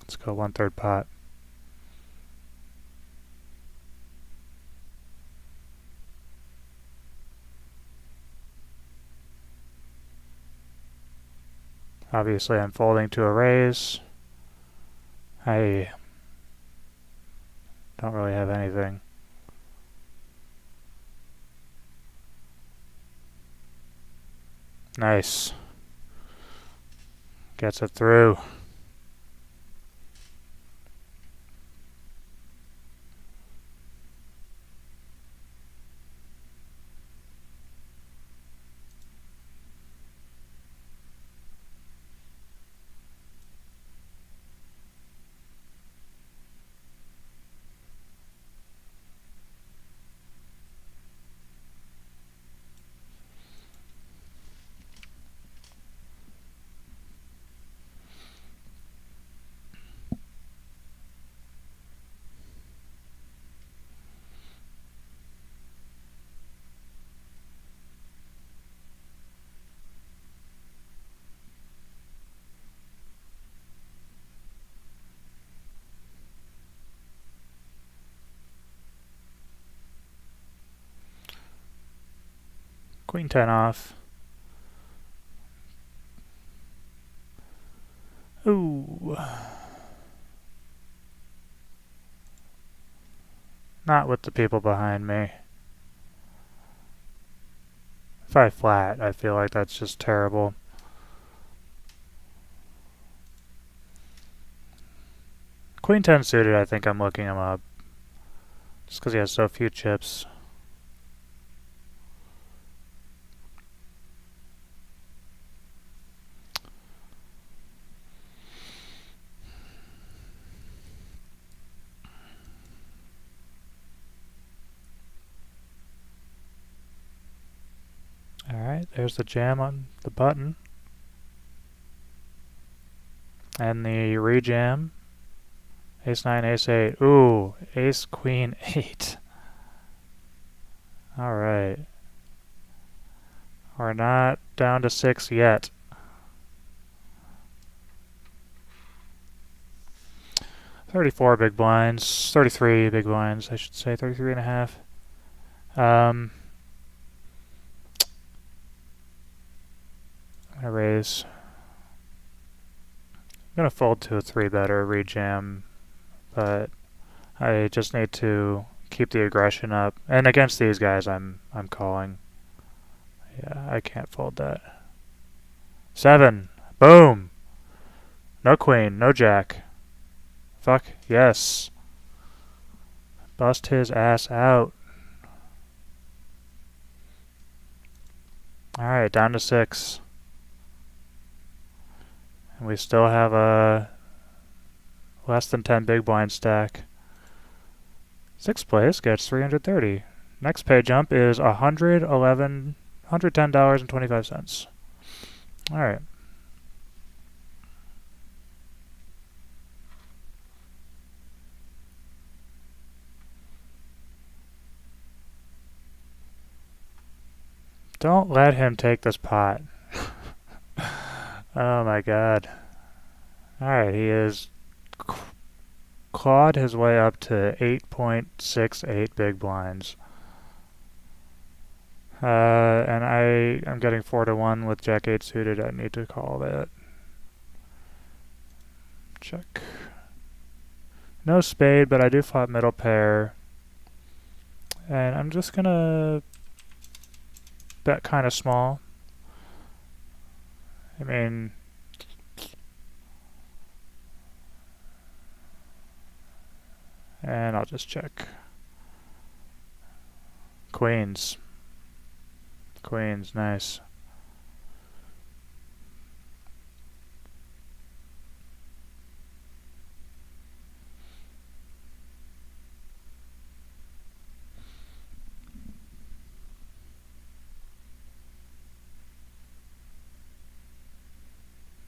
Let's go 1/3 pot. Obviously I'm folding to a raise. I don't really have anything. Nice. Gets it through. Queen 10 off. Ooh. Not with the people behind me. If I flat, I feel like that's just terrible. Queen 10 suited, I think I'm looking him up. Just because he has so few chips. Alright, there's the jam on the button. And the rejam. Ace 9, Ace 8. Ooh, Ace Queen 8. Alright. We're not down to 6 yet. $34 big blinds. 33 big blinds, I should say. 33 and a half. I'm gonna raise. I'm gonna fold to a 3-better rejam, but I just need to keep the aggression up. And against these guys, I'm calling. Yeah, I can't fold that. 7. Boom. No queen, no jack. Fuck, yes. Bust his ass out. Alright, down to 6. And we still have a less than 10 big blind stack. 6th place gets 330. Next pay jump is $110.25. Alright. Don't let him take this pot. Oh my god. Alright, he has clawed his way up to 8.68 big blinds. And I'm getting 4-1 with Jack 8 suited. I need to call that. Check. No spade, but I do flop middle pair. And I'm just gonna bet kind of small. I mean, and I'll just check. Queens. Queens, nice.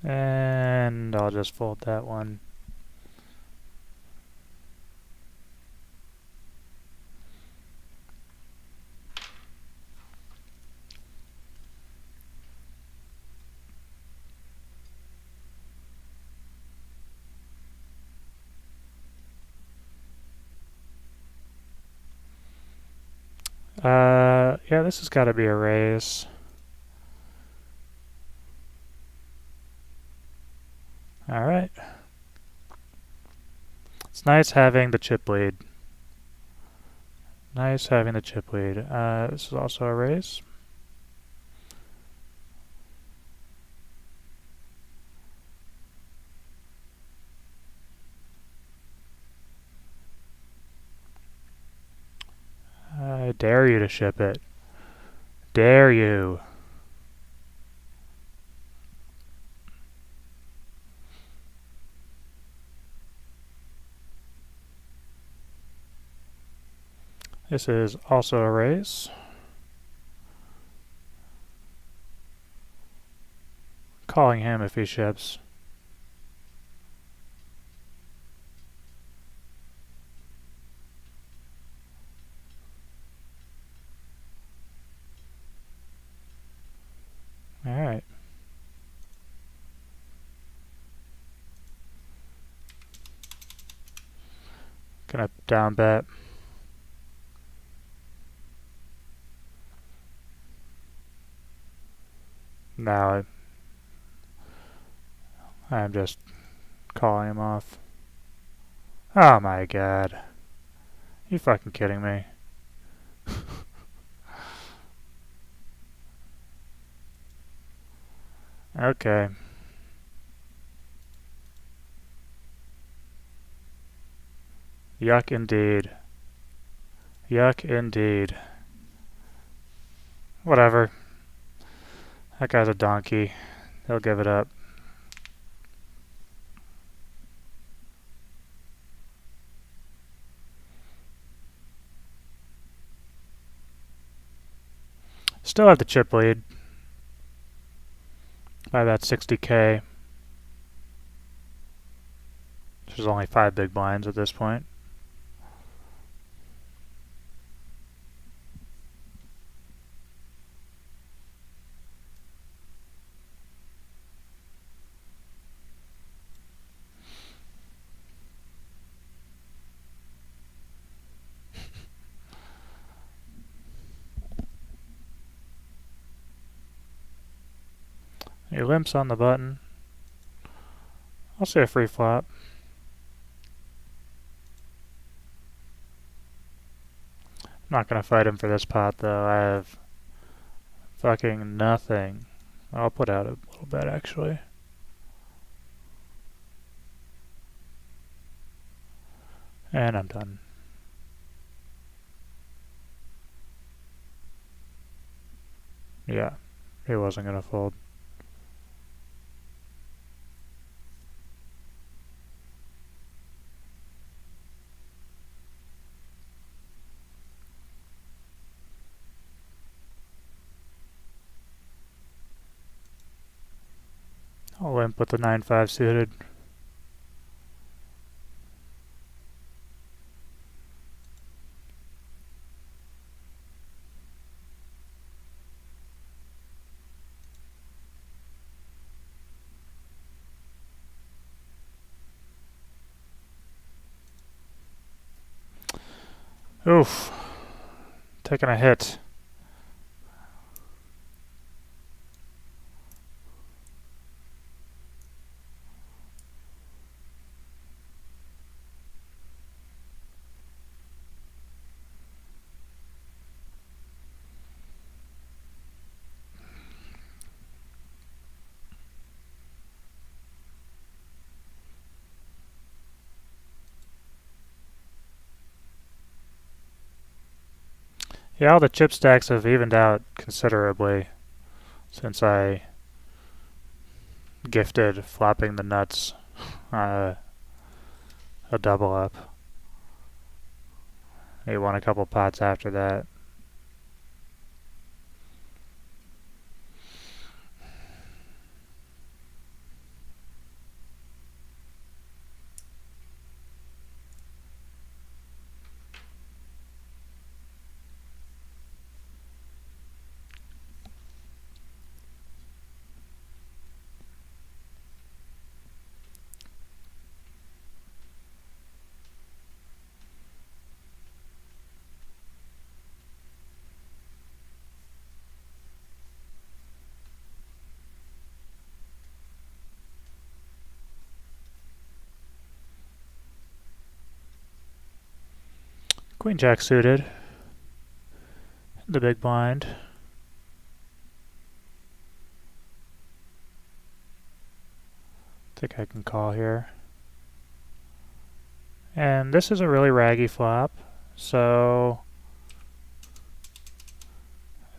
And I'll just fold that one. Yeah, this has got to be a raise. Alright. It's nice having the chip lead. Nice having the chip lead. This is also a raise. dare you to ship it. Dare you. This is also a raise. Calling him if he ships. Alright. Gonna down bet. Now I'm just calling him off. Oh my god. You fucking kidding me? Okay. Yuck indeed. Yuck indeed. Whatever. That guy's a donkey. He'll give it up. Still have the chip lead by about 60k. There's only 5 big blinds at this point. He limps on the button. I'll say a free flop. I'm not gonna fight him for this pot though. I have fucking nothing. I'll put out a little bit actually. And I'm done. Yeah, he wasn't gonna fold. I'll limp with the 9-5 suited. Oof. Taking a hit. Yeah, all the chip stacks have evened out considerably since I gifted flopping the nuts a double up. He won a couple pots after that. Queen Jack suited. The big blind. Think I can call here. And this is a really raggy flop, so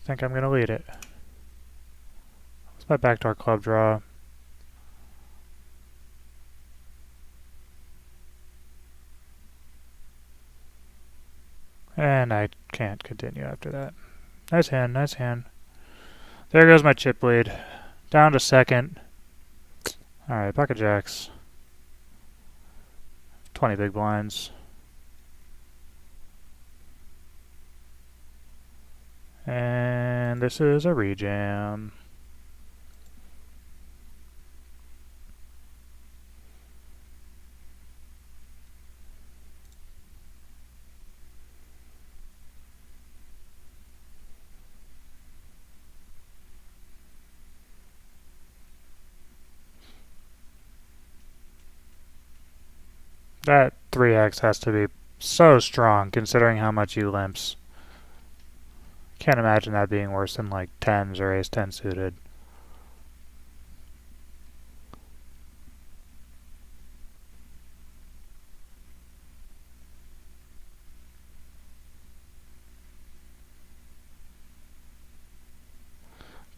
think I'm going to lead it. What's my backdoor club draw? And I can't continue after that. Nice hand, nice hand. There goes my chip lead. Down to second. Alright, pocket jacks. 20 big blinds. And this is a rejam. That 3x has to be so strong considering how much he limps. Can't imagine that being worse than like 10s or ace 10 suited.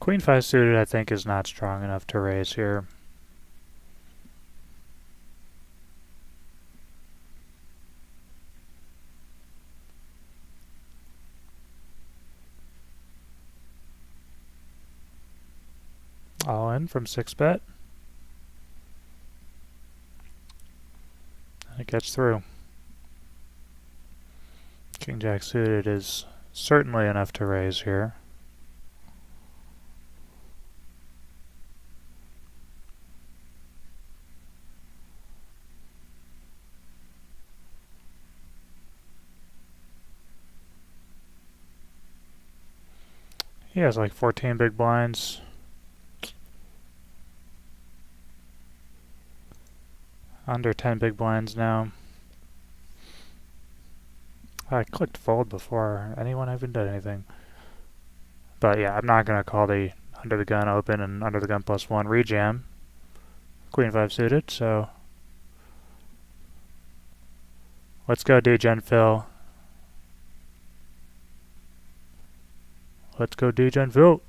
Queen 5 suited I think is not strong enough to raise here. All in from 6-bet. It gets through. King Jack suited is certainly enough to raise here. He has like 14 big blinds. Under 10 big blinds now. I clicked fold before anyone even did anything. But yeah, I'm not going to call the under the gun open and under the gun +1 rejam. Queen 5 suited, so let's go degen Phil. Let's go degen Phil.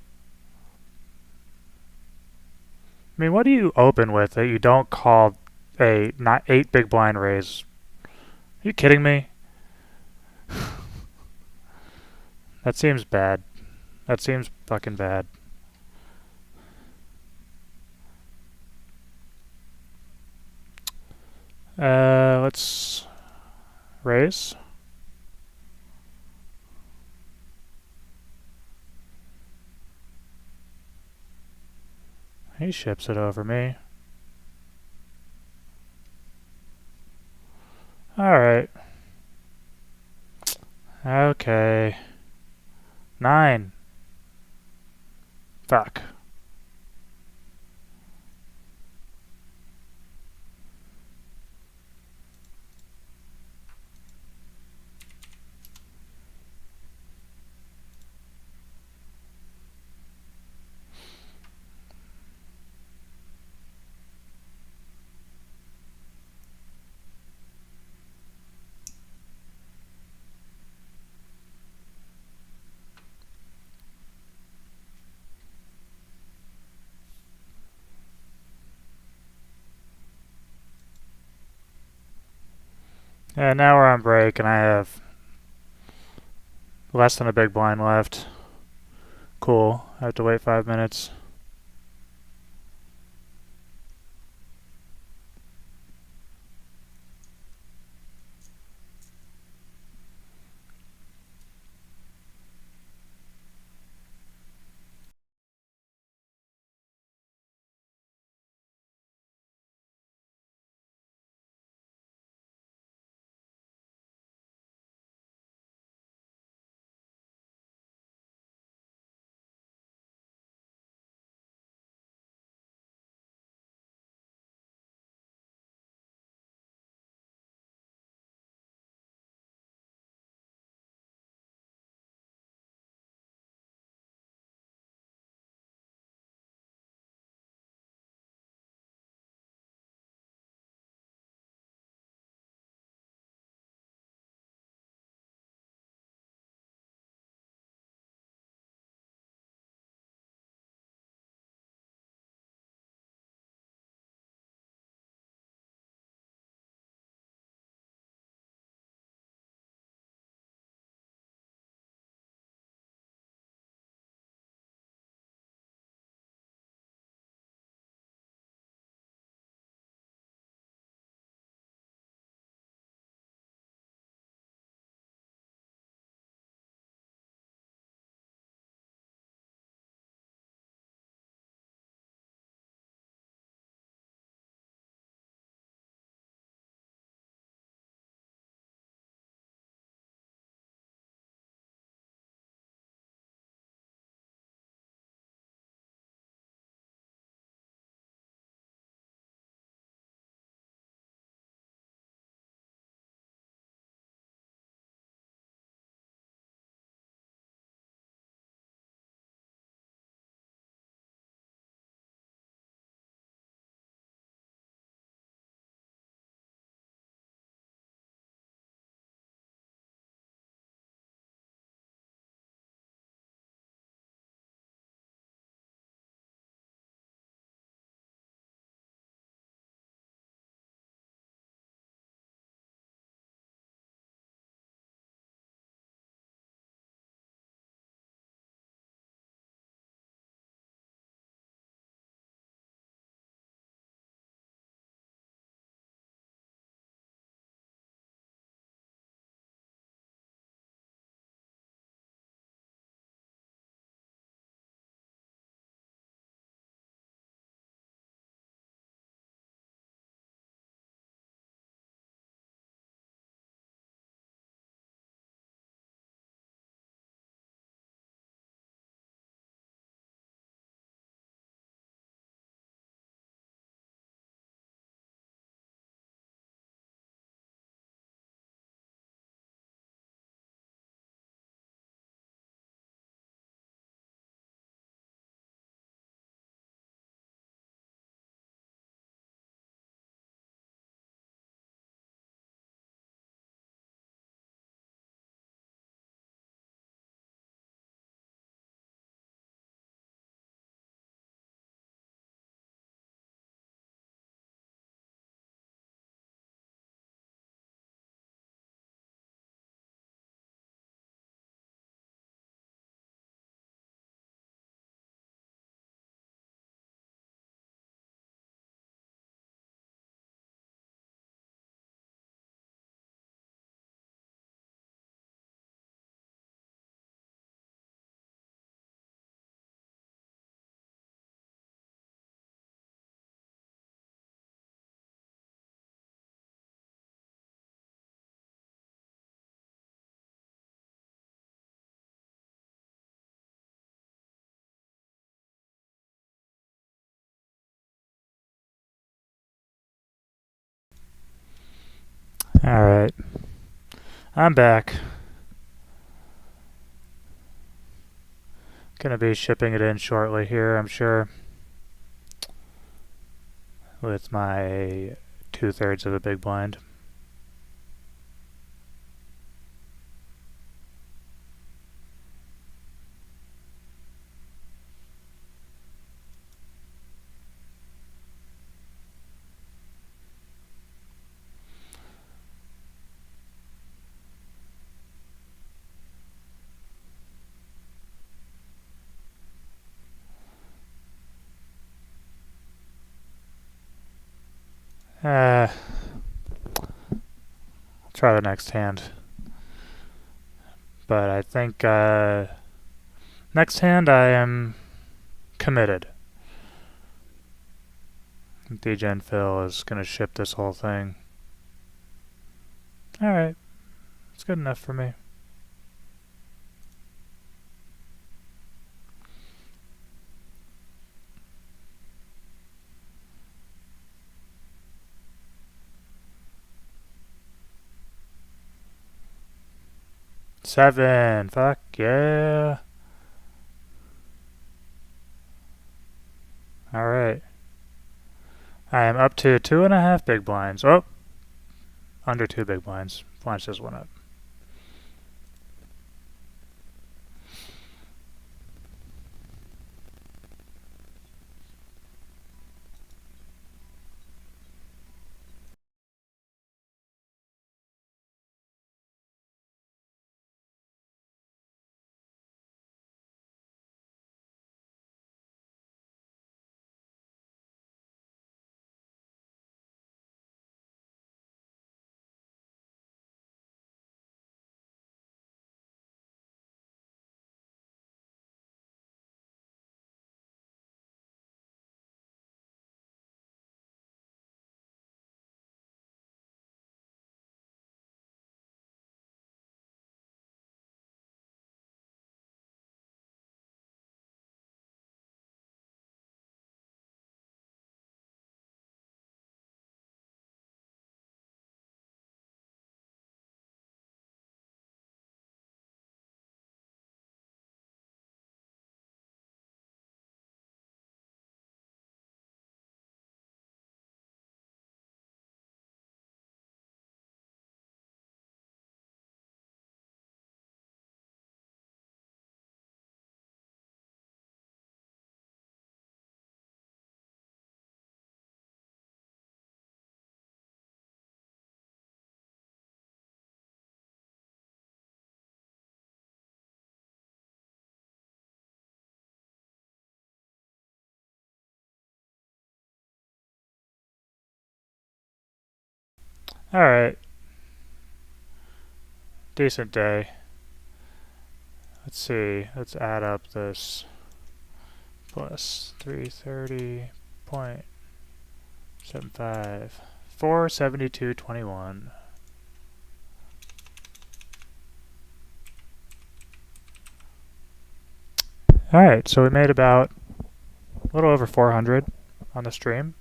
I mean, what do you open with that you don't call a not 8 big blind raise? Are you kidding me? That seems bad. That seems fucking bad. Let's raise. He ships it over me. Alright. Okay. 9. Fuck. Yeah, now we're on break and I have less than a big blind left. Cool. I have to wait 5 minutes. Alright, I'm back. Gonna be shipping it in shortly here, I'm sure, with my 2/3 of a big blind. I'll try the next hand. But I think next hand I am committed. Degen Phil is gonna ship this whole thing. Alright, it's good enough for me. Seven, fuck yeah. Alright. I am up to 2.5 big blinds. Oh, under 2 big blinds. Blanch this one up. Alright. Decent day. Let's see. Let's add up this. Plus 330.75. 472.21. Alright, so we made about a little over 400 on the stream.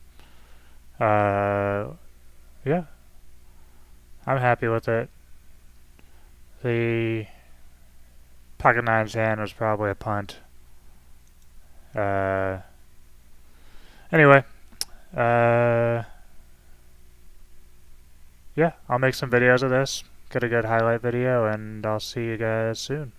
Yeah. I'm happy with it. The pocket nines hand was probably a punt. Anyway, yeah, I'll make some videos of this, get a good highlight video, and I'll see you guys soon.